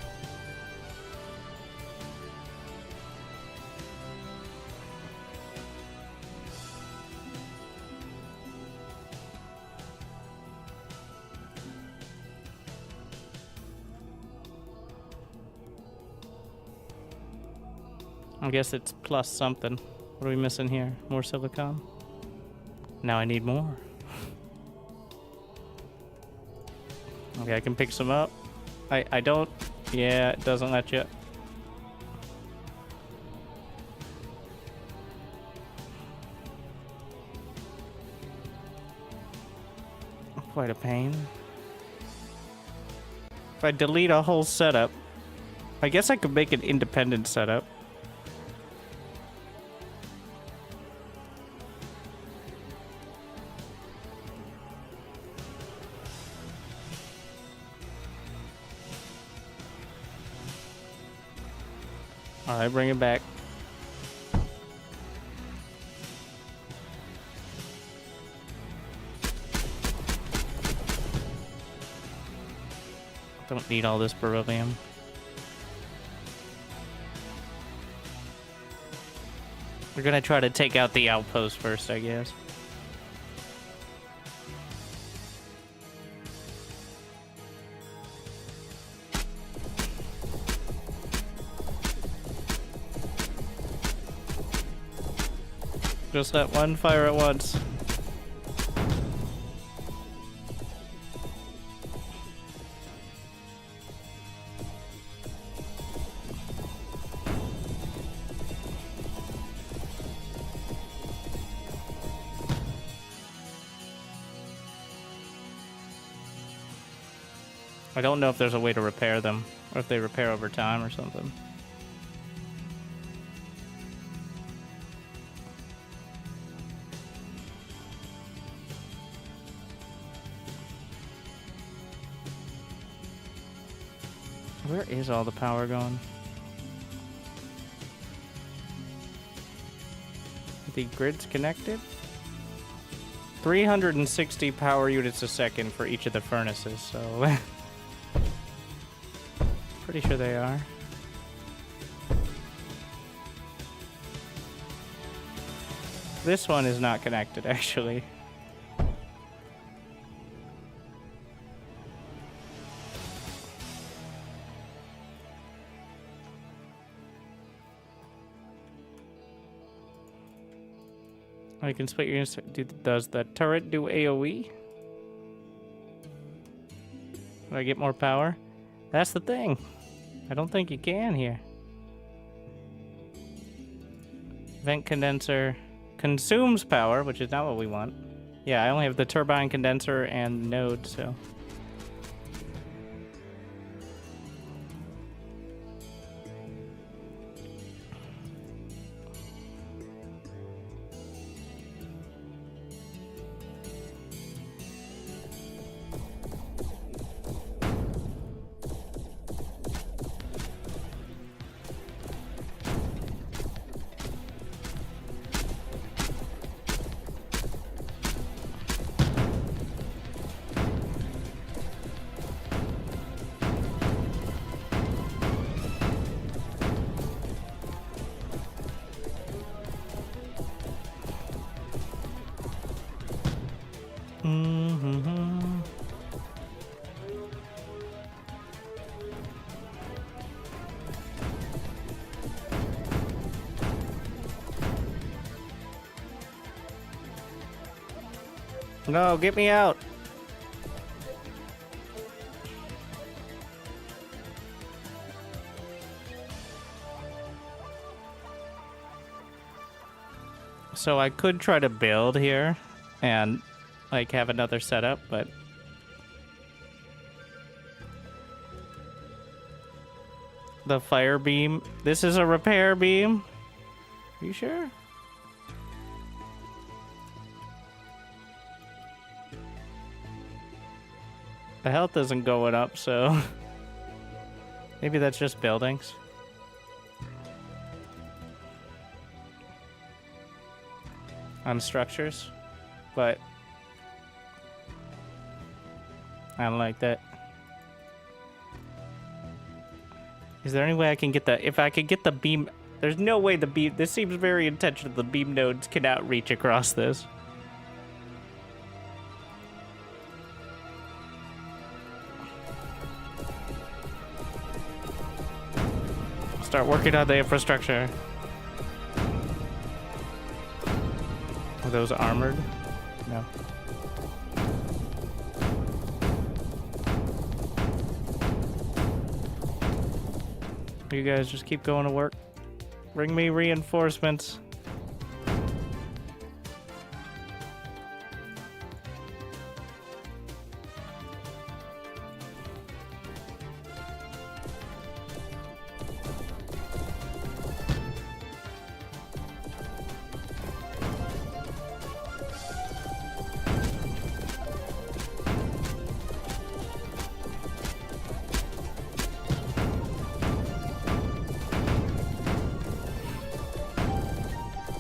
I guess it's plus something. What are we missing here? More silicon? Now I need more. Okay, I can pick some up. I don't... Yeah, it doesn't let you. Quite a pain. If I delete a whole setup, I guess I could make an independent setup. Alright, bring it back. Don't need all this beryllium. We're gonna try to take out the outpost first, I guess. Just let one fire at once. I don't know if there's a way to repair them, or if they repair over time or something. Where is all the power going? The grid's connected? 360 power units a second for each of the furnaces, so... Pretty sure they are. This one is not connected, actually. Oh, you can split your does the turret do AoE? Do I get more power? That's the thing. I don't think you can here. Vent condenser consumes power, which is not what we want. Yeah, I only have the turbine condenser and node, so. No, get me out. So I could try to build here and like have another setup, but the fire beam. This is a repair beam. Are you sure? The health isn't going up, so maybe that's just buildings. On structures, but I don't like that. Is there any way I can get the, if I could get the beam, there's no way the beam, this seems very intentional, the beam nodes cannot reach across this. Start working on the infrastructure. Are those armored? No. You guys just keep going to work. Bring me reinforcements.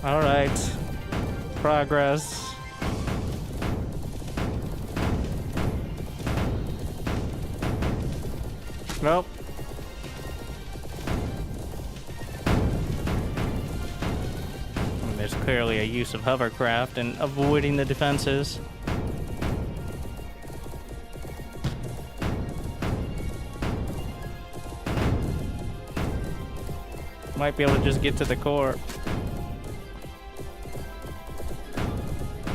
All right. Progress. Nope. And there's clearly a use of hovercraft and avoiding the defenses. Might be able to just get to the core.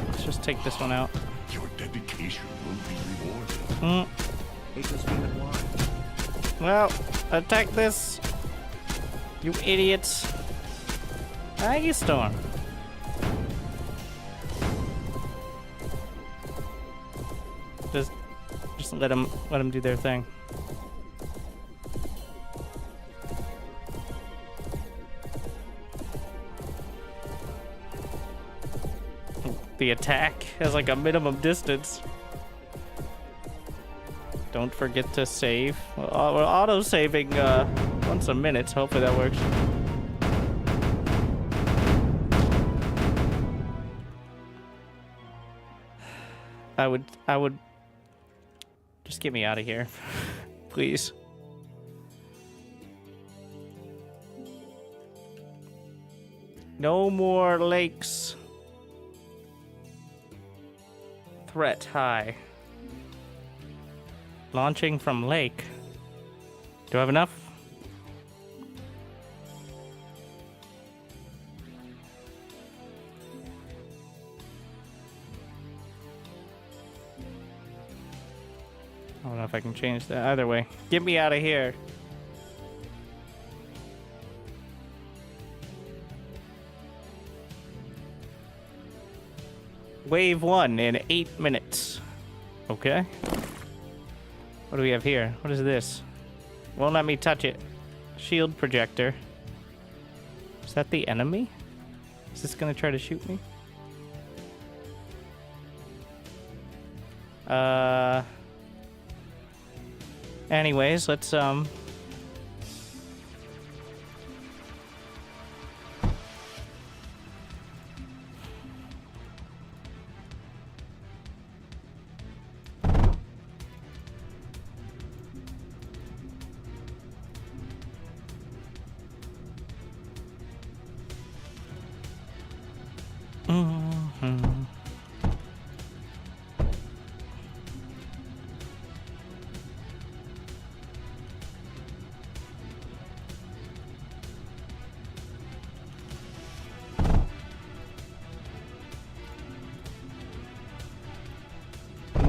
Let's just take this one out. Your dedication will be rewarded. Well, attack this. You idiots. Aggie Storm. Just let them do their thing. The attack has like a minimum distance. Don't forget to save. We're auto-saving once a minute. Hopefully that works. I would just get me out of here, please. No more lakes. Threat high. Launching from lake. Do I have enough? I don't know if I can change that. Either way, get me out of here. Wave 1 in 8 minutes. Okay. What do we have here? What is this? Won't let me touch it. Shield projector. Is that the enemy? Is this gonna try to shoot me? Anyways, let's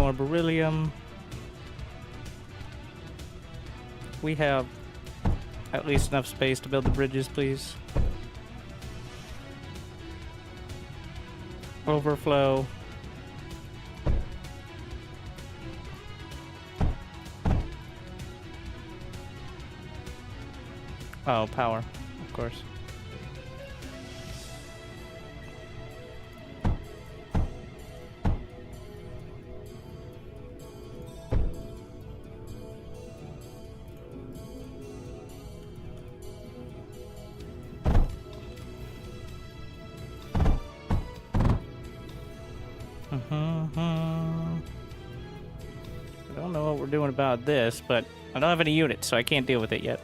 more beryllium. We have at least enough space to build the bridges, please. Overflow. Oh, power, of course. I don't know what we're doing about this, but I don't have any units, so I can't deal with it yet.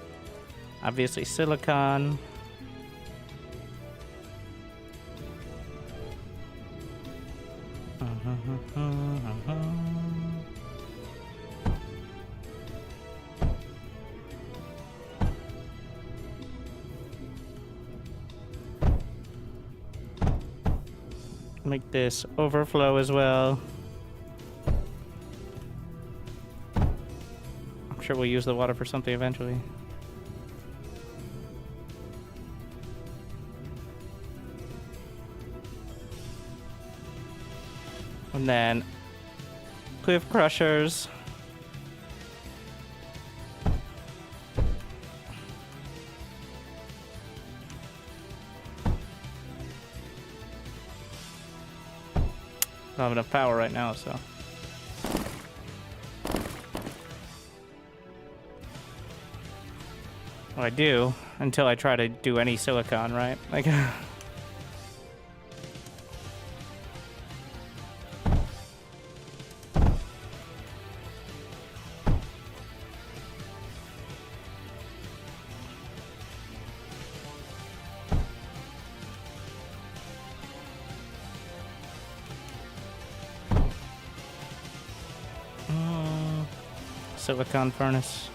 Obviously, silicon. Make this overflow as well. I'm sure we'll use the water for something eventually. And then cliff crushers. I don't have enough power right now, so. Well, I do, until I try to do any silicon, right? Like, silicon furnace.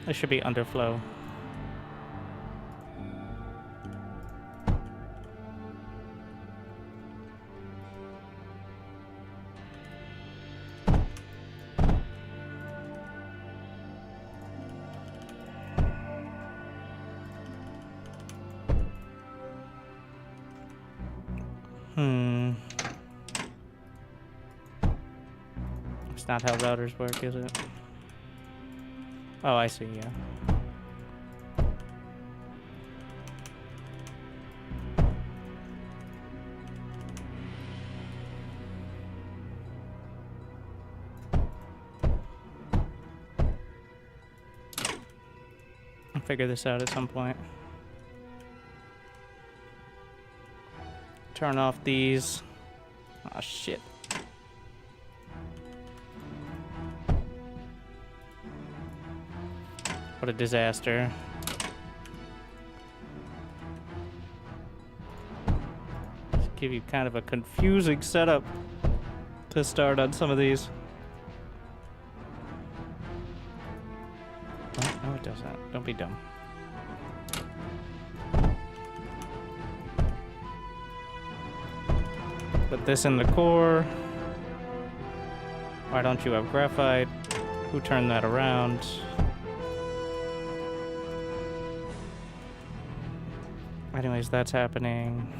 This should be underflow. It's not how routers work, is it? Oh, I see, yeah. I'll figure this out at some point. Turn off these. Ah, shit. What a disaster. Just give you kind of a confusing setup to start on some of these. Oh, no, it doesn't. Don't be dumb. Put this in the core. Why don't you have graphite? Who turned that around? Anyways, that's happening.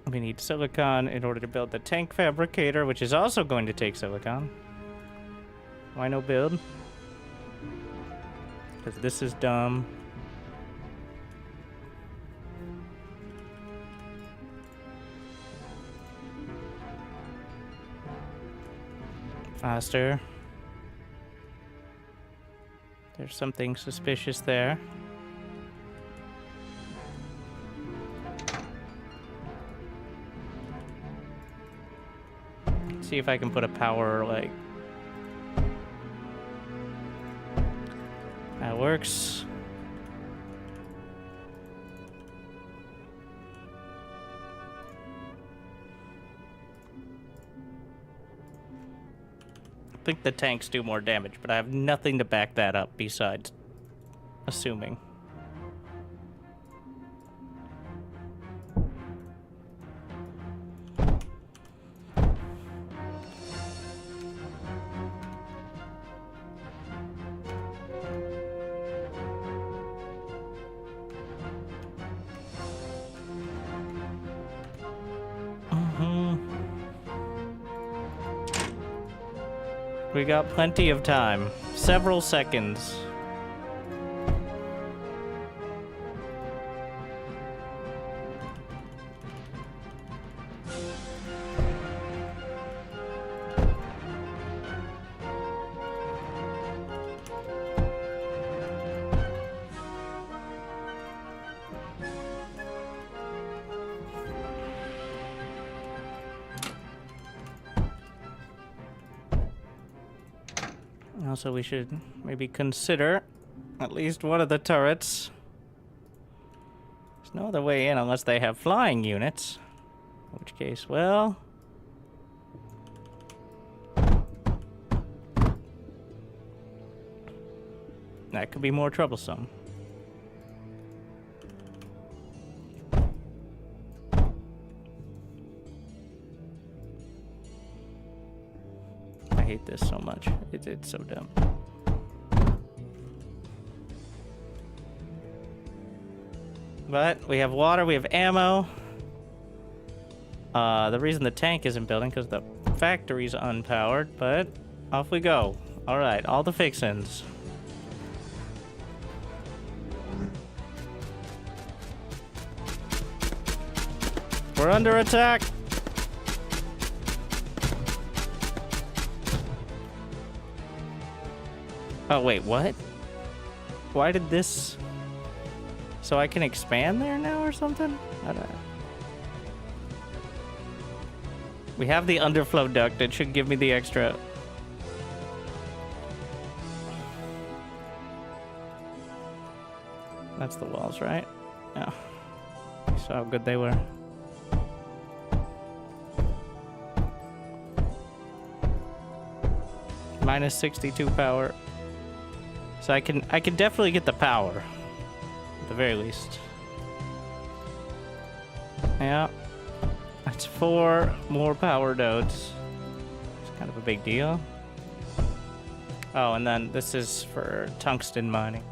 We need silicon in order to build the tank fabricator, which is also going to take silicon. Why no build? Because this is dumb. Faster. There's something suspicious there. See if I can put a power, like... That works. I think the tanks do more damage, but I have nothing to back that up besides assuming. We got plenty of time. Several seconds. Also, we should maybe consider at least one of the turrets. There's no other way in unless they have flying units. In which case, well... that could be more troublesome. I hate this so much. It's so dumb. But we have water, we have ammo. The reason the tank isn't building because the factory's unpowered, but off we go. All right, all the fixins. We're under attack. Oh, wait, what? Why did this... So I can expand there now or something? I don't know. We have the underflow duct. It should give me the extra... That's the walls, right? Yeah. You saw how good they were. Minus 62 power. So I can definitely get the power, at the very least. Yeah, that's 4 more power nodes. It's kind of a big deal. Oh, and then this is for tungsten mining.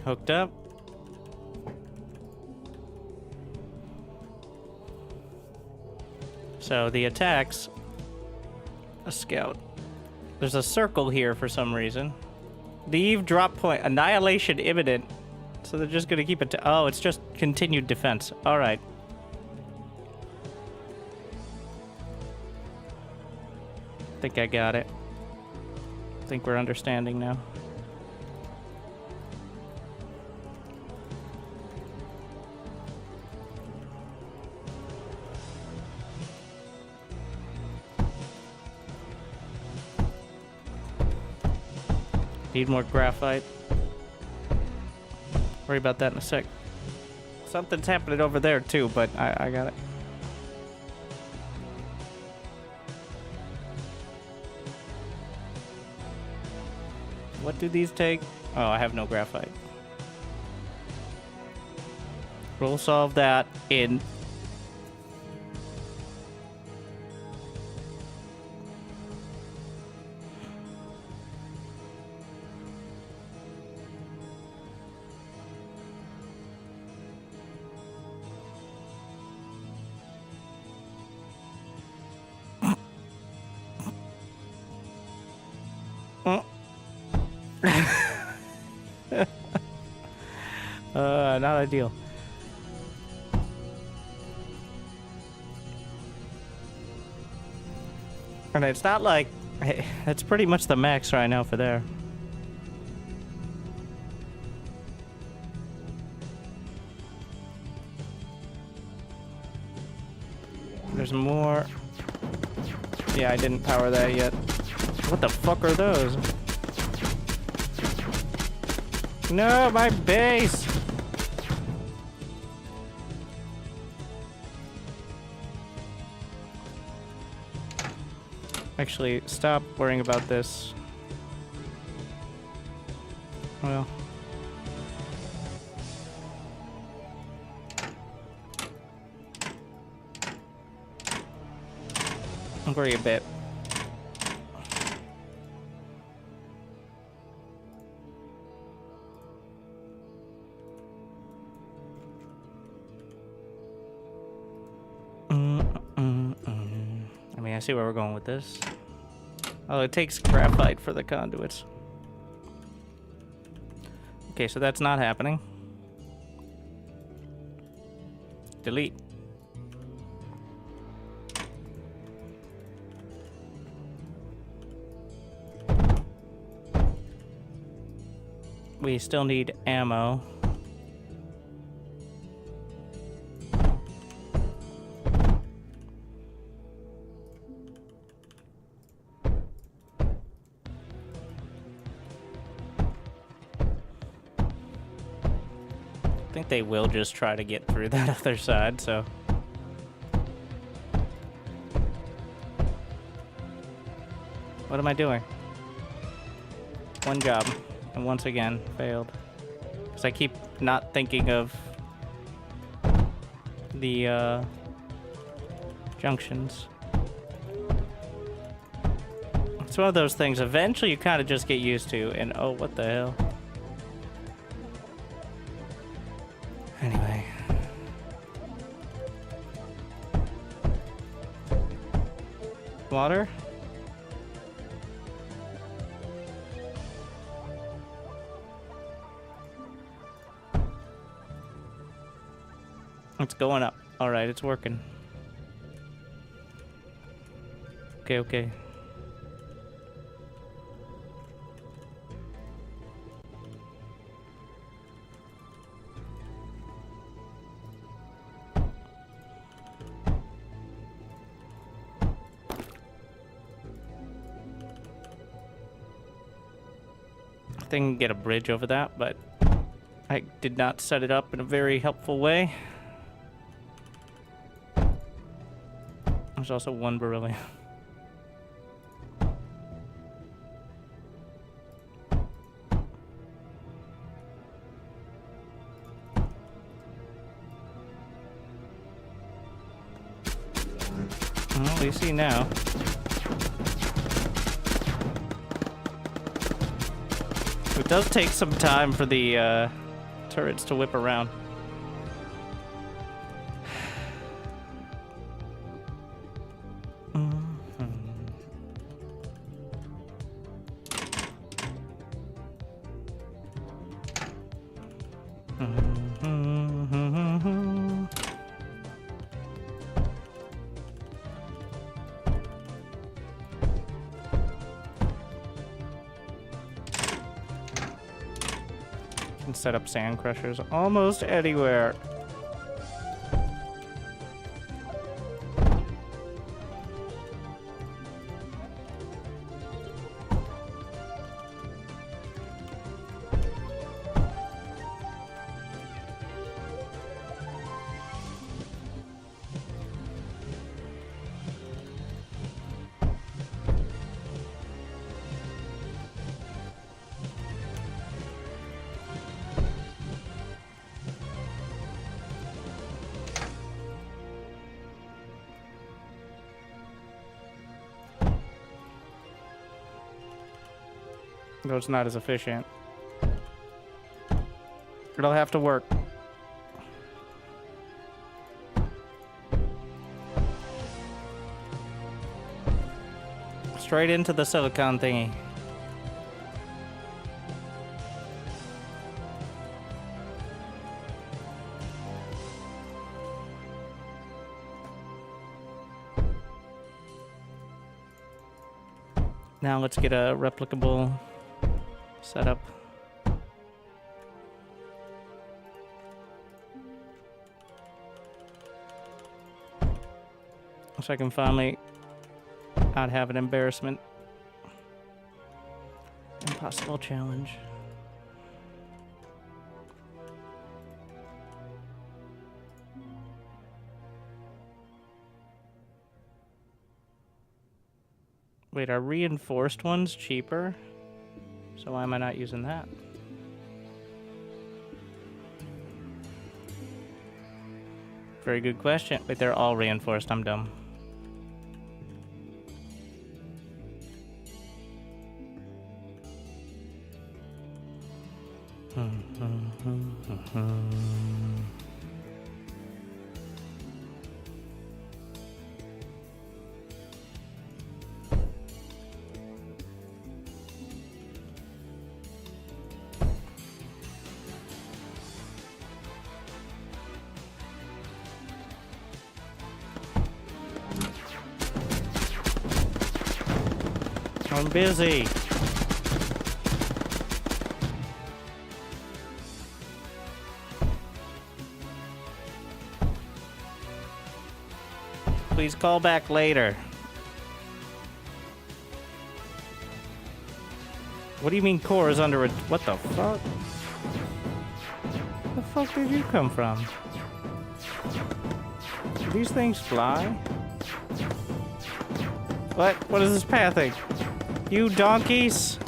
Hooked up. So the attacks, a scout. There's a circle here for some reason. Leave drop point, annihilation imminent. So they're just gonna keep it to, oh, it's just continued defense. All right. I think I got it. think we're understanding now. Need more graphite. Worry about that in a sec. Something's happening over there too, but I got it. What do these take? Oh, I have no graphite. We'll solve that in... not ideal. And it's not like... Hey, that's pretty much the max right now for there. There's more... Yeah, I didn't power that yet. What the fuck are those? No, my base! Actually, stop worrying about this. Well. I'll worry a bit. I mean, I see where we're going with this. Oh, it takes graphite for the conduits. Okay, so that's not happening. Delete. We still need ammo. I think they will just try to get through that other side, so... What am I doing? One job, and once again, failed. Because I keep not thinking of the, junctions. It's one of those things, eventually you kind of just get used to, and oh, what the hell? Anyway. Water? It's going up. Alright, it's working. Okay, okay. I think I can get a bridge over that, but I did not set it up in a very helpful way. There's also one beryllium. Well, we see now. It does take some time for the turrets to whip around. can set up sand crushers almost anywhere. Though it's not as efficient. It'll have to work. Straight into the silicon thingy. Now let's get a replicable setup. So I can finally not have an embarrassment. Impossible challenge. Wait, are reinforced ones cheaper? So why am I not using that? Very good question. Wait, they're all reinforced. I'm dumb. I'm busy. Please call back later. What do you mean core is under a... What the fuck? Where the fuck did you come from? Do these things fly? What? What is this pathing? You donkeys!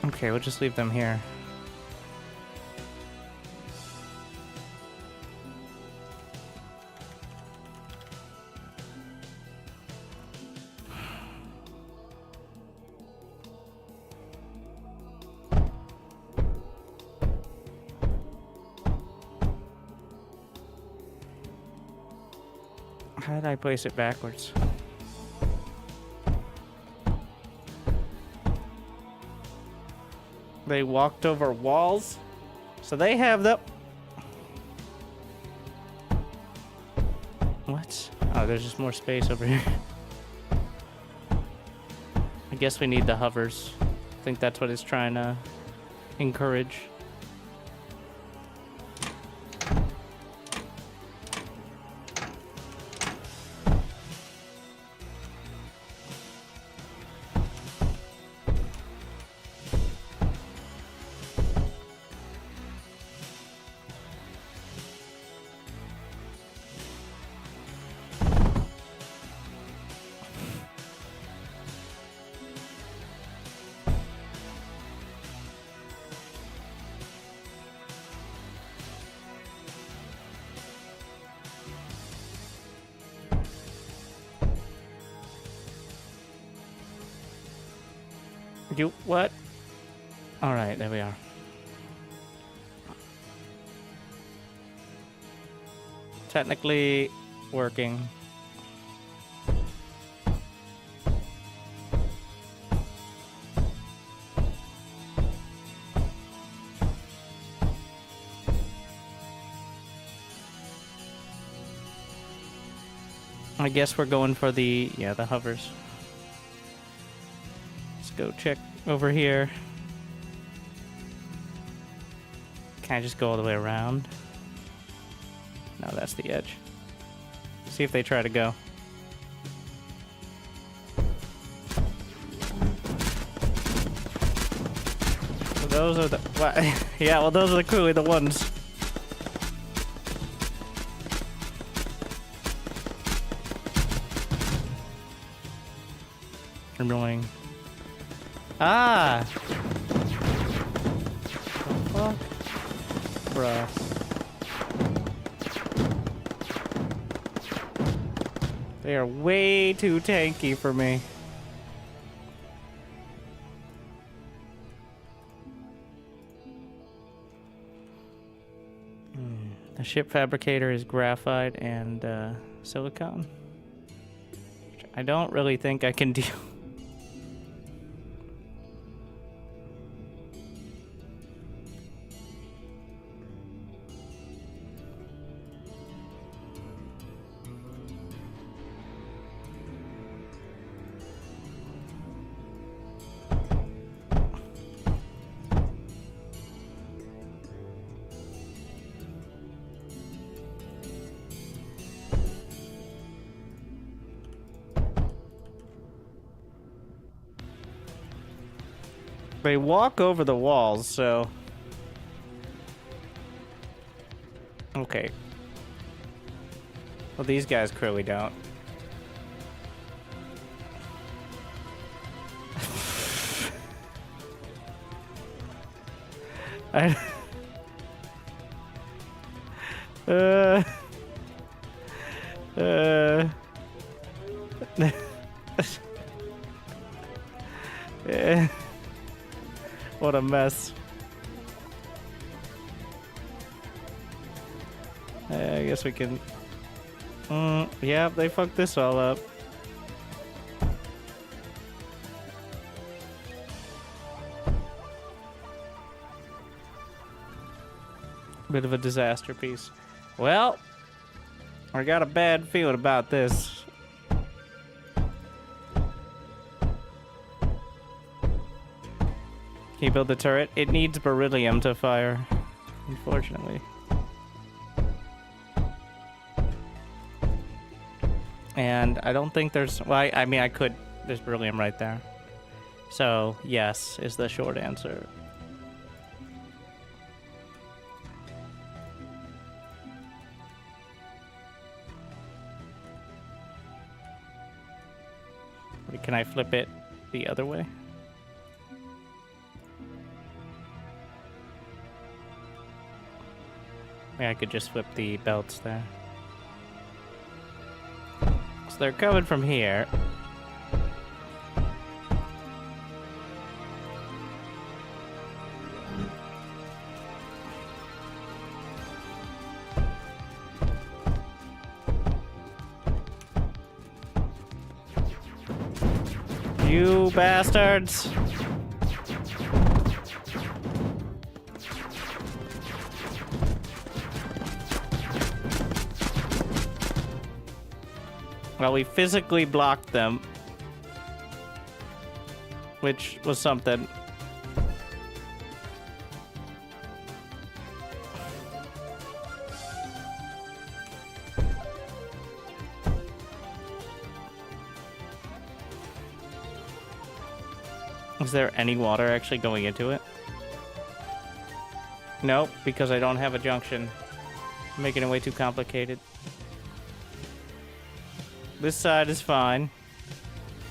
Okay, we'll just leave them here. How did I place it backwards? They walked over walls, so they have the... What? Oh, there's just more space over here. I guess we need the hovers. I think that's what it's trying to encourage. You what? All right, there we are. Technically working. I guess we're going for the hovers. Let's go check over here. Can I just go all the way around? No, that's the edge. See if they try to go. So those are the... yeah, well, those are clearly the ones. I'm rolling. Ah! The fuck? Bruh. They are way too tanky for me. The ship fabricator is graphite and silicon. I don't really think I can deal. They walk over the walls, so... Okay. Well, these guys clearly don't. I... What a mess. I guess we can... yeah, they fucked this all up. Bit of a disaster piece. Well, I got a bad feeling about this. Can you build the turret? It needs beryllium to fire, unfortunately. And I don't think there's... Well, I mean, I could... There's beryllium right there. So, yes, is the short answer. Wait, can I flip it the other way? Yeah, I could just flip the belts there. So they're coming from here. You bastards! Well, we physically blocked them, which was something. Is there any water actually going into it? Nope, because I don't have a junction. I'm making it way too complicated. This side is fine.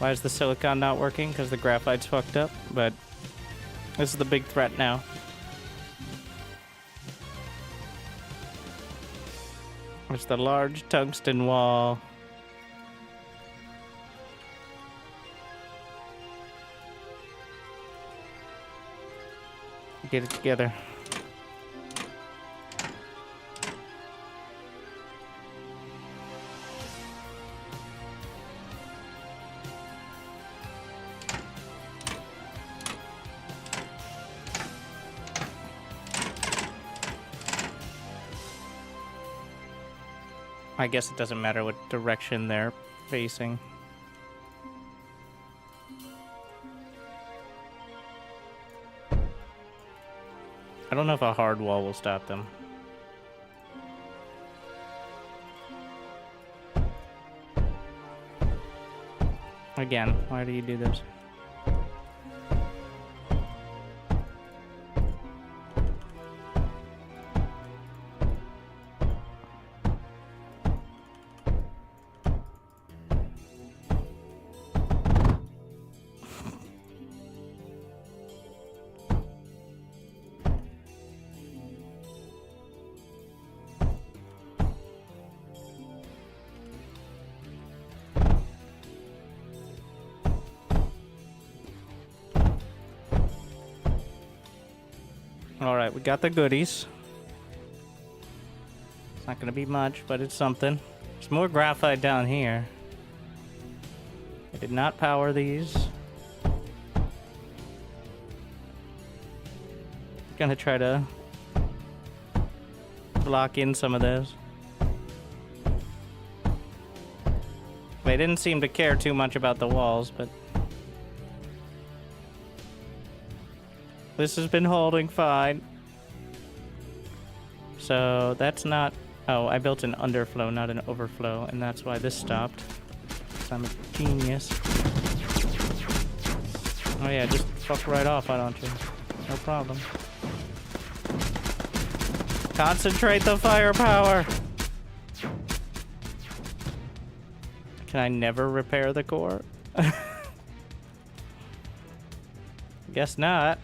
Why is the silicon not working? Because the graphite's fucked up, but this is the big threat now. There's the large tungsten wall. Get it together. I guess it doesn't matter what direction they're facing. I don't know if a hard wall will stop them. Again, why do you do this? Alright, we got the goodies. It's not gonna be much, but it's something. There's more graphite down here. I did not power these. Gonna try to block in some of those. They didn't seem to care too much about the walls, but this has been holding fine. So that's not... Oh, I built an underflow, not an overflow, and that's why this stopped. 'Cause I'm a genius. Oh yeah, just fuck right off, why don't you? No problem. Concentrate the firepower! Can I never repair the core? Guess not.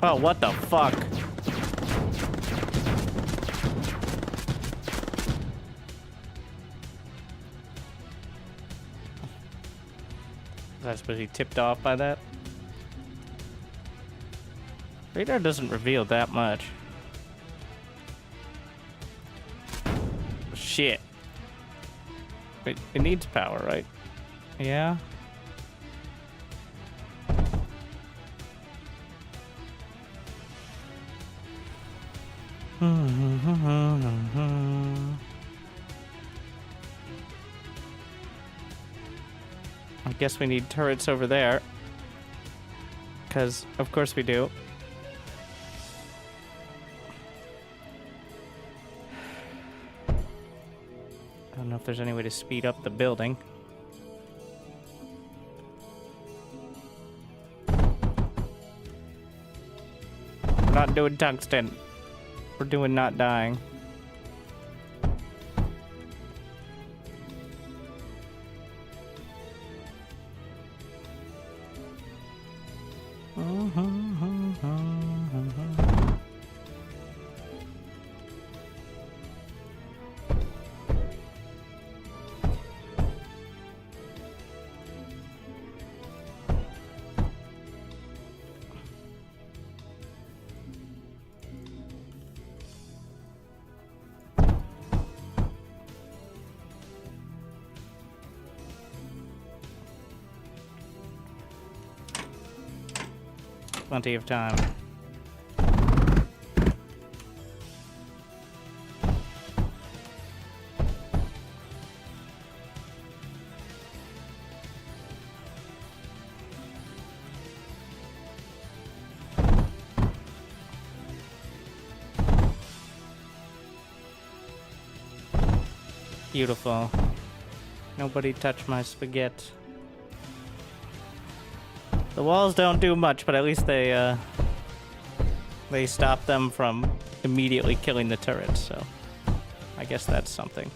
Oh, what the fuck? Was I supposed to be tipped off by that? Radar doesn't reveal that much. Shit. It needs power, right? Yeah? I guess we need turrets over there. Because, of course we do. I don't know if there's any way to speed up the building. We're not doing tungsten. We're doing not dying. Plenty of time. Beautiful. Nobody touch my spaghetti. The walls don't do much, but at least they stop them from immediately killing the turrets, so I guess that's something.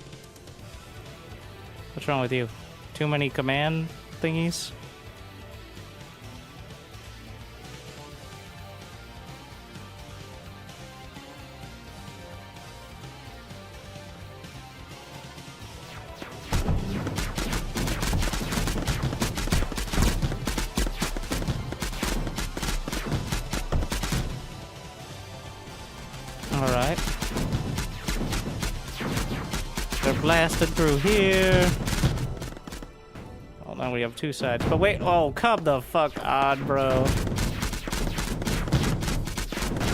What's wrong with you? Too many command thingies? Alright. They're blasted through here. Oh, now we have two sides. But wait, oh, come the fuck on, bro.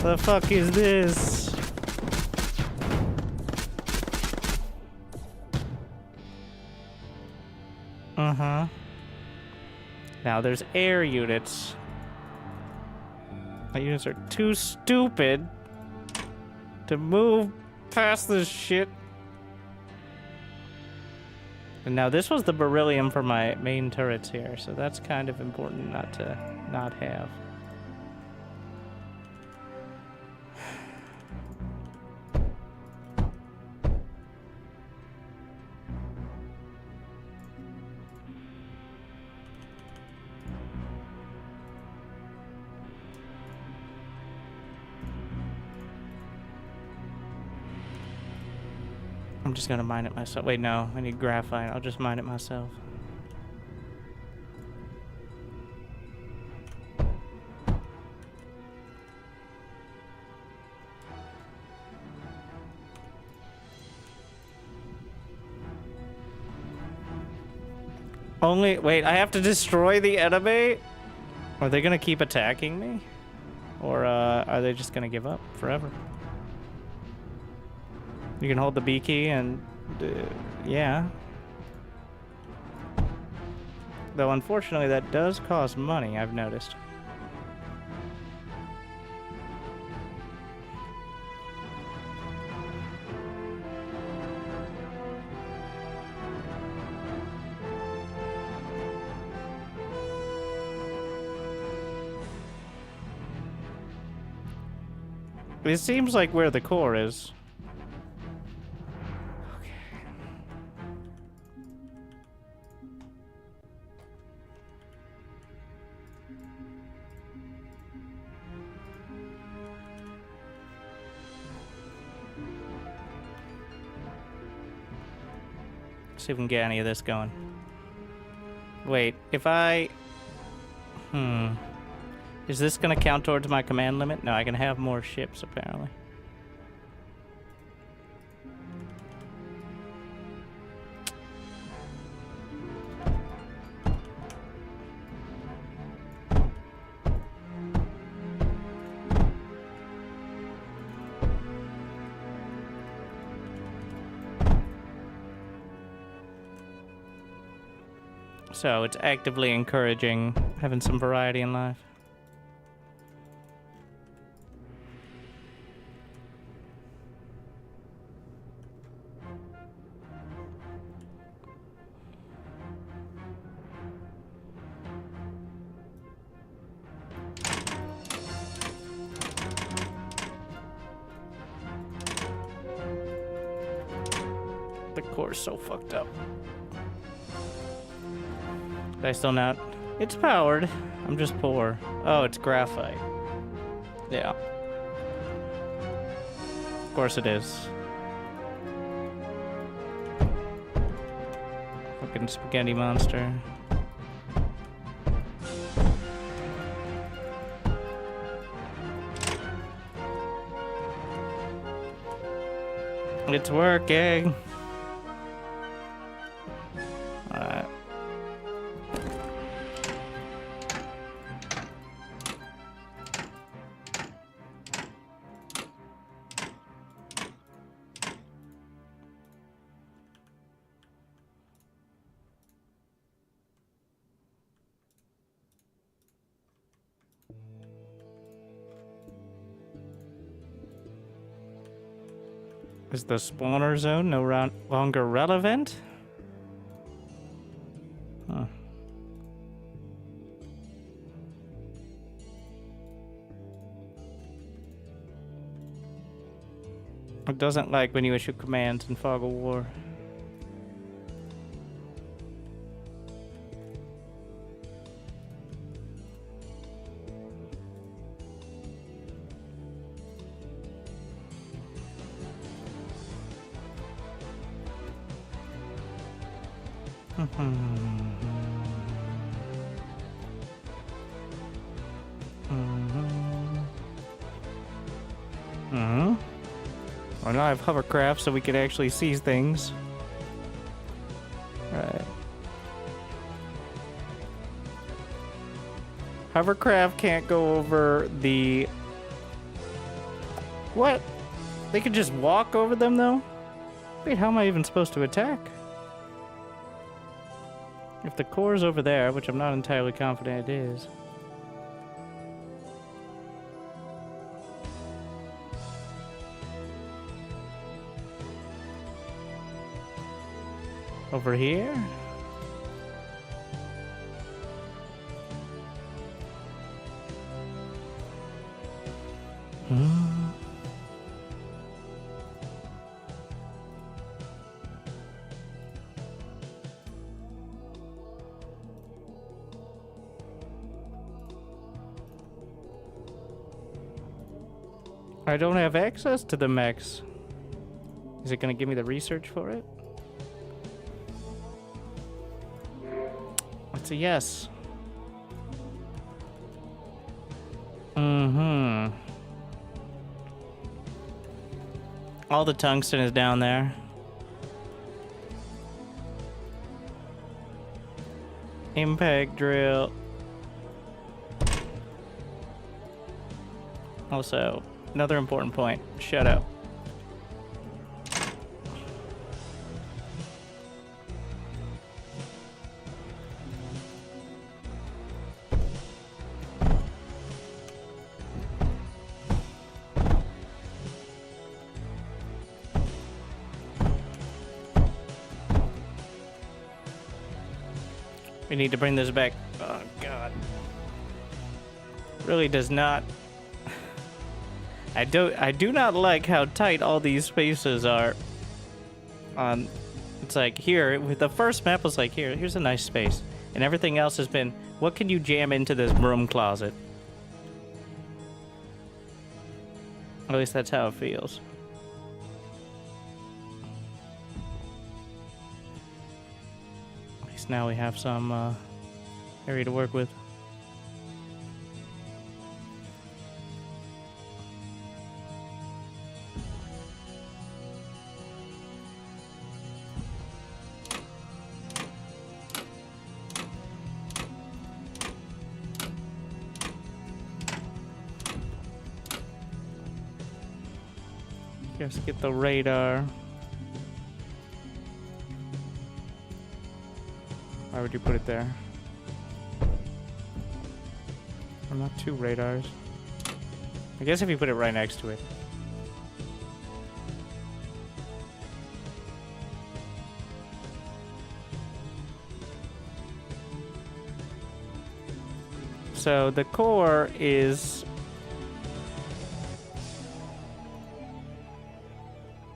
The fuck is this? Uh-huh. Now there's air units. The units are too stupid to move past this shit. And now this was the beryllium for my main turrets here, so that's kind of important not to not have. I'm just gonna mine it myself. Wait, no, I need graphite. I'll just mine it myself. Wait, I have to destroy the enemy? Are they gonna keep attacking me? Or, are they just gonna give up forever? You can hold the B key and, yeah. Though unfortunately that does cost money, I've noticed. It seems like where the core is. See if we can get any of this going. Wait, if I... Is this gonna count towards my command limit? No, I can have more ships, apparently. So it's actively encouraging having some variety in life. The core's so fucked up. Did I still not? It's powered. I'm just poor. Oh, it's graphite. Yeah. Of course it is. Fucking spaghetti monster. It's working. Alright. Is the spawner zone no longer relevant? Huh. It doesn't like when you issue commands in Fog of War. Well, now I have hovercraft so we can actually see things. Right. Hovercraft can't go over the... What? They could just walk over them, though? Wait, how am I even supposed to attack? If the core's over there, which I'm not entirely confident it is. Over here? I don't have access to the mechs. Is it gonna give me the research for it? It's a yes. Mm-hmm. All the tungsten is down there. Impact drill. Also, another important point. Shut up. We need to bring this back. Oh, God. Really does not... I do not like how tight all these spaces are. It's like here, with the first map was like here's a nice space. And everything else has been, what can you jam into this broom closet? At least that's how it feels. At least now we have some area to work with. Let's get the radar. Why would you put it there? Or not two radars. I guess if you put it right next to it. So the core is...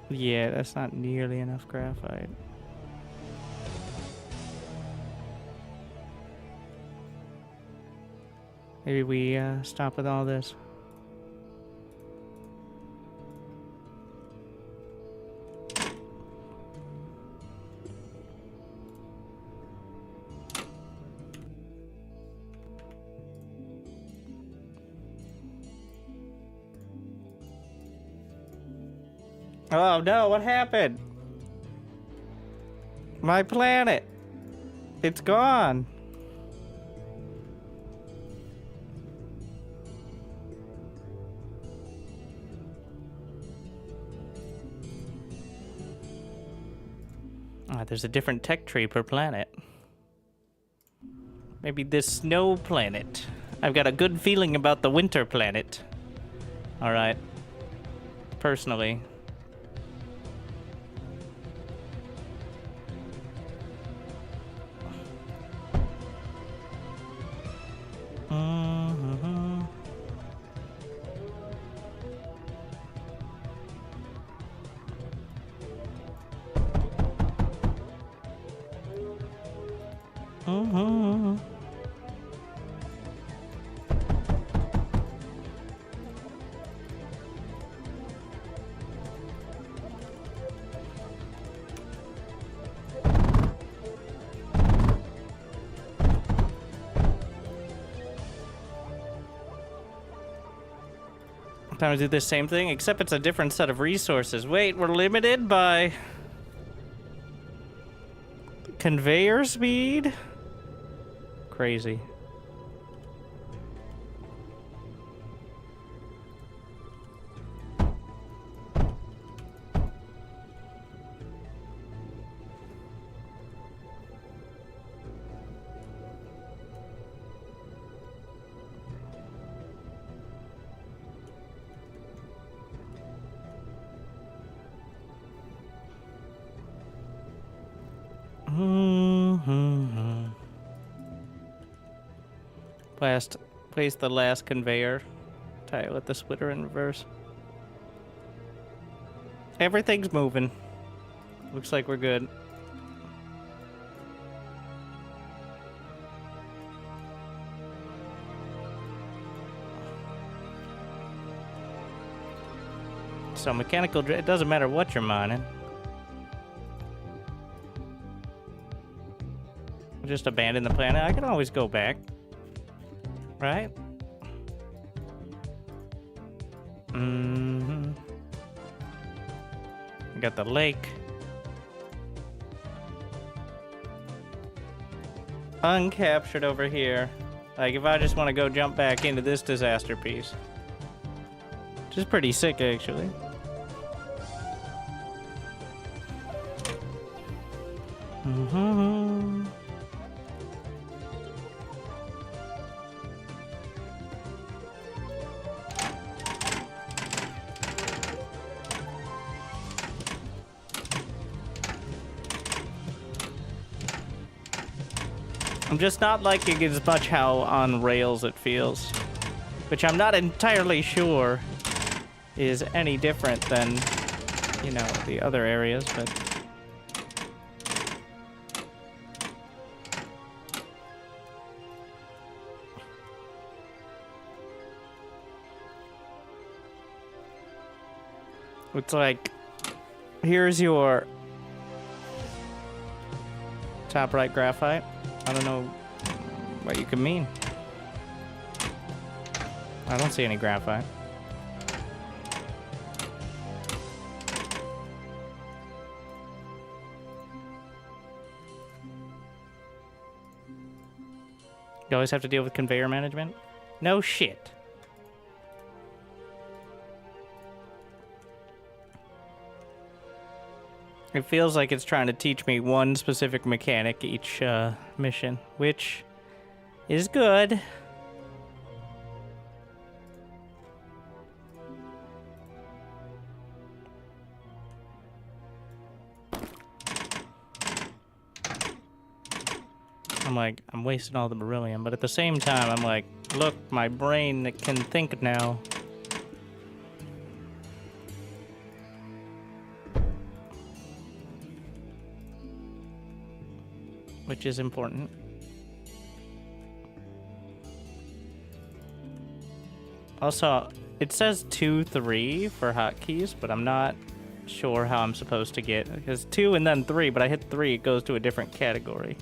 Yeah, that's not nearly enough graphite. Maybe we stop with all this. Oh no, what happened? My planet. It's gone. Ah, there's a different tech tree per planet. Maybe this snow planet. I've got a good feeling about the winter planet. Alright. Personally. Time to do the same thing, except it's a different set of resources. Wait, we're limited by conveyor speed? Crazy. Place the last conveyor. Tie it with the splitter in reverse. Everything's moving. Looks like we're good. So mechanical, it doesn't matter what you're mining. Just abandon the planet. I can always go back. Right? Mm-hmm. We got the lake. Uncaptured over here. Like, if I just want to go jump back into this disaster piece. Which is pretty sick, actually. Mm-hmm. I'm just not liking as much how on rails it feels. Which I'm not entirely sure is any different than, you know, the other areas, but... It's like, here's your top right graphite. I don't know what you can mean. I don't see any graphite. You always have to deal with conveyor management? No shit. It feels like it's trying to teach me one specific mechanic each mission, which is good. I'm like, I'm wasting all the beryllium, but at the same time, I'm like, look, my brain that can think now. Which is important. Also, it says 2, 3 for hotkeys, but I'm not sure how I'm supposed to get, because 2 and then 3, but I hit 3, it goes to a different category.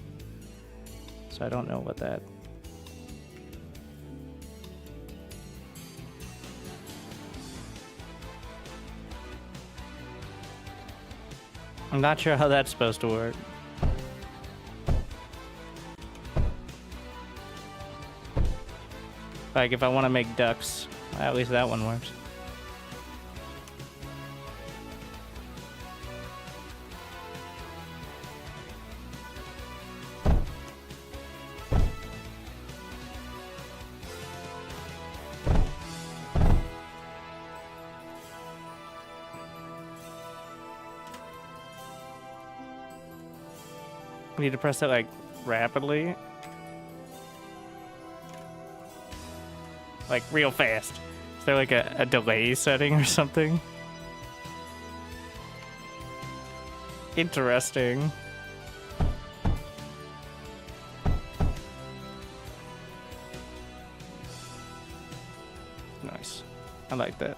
So I don't know what that... I'm not sure how that's supposed to work. Like, if I want to make ducks, at least that one works. We need to press that, like, rapidly. Like, real fast. Is there, like, a delay setting or something? Interesting. Nice. I like that.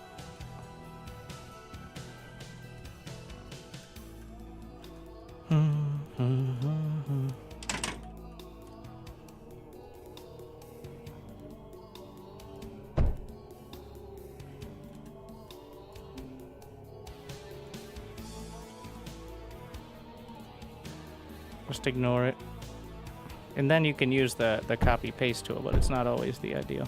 Just ignore it. And then you can use the copy paste tool, but it's not always the ideal.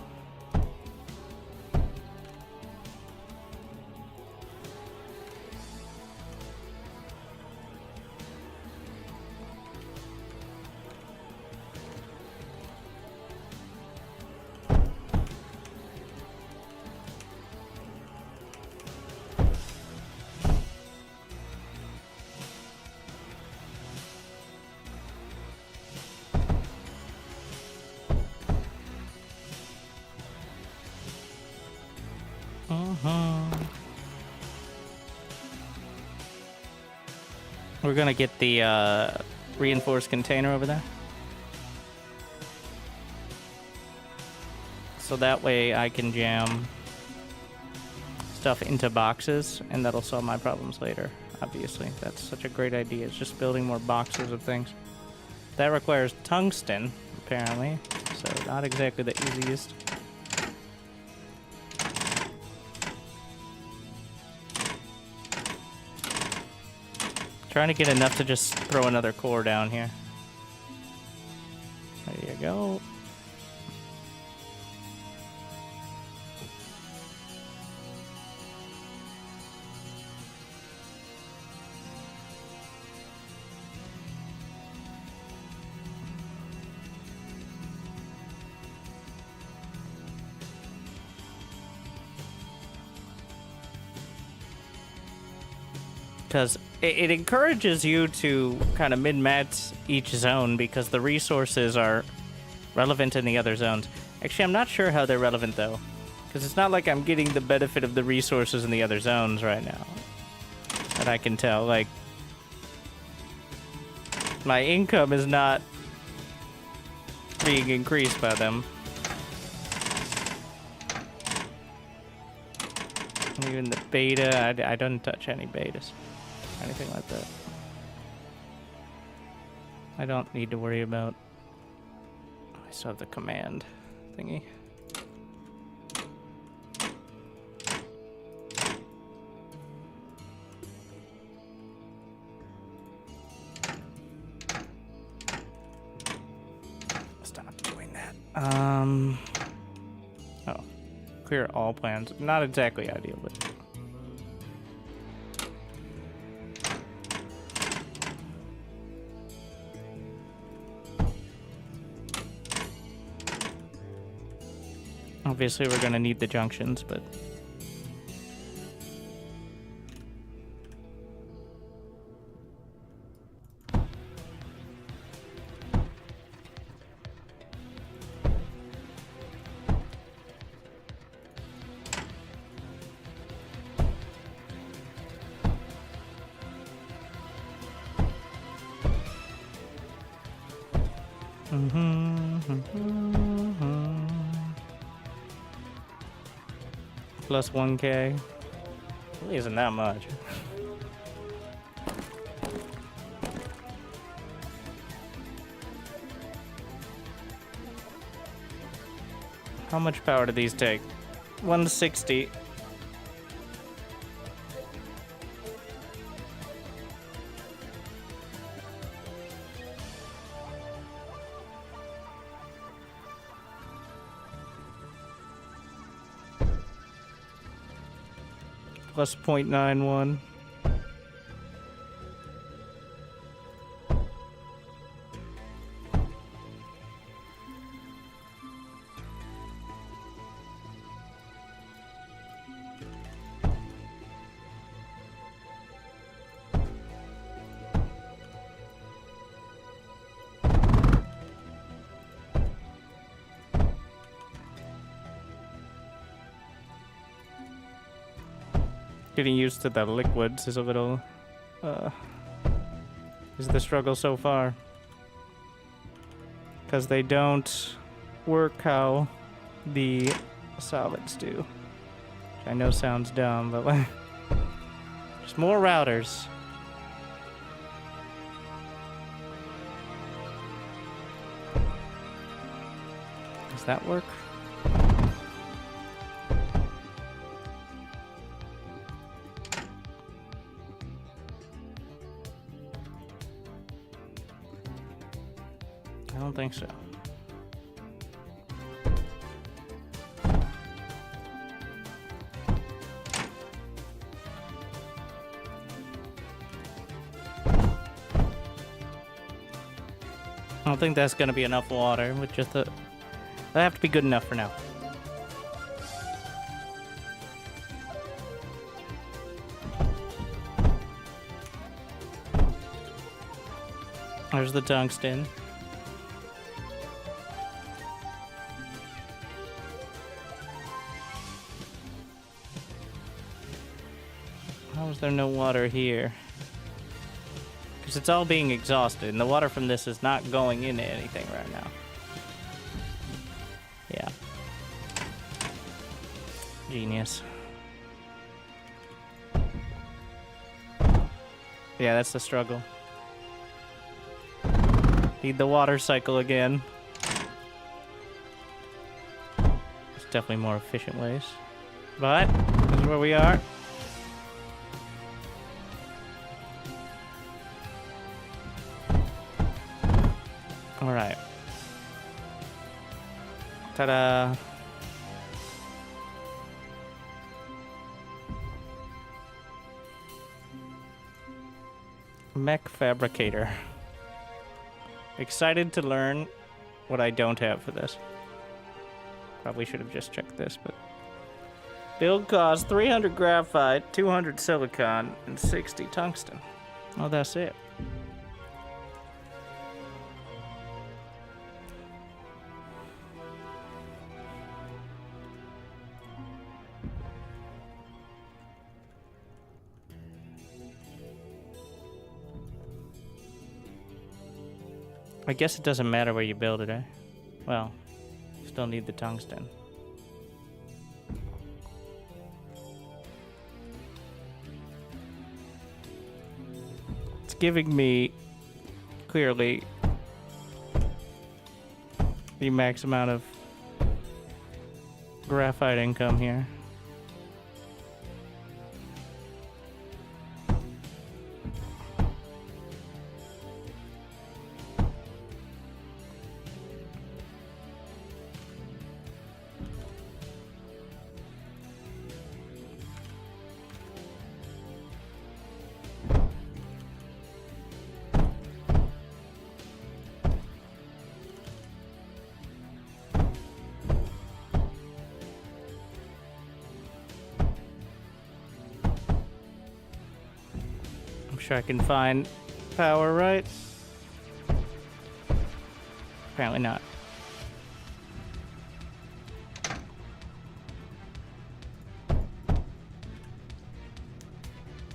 We're gonna get the reinforced container over there. So that way I can jam stuff into boxes, and that'll solve my problems later, obviously. That's such a great idea. It's just building more boxes of things. That requires tungsten, apparently, so not exactly the easiest. Trying to get enough to just throw another core down here. There you go. Because it encourages you to kind of min-max each zone because the resources are relevant in the other zones. Actually, I'm not sure how they're relevant, though. Because it's not like I'm getting the benefit of the resources in the other zones right now. That I can tell. Like, my income is not being increased by them. Even the beta, I don't touch any betas. Anything like that. I don't need to worry about. I still have the command thingy. Stop doing that. Oh, clear all plans. Not exactly ideal, but. Obviously, we're going to need the junctions, but... Plus 1K. Really isn't that much. How much power do these take? 160. Plus 0.91. Getting used to the liquids is a little, is the struggle so far. Because they don't work how the solids do. Which I know sounds dumb, but like, just more routers. Does that work? I don't think so. I don't think that's going to be enough water with just the... That have to be good enough for now. There's the tungsten. How is there no water here? Because it's all being exhausted, and the water from this is not going into anything right now. Yeah. Genius. Yeah, that's the struggle. Need the water cycle again. There's definitely more efficient ways. But, this is where we are. Alright. Ta-da! Mech fabricator. Excited to learn what I don't have for this. Probably should have just checked this, but... Build cost 300 graphite, 200 silicon, and 60 tungsten. Oh, that's it. I guess it doesn't matter where you build it, eh? Well, still need the tungsten. It's giving me, clearly, the max amount of graphite income here. Sure I can find power, right? Apparently not.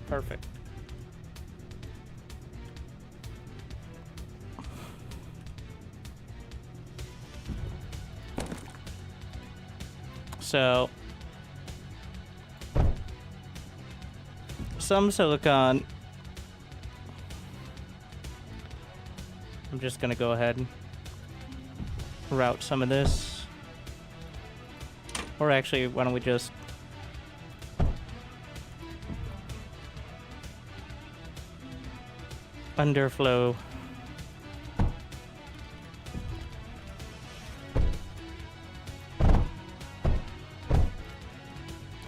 Perfect. So some silicon. I'm just gonna go ahead and route some of this. Or actually, why don't we just underflow.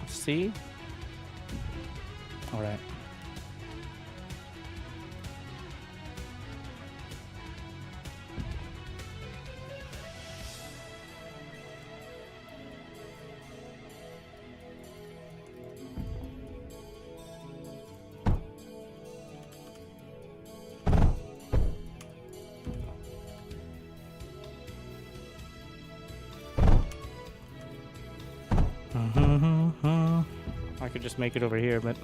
See? All right. I could just make it over here, but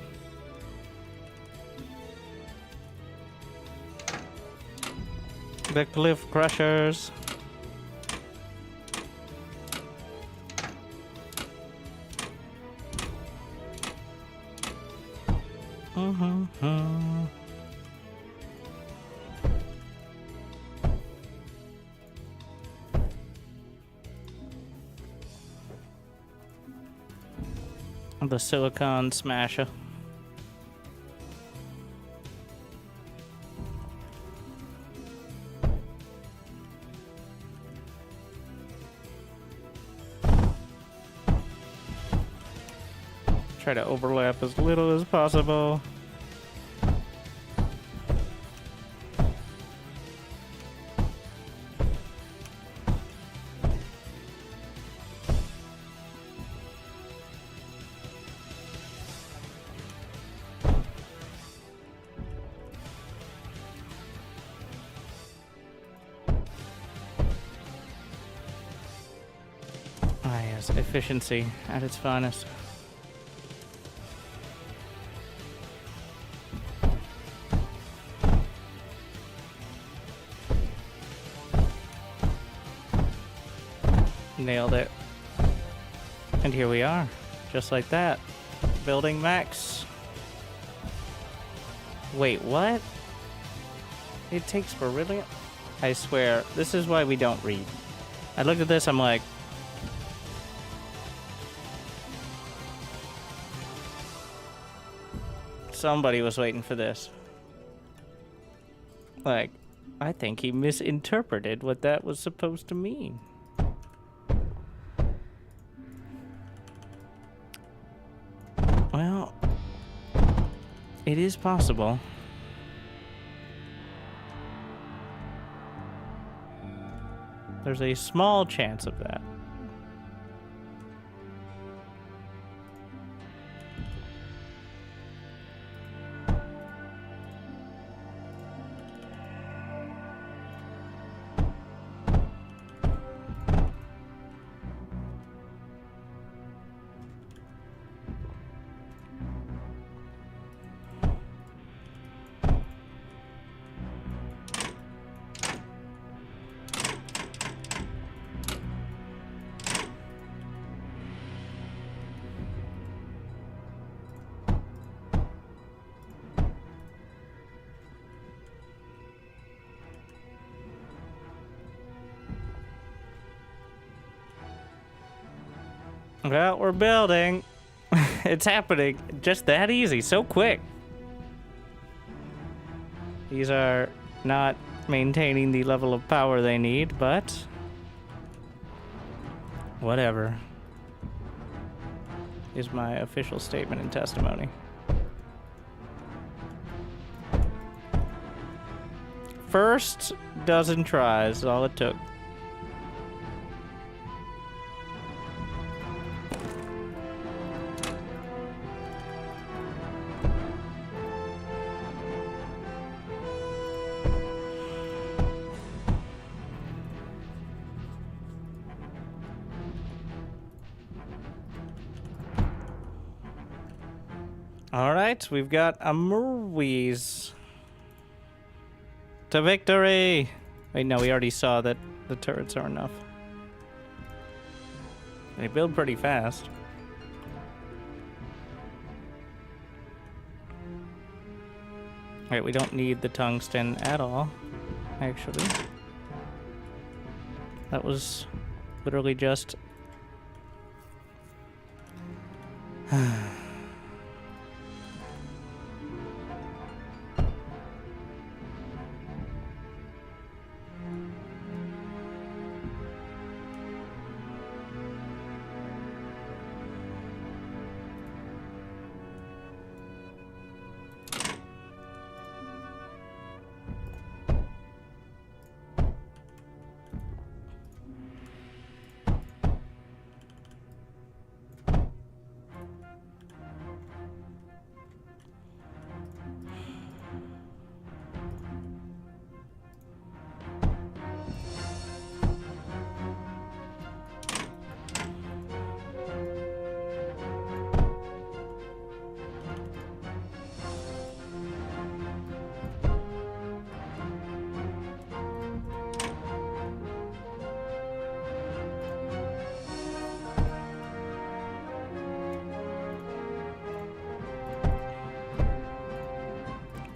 the cliff crushers. The silicon smasher. Try to overlap as little as possible. Ah, yes, efficiency at its finest. Nailed it. And here we are. Just like that. Building max. Wait, what? It takes beryllium? I swear, this is why we don't read. I looked at this, I'm like... Somebody was waiting for this. Like, I think he misinterpreted what that was supposed to mean. Well, it is possible. There's a small chance of that. Well, we're building. It's happening. Just that easy. So quick. These are not maintaining the level of power they need, but... whatever. Is my official statement and testimony. First dozen tries is all it took. Alright, we've got a Merwees. To victory! Wait, no, we already saw that the turrets are enough. They build pretty fast. Alright, we don't need the tungsten at all, actually. That was literally just...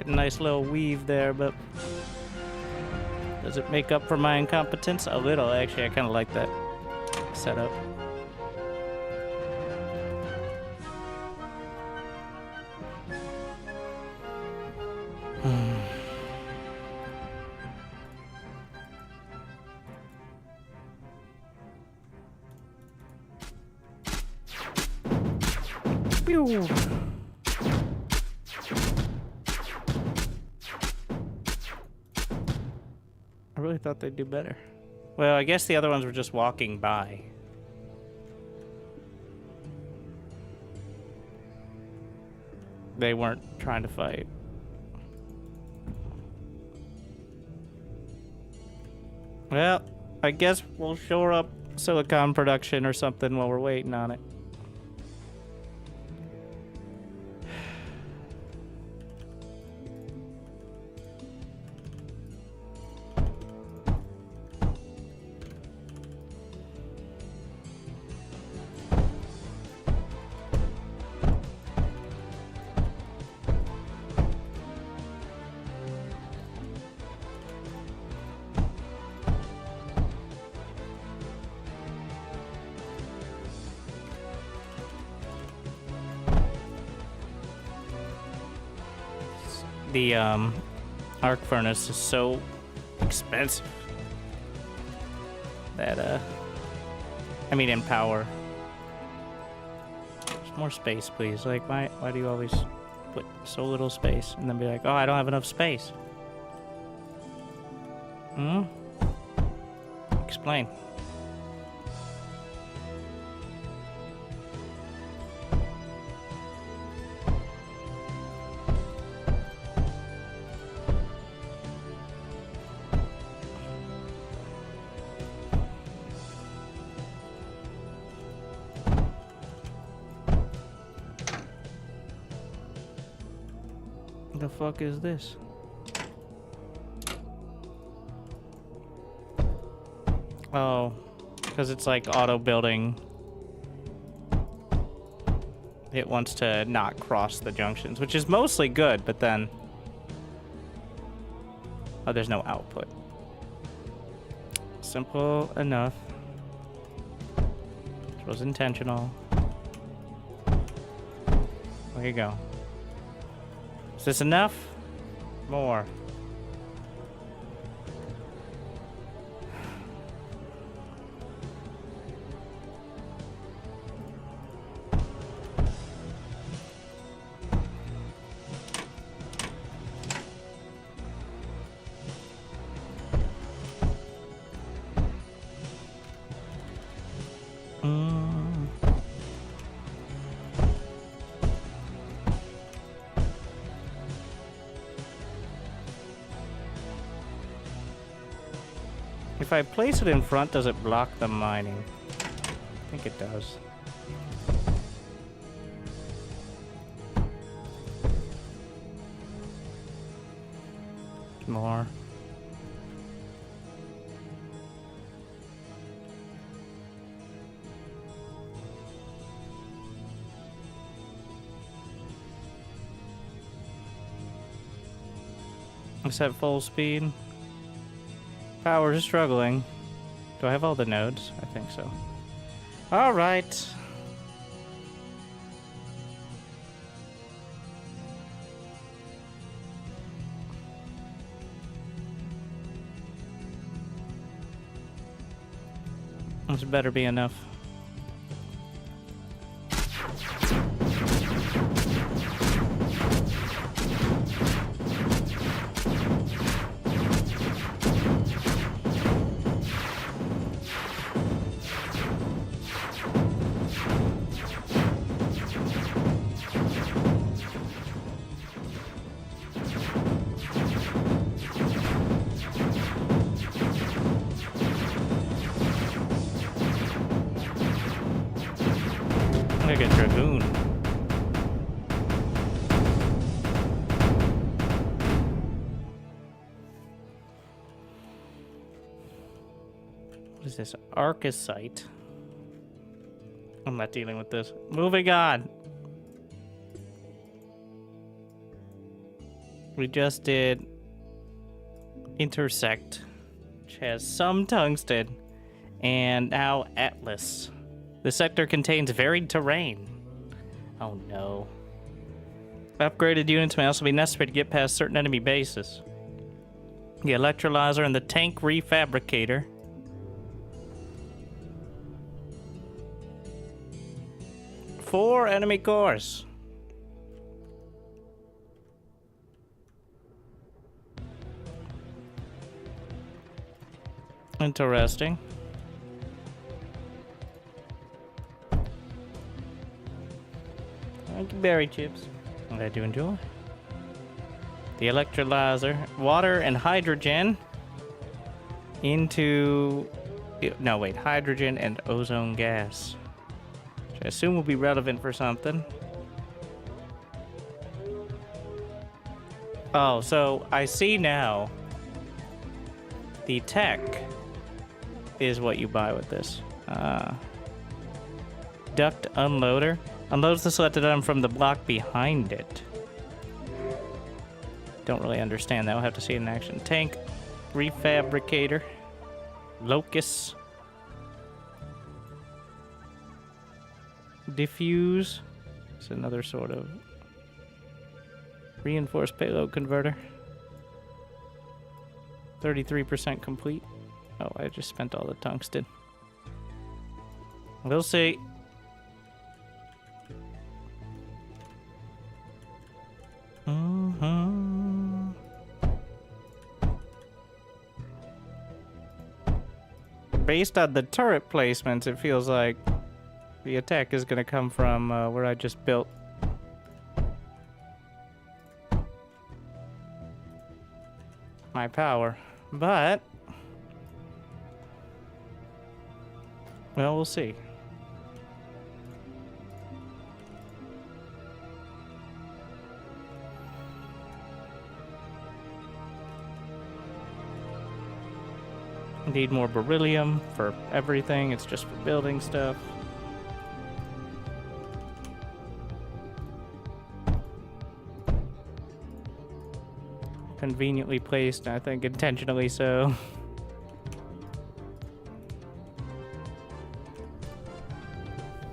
A nice little weave there, but does it make up for my incompetence? A little, actually. I kind of like that setup. Pew! I really thought they'd do better. Well, I guess the other ones were just walking by. They weren't trying to fight. Well, I guess we'll shore up silicon production or something while we're waiting on it. the arc furnace is so expensive that I mean in power. There's more space, please. Like why do you always put so little space and then be like, oh, I don't have enough space? Explain. The fuck is this? Oh, because it's like auto building. It wants to not cross the junctions, which is mostly good, but then... Oh, there's no output. Simple enough. It was intentional. There you go. Is this enough? More. If I place it in front, does it block the mining? I think it does. More. Is that full speed? Power is struggling. Do I have all the nodes? I think so. All right. This better be enough. Look at Dragoon. What is this? Arcosite. I'm not dealing with this. Moving on. We just did Intersect, which has some tungsten, and now Atlas. The sector contains varied terrain. Oh no. Upgraded units may also be necessary to get past certain enemy bases. The electrolyzer and the tank refabricator. Four enemy cores. Interesting. Thank you, berry chips. I do enjoy. The electrolyzer, water and hydrogen into... No, wait, hydrogen and ozone gas. Which I assume will be relevant for something. Oh, so I see now. The tech is what you buy with this. Duct unloader. Unloads the selected item from the block behind it. Don't really understand that. We'll have to see it in action. Tank refabricator. Locus. Diffuse. It's another sort of... Reinforced payload converter. 33% complete. Oh, I just spent all the tungsten. We'll see. Based on the turret placements, it feels like the attack is going to come from where I just built. My power. But, well, we'll see. Need more beryllium for everything. It's just for building stuff. Conveniently placed, I think intentionally so.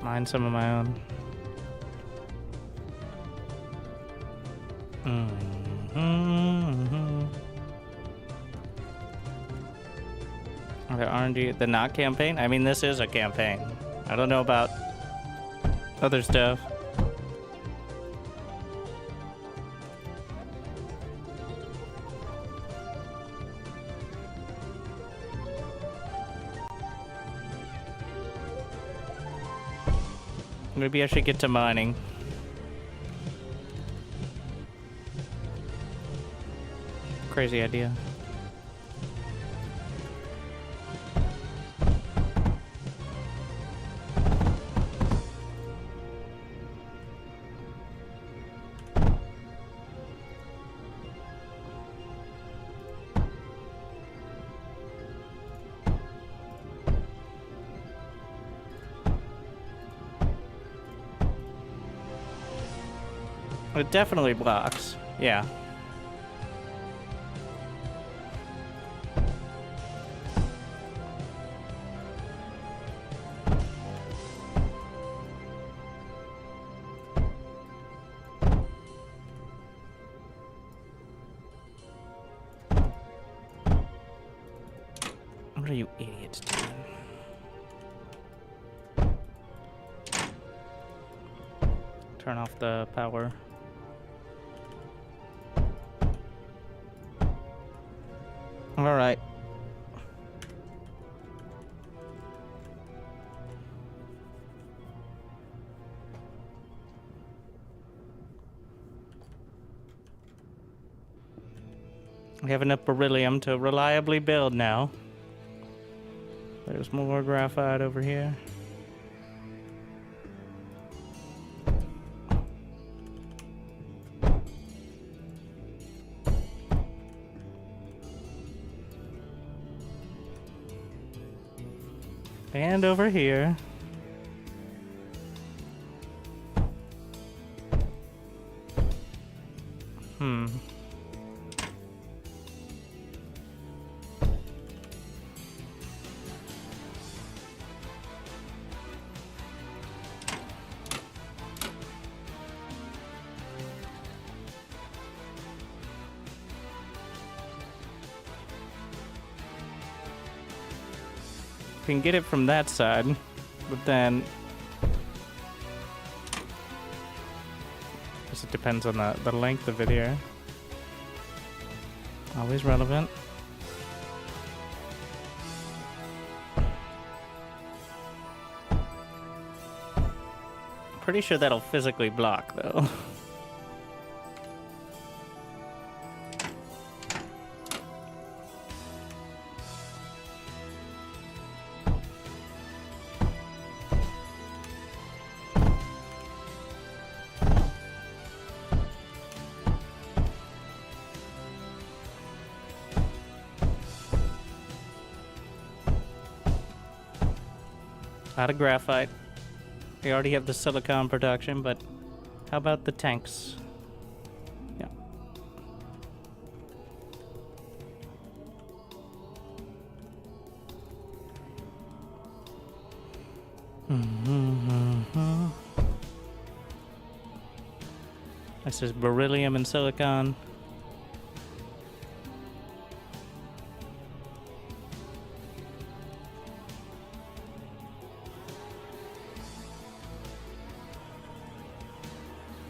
Mine some of my own. The RNG, the not campaign? I mean, this is a campaign. I don't know about other stuff. Maybe I should get to mining. Crazy idea. It definitely blocks. Yeah. What are you idiots doing? Turn off the power. All right. We have enough beryllium to reliably build now. There's more graphite over here. And over here. Can get it from that side, but then I guess it depends on the length of it here. Always relevant. Pretty sure that'll physically block though. Out of graphite. We already have the silicon production, but how about the tanks? Yeah. This is beryllium and silicon.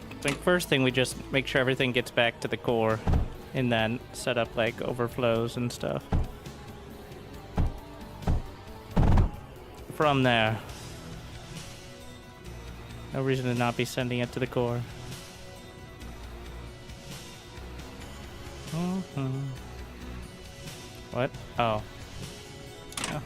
I think first thing we just make sure everything gets back to the core and then set up like overflows and stuff. From there. No reason to not be sending it to the core. What? Oh. Oh.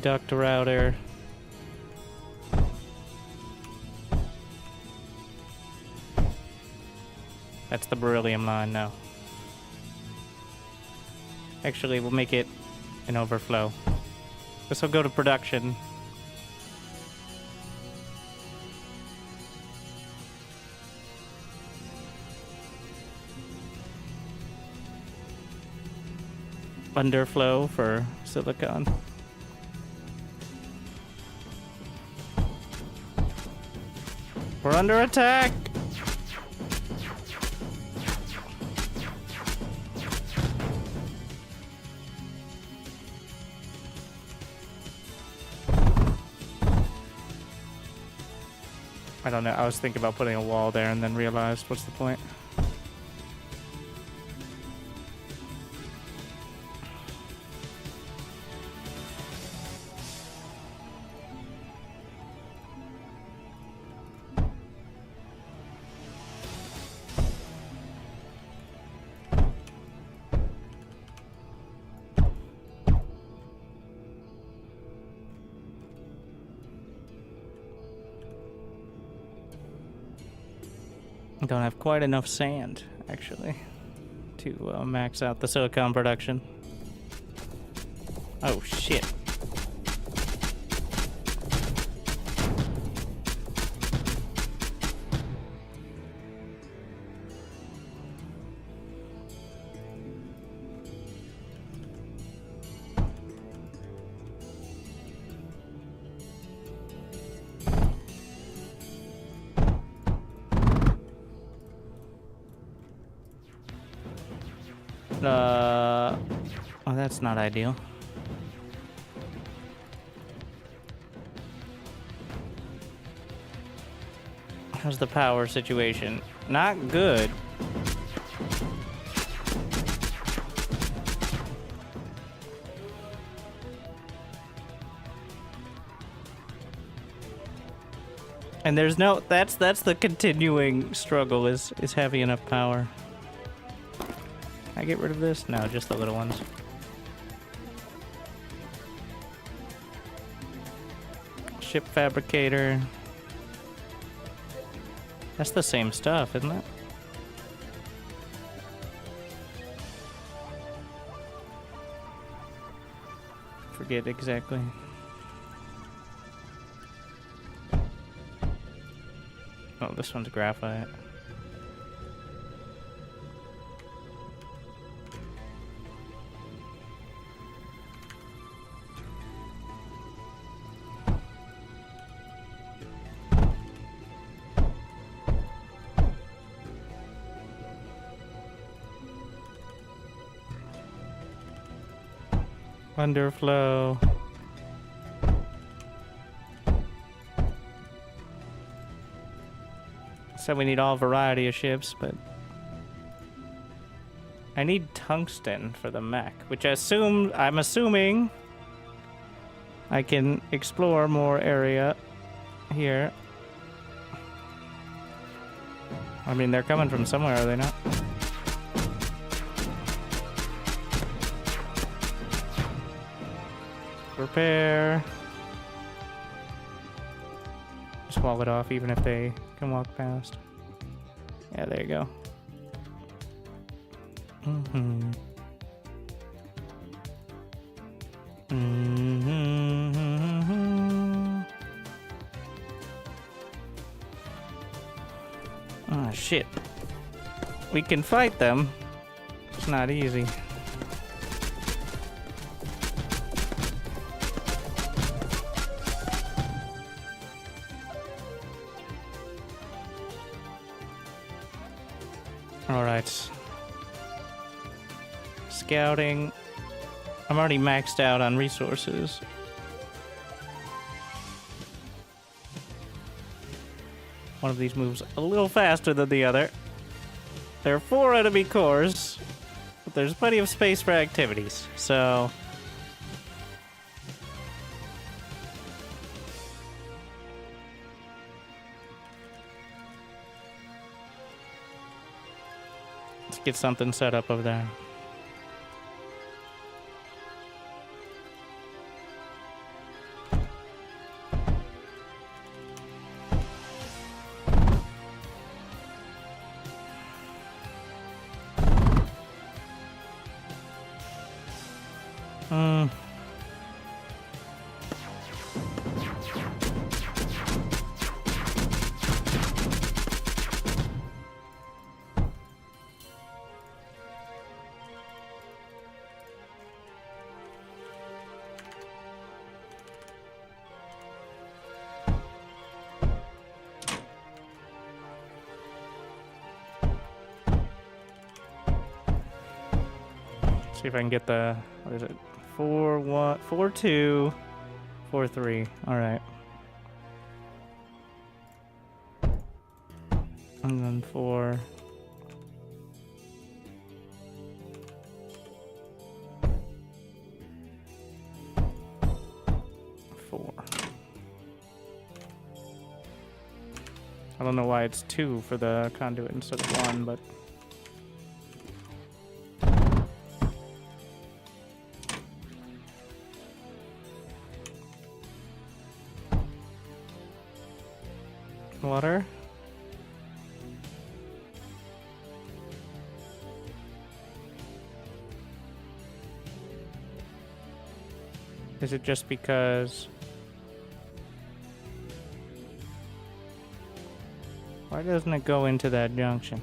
Duct router. That's the beryllium line now. Actually, we'll make it an overflow. This will go to production. Underflow for silicon. We're under attack! I don't know, I was thinking about putting a wall there and then realized, what's the point? I don't have quite enough sand, actually, to max out the silicon production. Oh, shit. Oh, that's not ideal. How's the power situation? Not good. And there's no, that's the continuing struggle is having enough power. Can I get rid of this? No, just the little ones. Ship fabricator. That's the same stuff, isn't it? Forget exactly. Oh, this one's graphite. Underflow. So we need all variety of ships, but I need tungsten for the mech, which I'm assuming I can explore more area here. I mean, they're coming from somewhere, are they not? Repair. Just wall it off even if they can walk past. Yeah, there you go. Mm-hmm. Mm-hmm. Oh, shit. We can fight them. It's not easy. Alright. Scouting. I'm already maxed out on resources. One of these moves a little faster than the other. There are 4 enemy cores, but there's plenty of space for activities, so... let's get something set up over there. See if I can get the, what is it? 4-1, 4-2, 4-3. All right. And then 4. 4. I don't know why it's 2 for the conduit instead of 1, but. Water. Is it just because... why doesn't it go into that junction?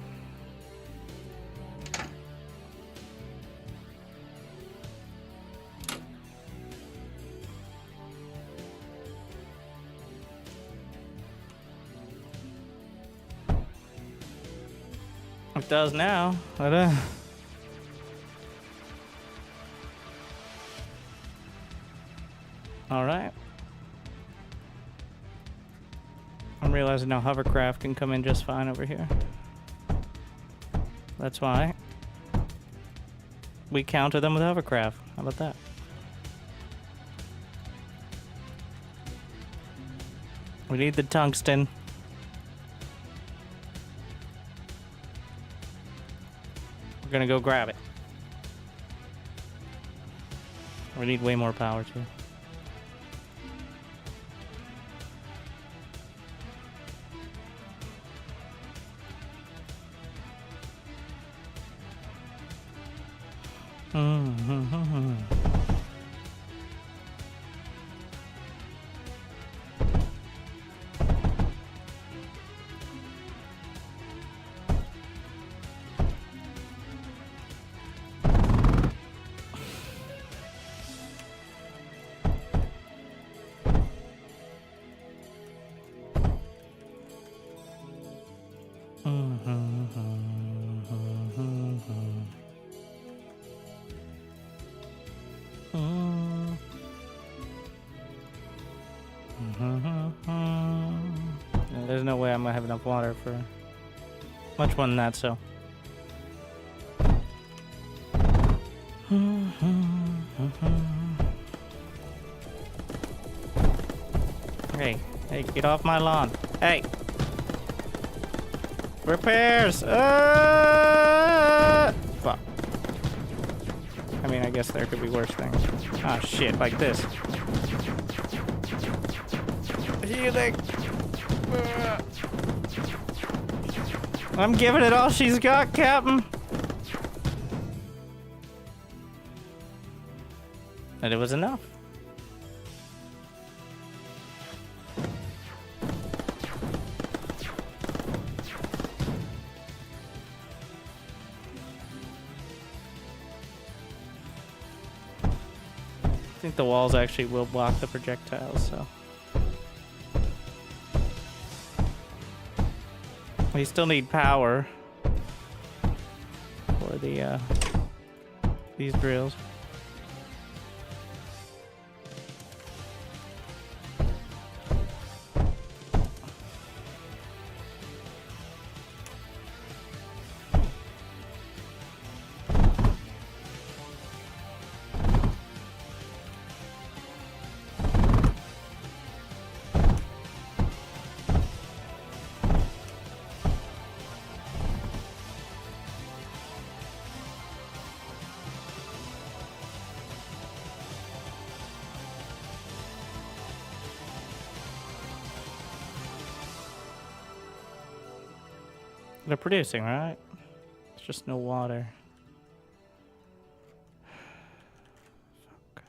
It does now. Alright. I'm realizing now hovercraft can come in just fine over here. That's why we counter them with hovercraft. How about that? We need the tungsten. We're gonna go grab it. We need way more power too. There's no way I'm gonna have enough water for much more than that, so. Hey, get off my lawn. Hey! Repairs! Fuck. I mean, I guess there could be worse things. Ah, shit, like this. Healing! I'm giving it all she's got, Captain! And it was enough. I think the walls actually will block the projectiles, so. We still need power for the these drills. They're producing, right? It's just no water. Fuck.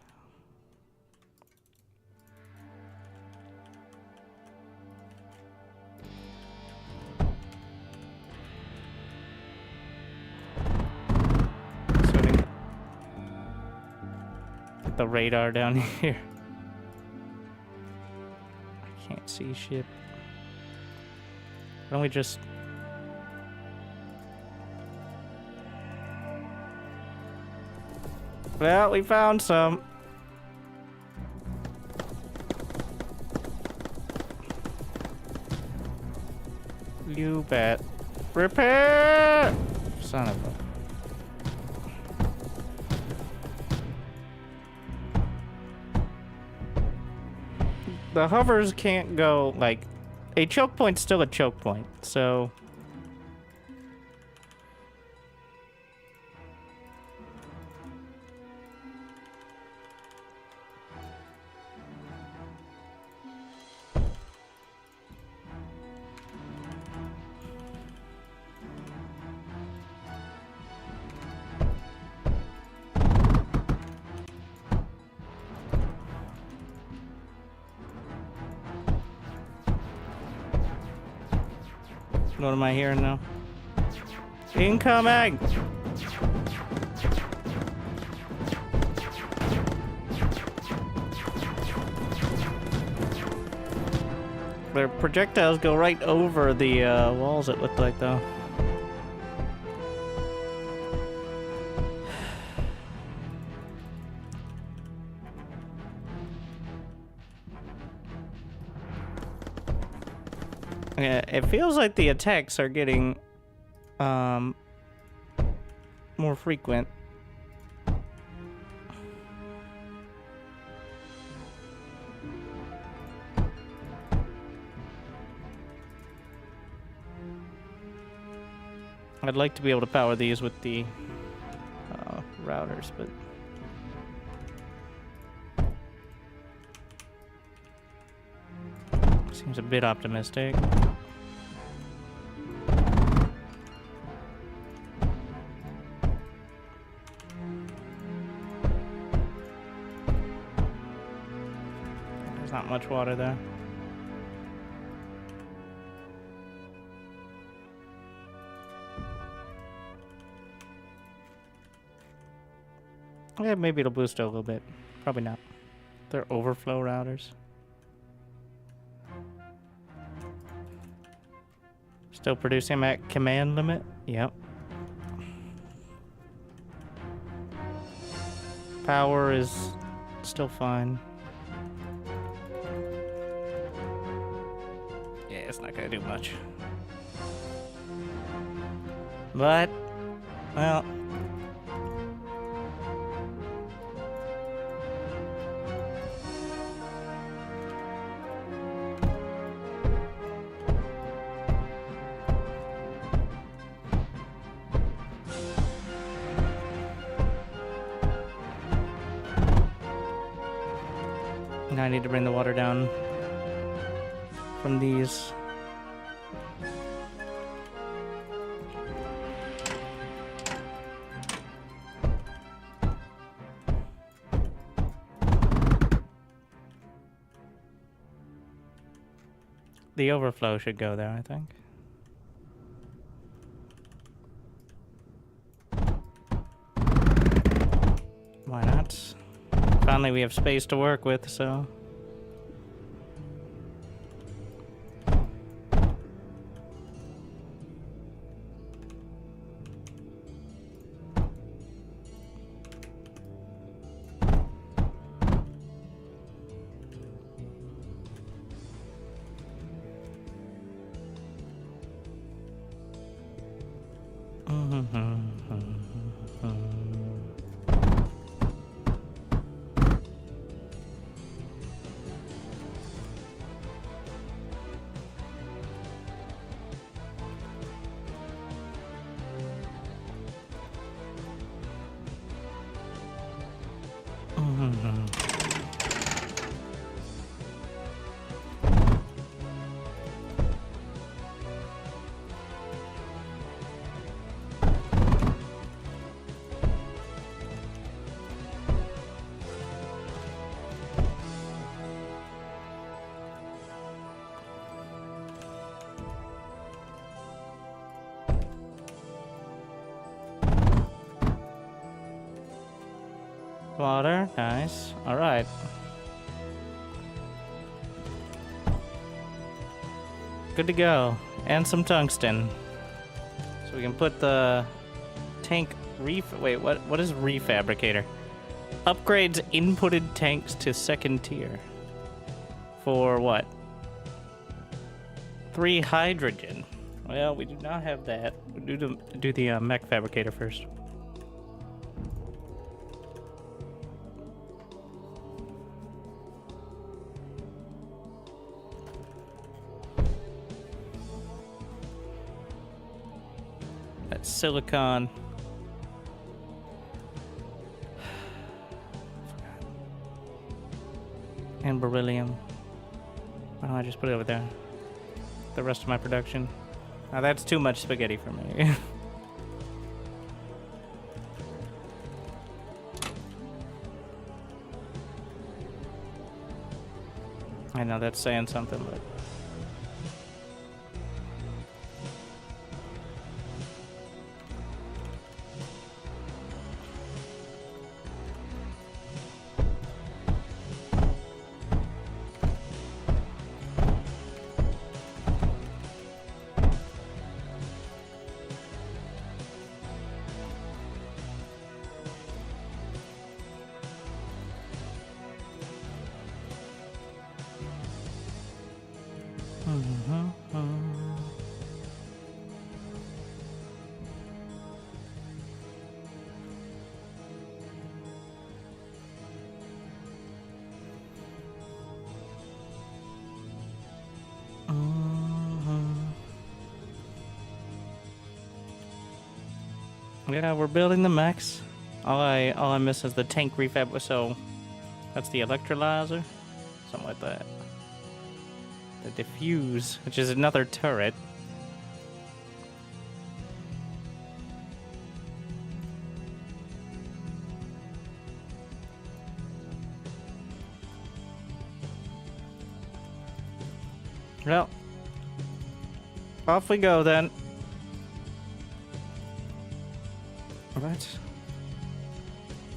Get the radar down here. I can't see shit. Why don't we just... Well, we found some. You bet. Repair! Son of a... The hovers can't go, like... A choke point's still a choke point, so... What am I hearing now? Incoming! Their projectiles go right over the walls, it looked like, though. Yeah, it feels like the attacks are getting more frequent. I'd like to be able to power these with the routers, but seems a bit optimistic. There's not much water there. Yeah, maybe it'll boost it a little bit. Probably not. They're overflow routers. Still producing at command limit? Yep. Power is still fine. Yeah, it's not gonna do much. But, well... Now I need to bring the water down from these. The overflow should go there, I think. Why not? Finally, we have space to work with, so... Water, nice. All right. Good to go. And some tungsten. So we can put the tank wait, what is refabricator? Upgrades inputted tanks to second tier. For what? 3 hydrogen. Well, we do not have that. We do the mech fabricator first. That's silicon. And beryllium. Why don't I just put it over there? The rest of my production. Now that's too much spaghetti for me. I know that's saying something, but... Yeah, we're building the mechs. All I miss is the tank refab. So that's the electrolyzer, something like that. The diffuse, which is another turret. Well, off we go then. What?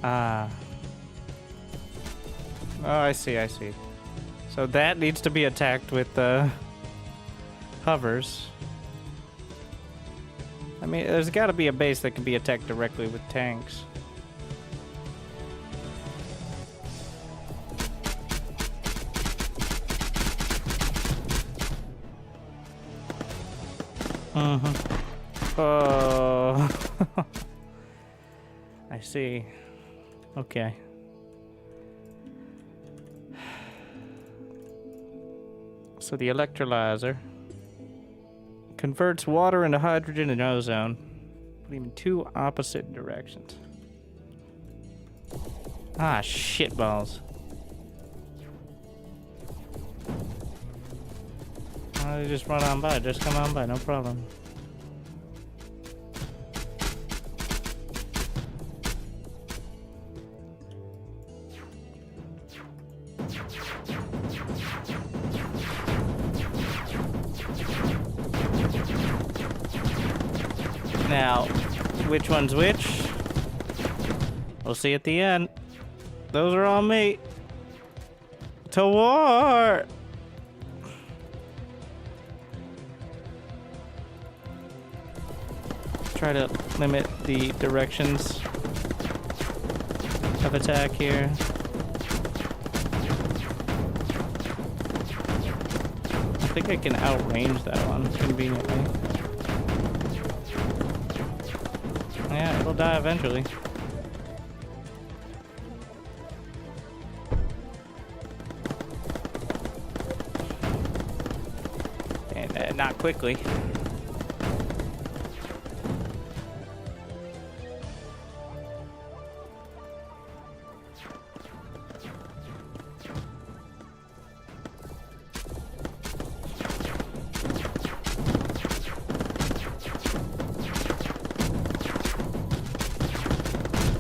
Ah. Oh, I see. So that needs to be attacked with the hovers. I mean, there's got to be a base that can be attacked directly with tanks. Oh. I see. Okay. So the electrolyzer converts water into hydrogen and ozone, but in 2 opposite directions. Ah, shitballs. Why don't you just run on by? Just come on by, no problem. Now, which one's which? We'll see at the end. Those are all me. To war! Try to limit the directions of attack here. I think I can outrange that one conveniently. Yeah, it'll die eventually. And not quickly.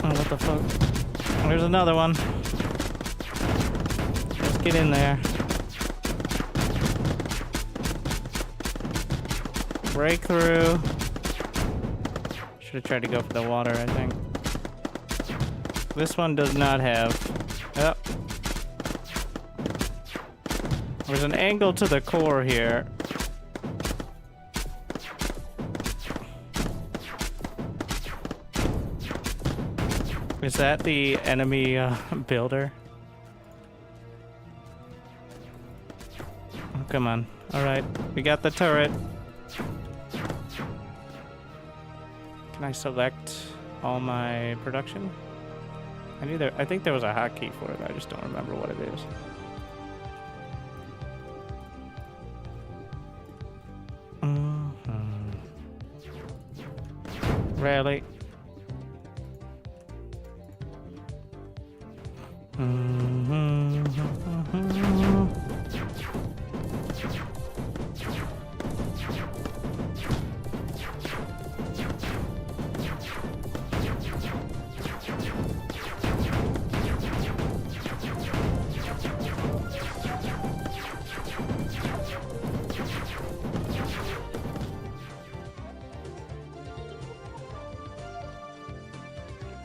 What the fuck? There's another one. Let's get in there. Break through. Should have tried to go for the water, I think. This one does not have. Yep. There's an angle to the core here. Is that the enemy builder? Oh, come on. Alright, we got the turret. Can I select all my production? I think there was a hotkey for it. I just don't remember what it is. Really?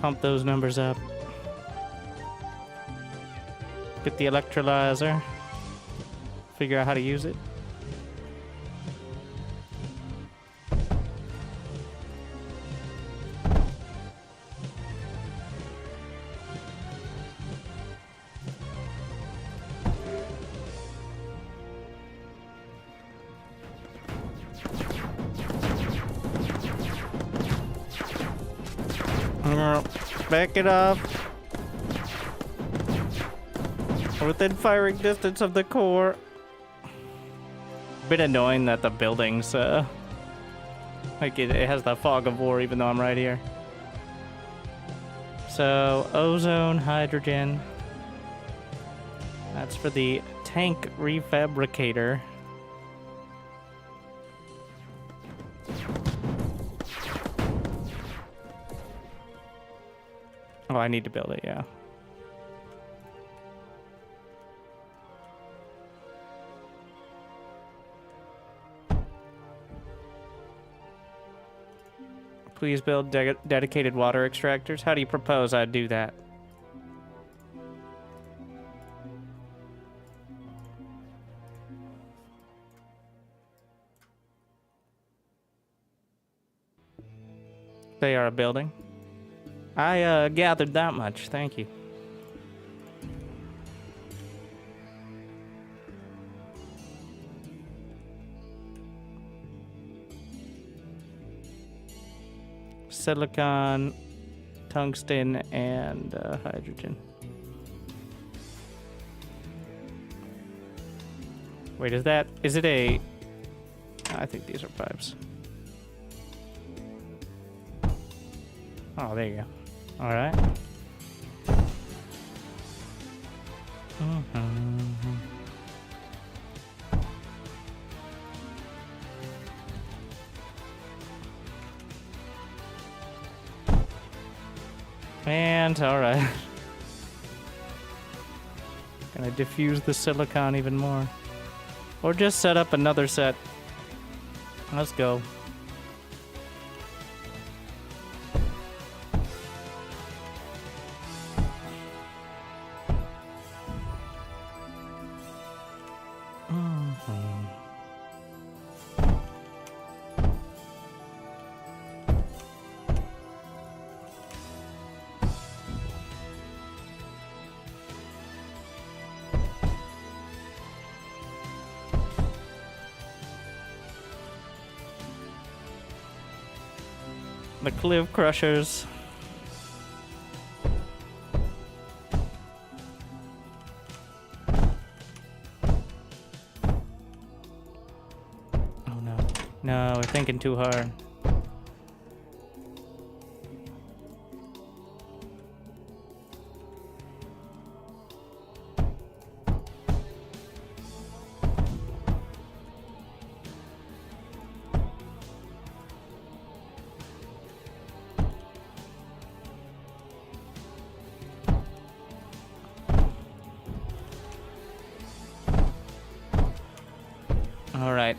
Pump those numbers up. Get the electrolyzer. Figure out how to use it. Back it up. Within firing distance of the core. Bit annoying that the buildings, like it has the fog of war even though I'm right here. So, ozone, hydrogen. That's for the tank refabricator. Oh, I need to build it, yeah. Please build dedicated water extractors. How do you propose I do that? They are a building. I gathered that much. Thank you. Silicon, tungsten, and hydrogen. Wait, is it a... I think these are pipes. Oh, there you go. All right. And all right. Gonna diffuse the silicon even more, or just set up another set. Let's go. The cliff crushers. Oh no. No, we're thinking too hard. All right.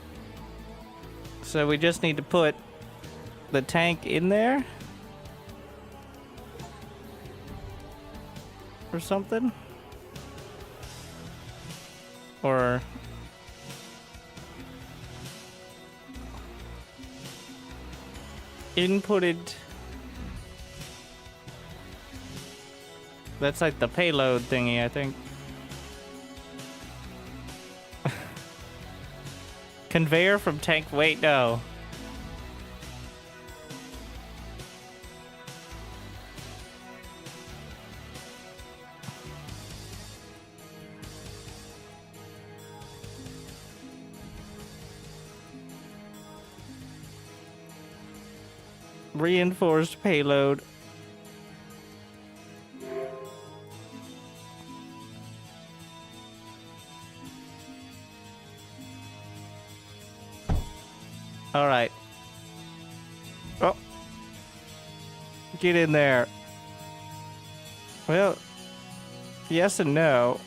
So we just need to put the tank in there or something, or inputted. That's like the payload thingy, I think. Conveyor from tank. Wait, no. Reinforced payload. All right. Oh. Get in there. Well, yes and no.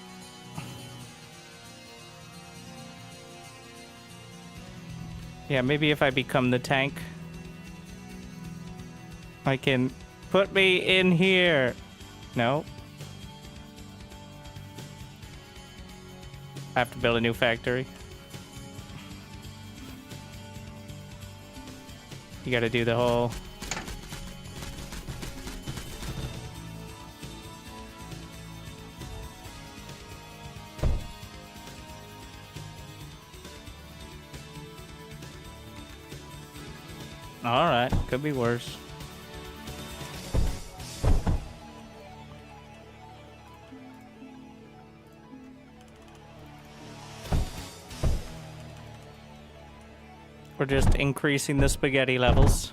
Yeah, maybe if I become the tank, I can put me in here. No. I have to build a new factory. You gotta do the whole... Alright, could be worse. We're just increasing the spaghetti levels.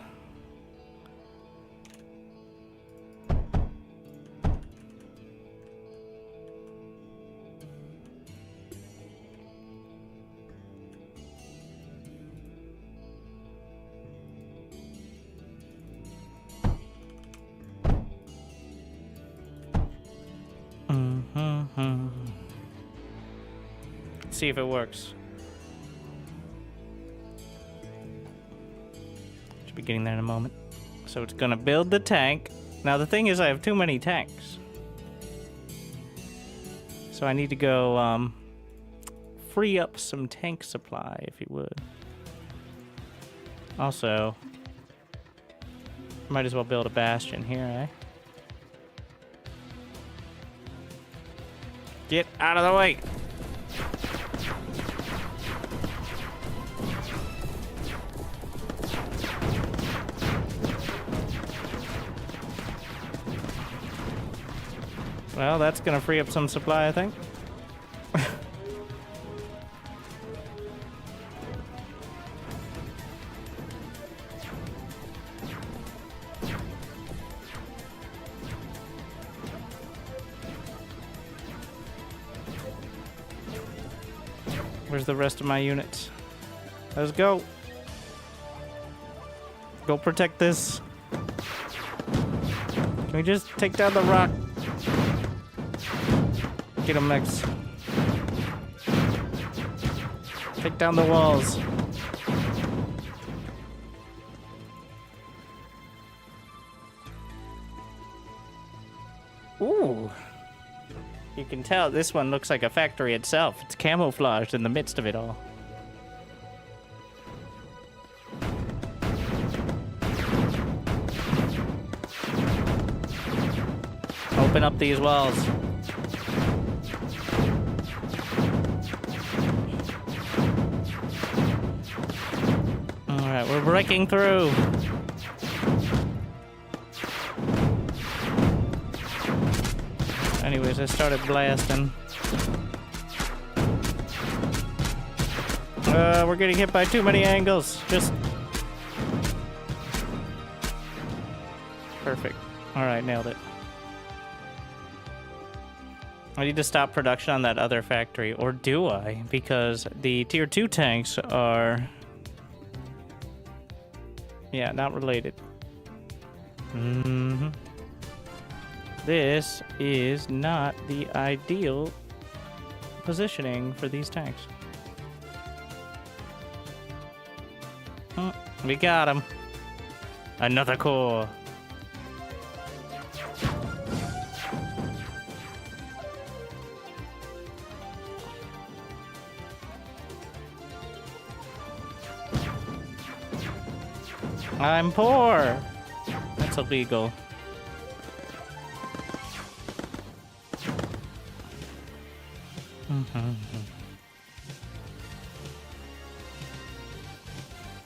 Let's see if it works. Should be getting there in a moment. So it's gonna build the tank. Now the thing is, I have too many tanks. So I need to go free up some tank supply, if you would. Also, might as well build a bastion here, eh? Get out of the way! Well, that's gonna free up some supply, I think. Where's the rest of my units? Let's go. Go protect this. Can we just take down the rock? Get him next. Take down the walls. Ooh. You can tell this one looks like a factory itself. It's camouflaged in the midst of it all. Open up these walls. Alright, we're breaking through. Anyways, I started blasting. We're getting hit by too many angles. Just... Perfect. Alright, nailed it. I need to stop production on that other factory. Or do I? Because the tier 2 tanks are... Yeah, not related. Mm-hmm. This is not the ideal positioning for these tanks. We got him. Another core. I'm poor. That's illegal.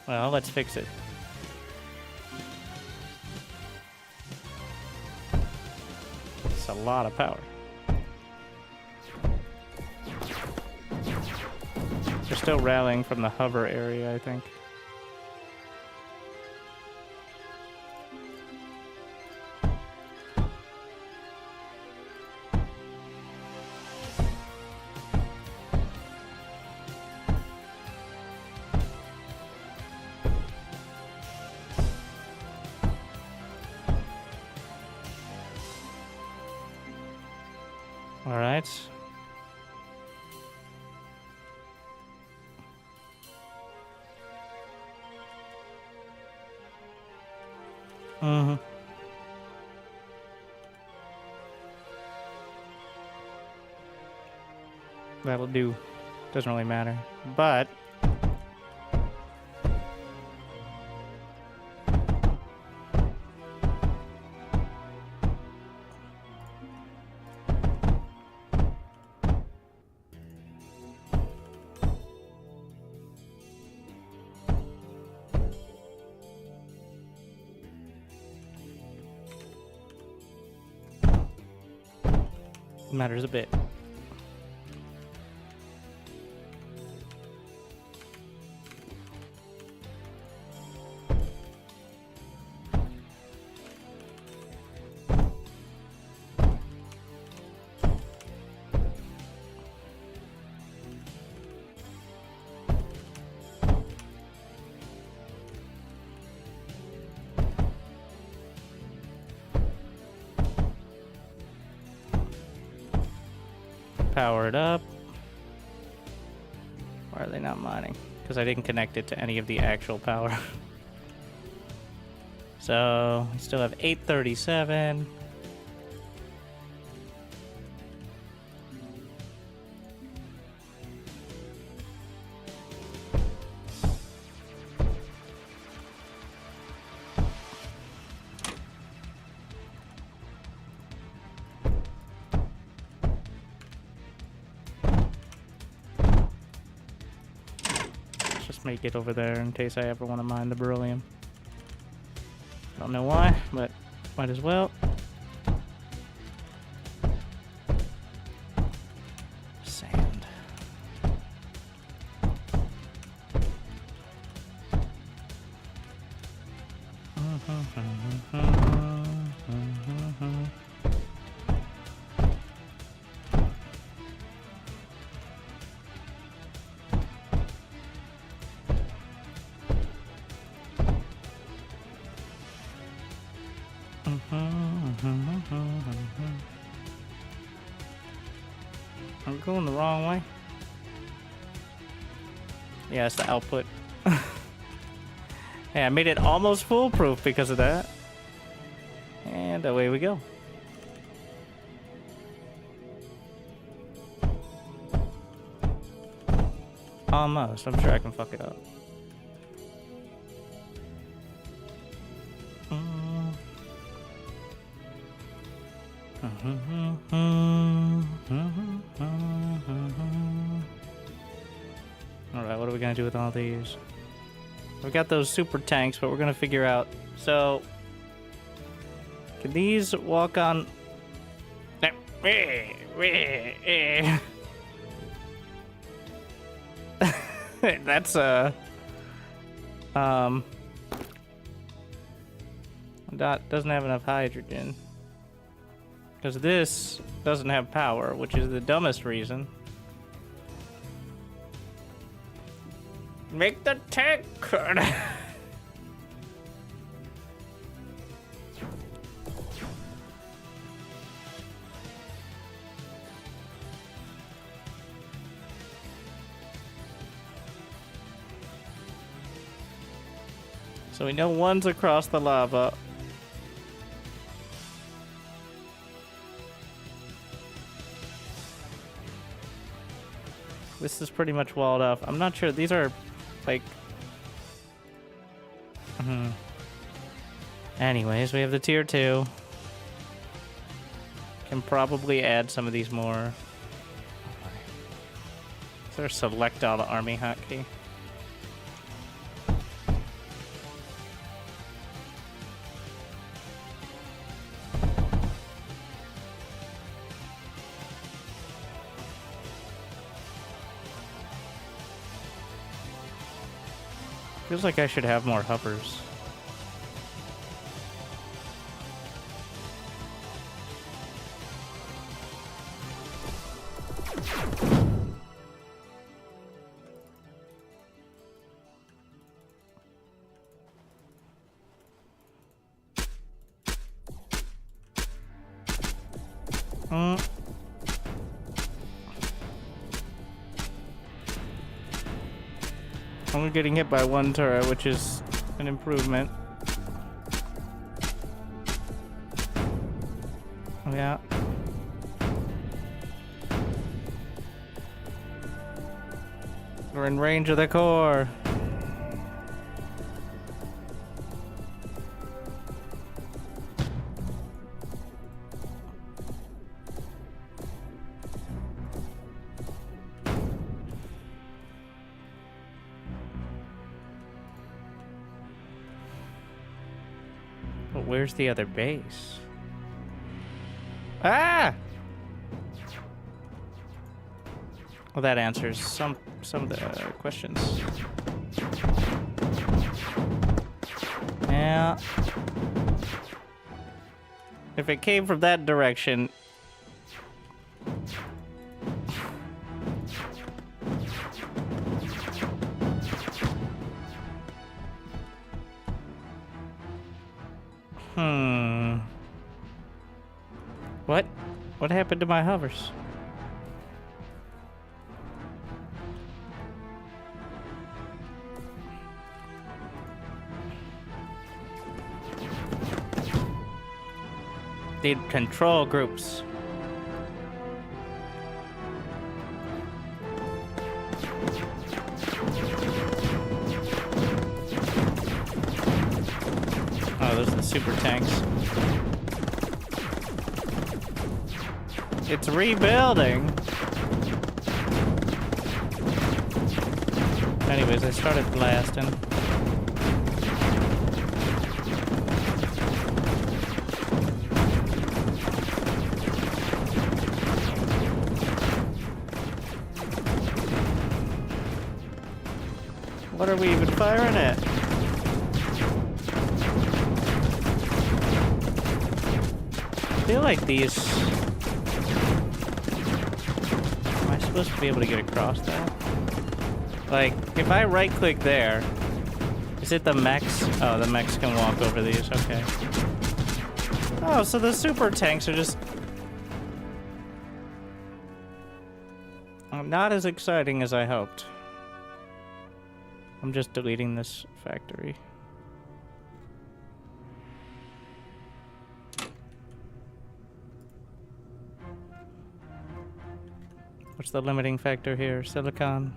Well, let's fix it. It's a lot of power. They're still rallying from the hover area, I think. All right. That'll do. Doesn't really matter. But matters a bit. Power it up. Why are they not mining? Because I didn't connect it to any of the actual power. So we still have 837. Make it over there in case I ever want to mine the beryllium. Don't know why, but might as well. Sand. I'm going the wrong way. Yeah, it's the output. Hey, I made it almost foolproof because of that. And away we go. Almost. I'm sure I can fuck it up. Alright, what are we gonna do with all these? We got those super tanks, but we're gonna figure out. So, can these walk on? That's doesn't have enough hydrogen. Because this doesn't have power, which is the dumbest reason. Make the tank. So we know one's across the lava. This is pretty much walled off. I'm not sure. These are like... Anyways, we have the tier 2. Can probably add some of these more. Is there a select all the army hotkey? Feels like I should have more hovers. I'm getting hit by one turret, which is an improvement. Yeah. We're in range of the core. Where's the other base? Ah! Well, that answers some of the questions. Yeah. If it came from that direction... What happened to my hovers? Need control groups. Oh, those are the super tanks. It's rebuilding. Anyways, I started blasting. What are we even firing at? I feel like these... Am I supposed to be able to get across that? Like, if I right-click there... Is it the mechs? Oh, the mechs can walk over these, okay. Oh, so the super tanks are just... Not as exciting as I hoped. I'm just deleting this factory. What's the limiting factor here? Silicon.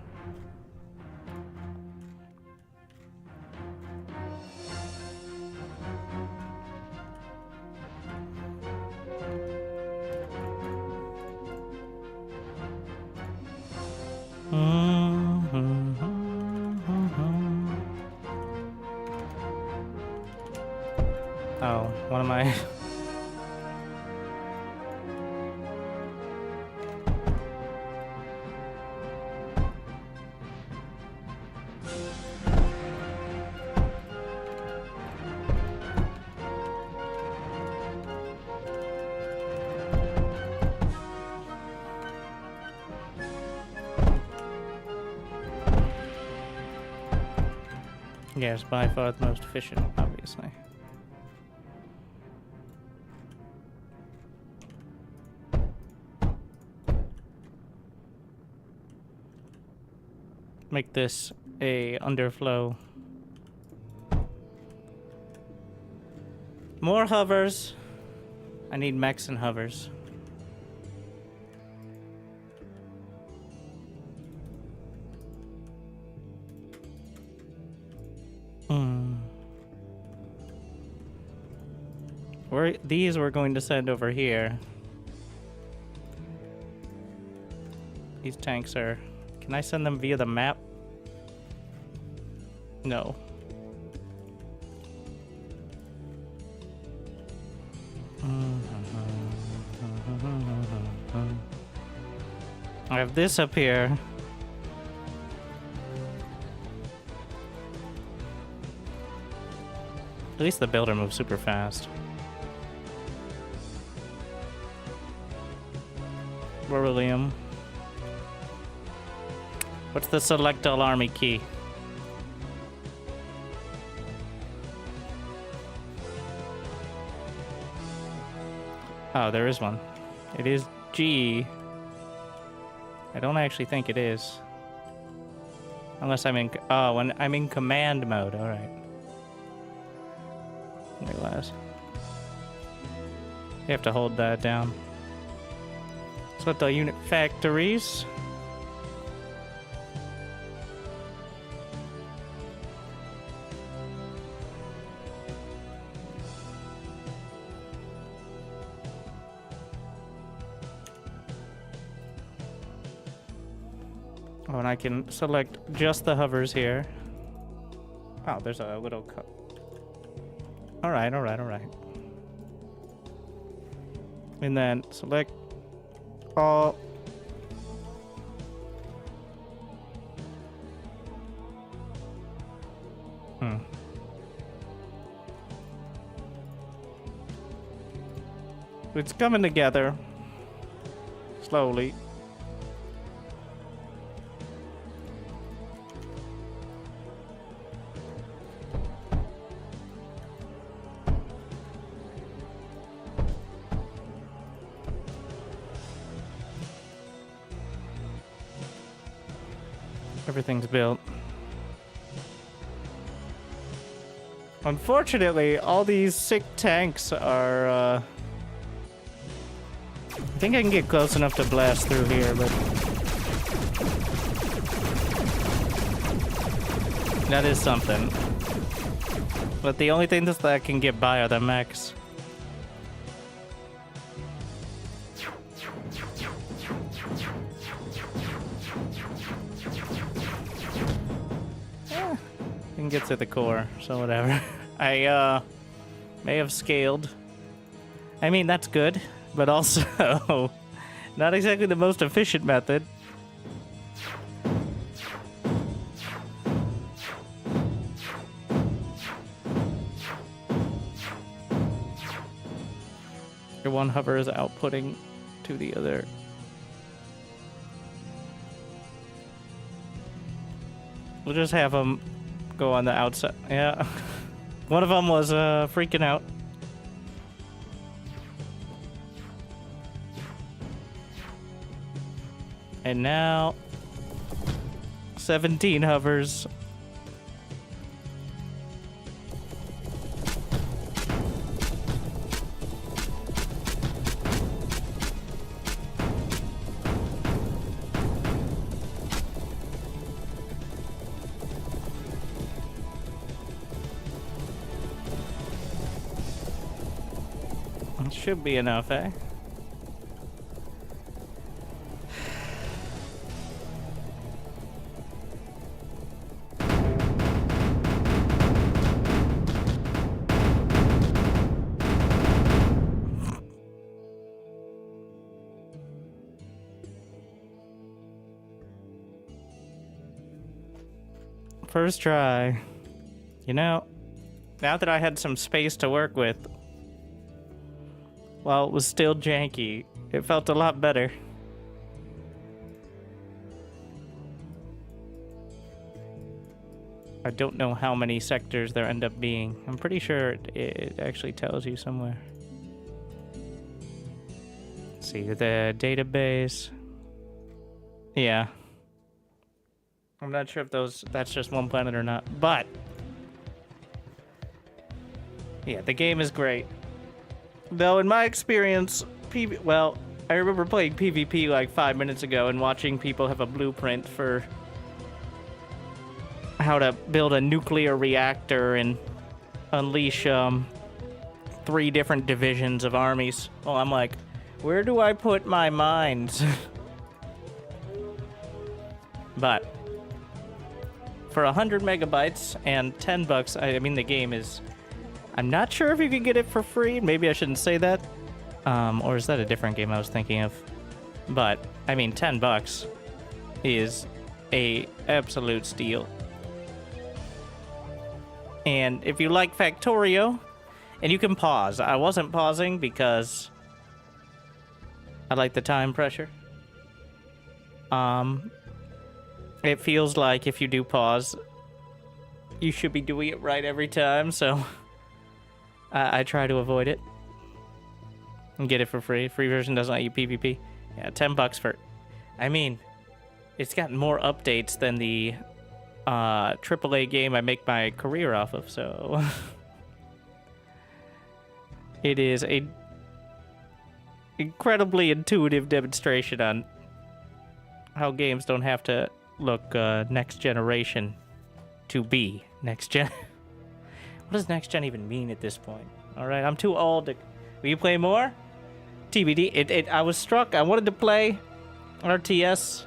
What am I? Yeah, it's by far the most efficient, obviously. Make this a underflow. More hovers. I need mechs and hovers. These we're going to send over here. These tanks are... Can I send them via the map? No. I have this up here. At least the builder moves super fast. Beryllium. What's the select all army key? Oh, there is one. It is G. I don't actually think it is. Unless I'm in... Oh, when I'm in command mode. Alright. Realize. You have to hold that down. Select all unit factories. Oh, and I can select just the hovers here. Oh, there's a little cup. Alright, alright, alright. And then select all. It's coming together. Slowly. Everything's built. Unfortunately, all these sick tanks are, I think I can get close enough to blast through here, but... That is something. But the only thing that I can get by are the mechs. Get to the core, so whatever. I may have scaled. I mean, that's good, but also not exactly the most efficient method. Your one hover is outputting to the other. We'll just have them go on the outside. Yeah. One of them was freaking out. And now 17 hovers. Should be enough, eh? First try. You know, now that I had some space to work with, while it was still janky, it felt a lot better. I don't know how many sectors there end up being. I'm pretty sure it actually tells you somewhere. Let's see, the database. Yeah. I'm not sure if that's just one planet or not, but yeah, the game is great. Though in my experience, well, I remember playing PvP like 5 minutes ago and watching people have a blueprint for how to build a nuclear reactor and unleash 3 different divisions of armies. Well, I'm like, where do I put my mines? But for 100 megabytes and $10, I mean, the game is... I'm not sure if you can get it for free. Maybe I shouldn't say that. Or is that a different game I was thinking of? But, I mean, $10 is a absolute steal. And if you like Factorio, and you can pause. I wasn't pausing because I like the time pressure. It feels like if you do pause, you should be doing it right every time, so I try to avoid it. And get it for free. Free version doesn't let you PvP. Yeah, $10 for... I mean, it's gotten more updates than the AAA game I make my career off of, so... It is a incredibly intuitive demonstration on how games don't have to look next generation to be next gen. What does next gen even mean at this point? All right, I'm too old to... Will you play more? TBD. I was struck. I wanted to play RTS.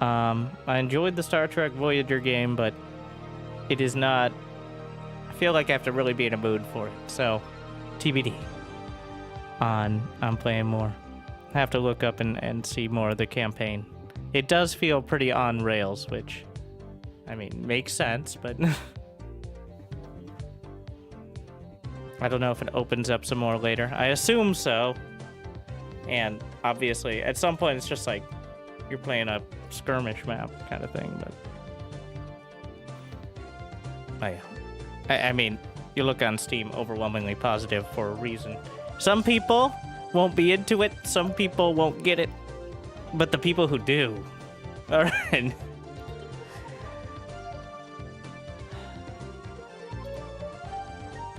I enjoyed the Star Trek Voyager game, but it is not... I feel like I have to really be in a mood for it. So, TBD. I'm playing more. I have to look up and see more of the campaign. It does feel pretty on rails, which, I mean, makes sense, but... I don't know if it opens up some more later. I assume so. And obviously, at some point, it's just like you're playing a skirmish map kind of thing. But I mean, you look on Steam, overwhelmingly positive for a reason. Some people won't be into it. Some people won't get it. But the people who do, all right.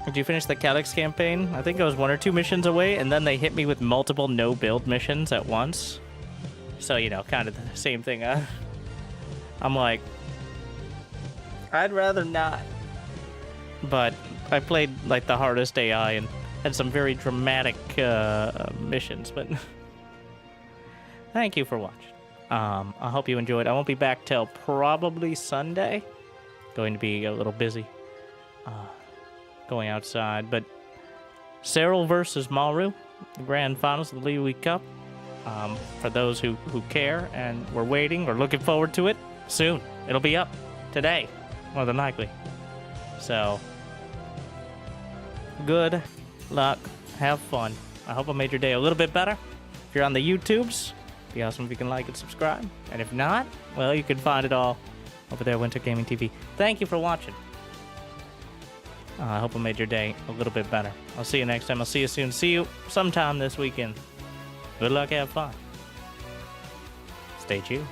Did you finish the Calyx campaign? I think I was 1 or 2 missions away, and then they hit me with multiple no-build missions at once. So, you know, kind of the same thing. I'm like, I'd rather not. But I played, like, the hardest AI and had some very dramatic missions, but... Thank you for watching. I hope you enjoyed. I won't be back till probably Sunday. Going to be a little busy. Going outside, but Cyril versus Maru, the grand finals of the League Week Cup. For those who care and were waiting or looking forward to it, soon. It'll be up today, more than likely. So, good luck. Have fun. I hope I made your day a little bit better. If you're on the YouTubes, it'd be awesome if you can like and subscribe. And if not, well, you can find it all over there, Wintergaming TV. Thank you for watching. I hope I made your day a little bit better. I'll see you next time. I'll see you soon. See you sometime this weekend. Good luck. Have fun. Stay tuned.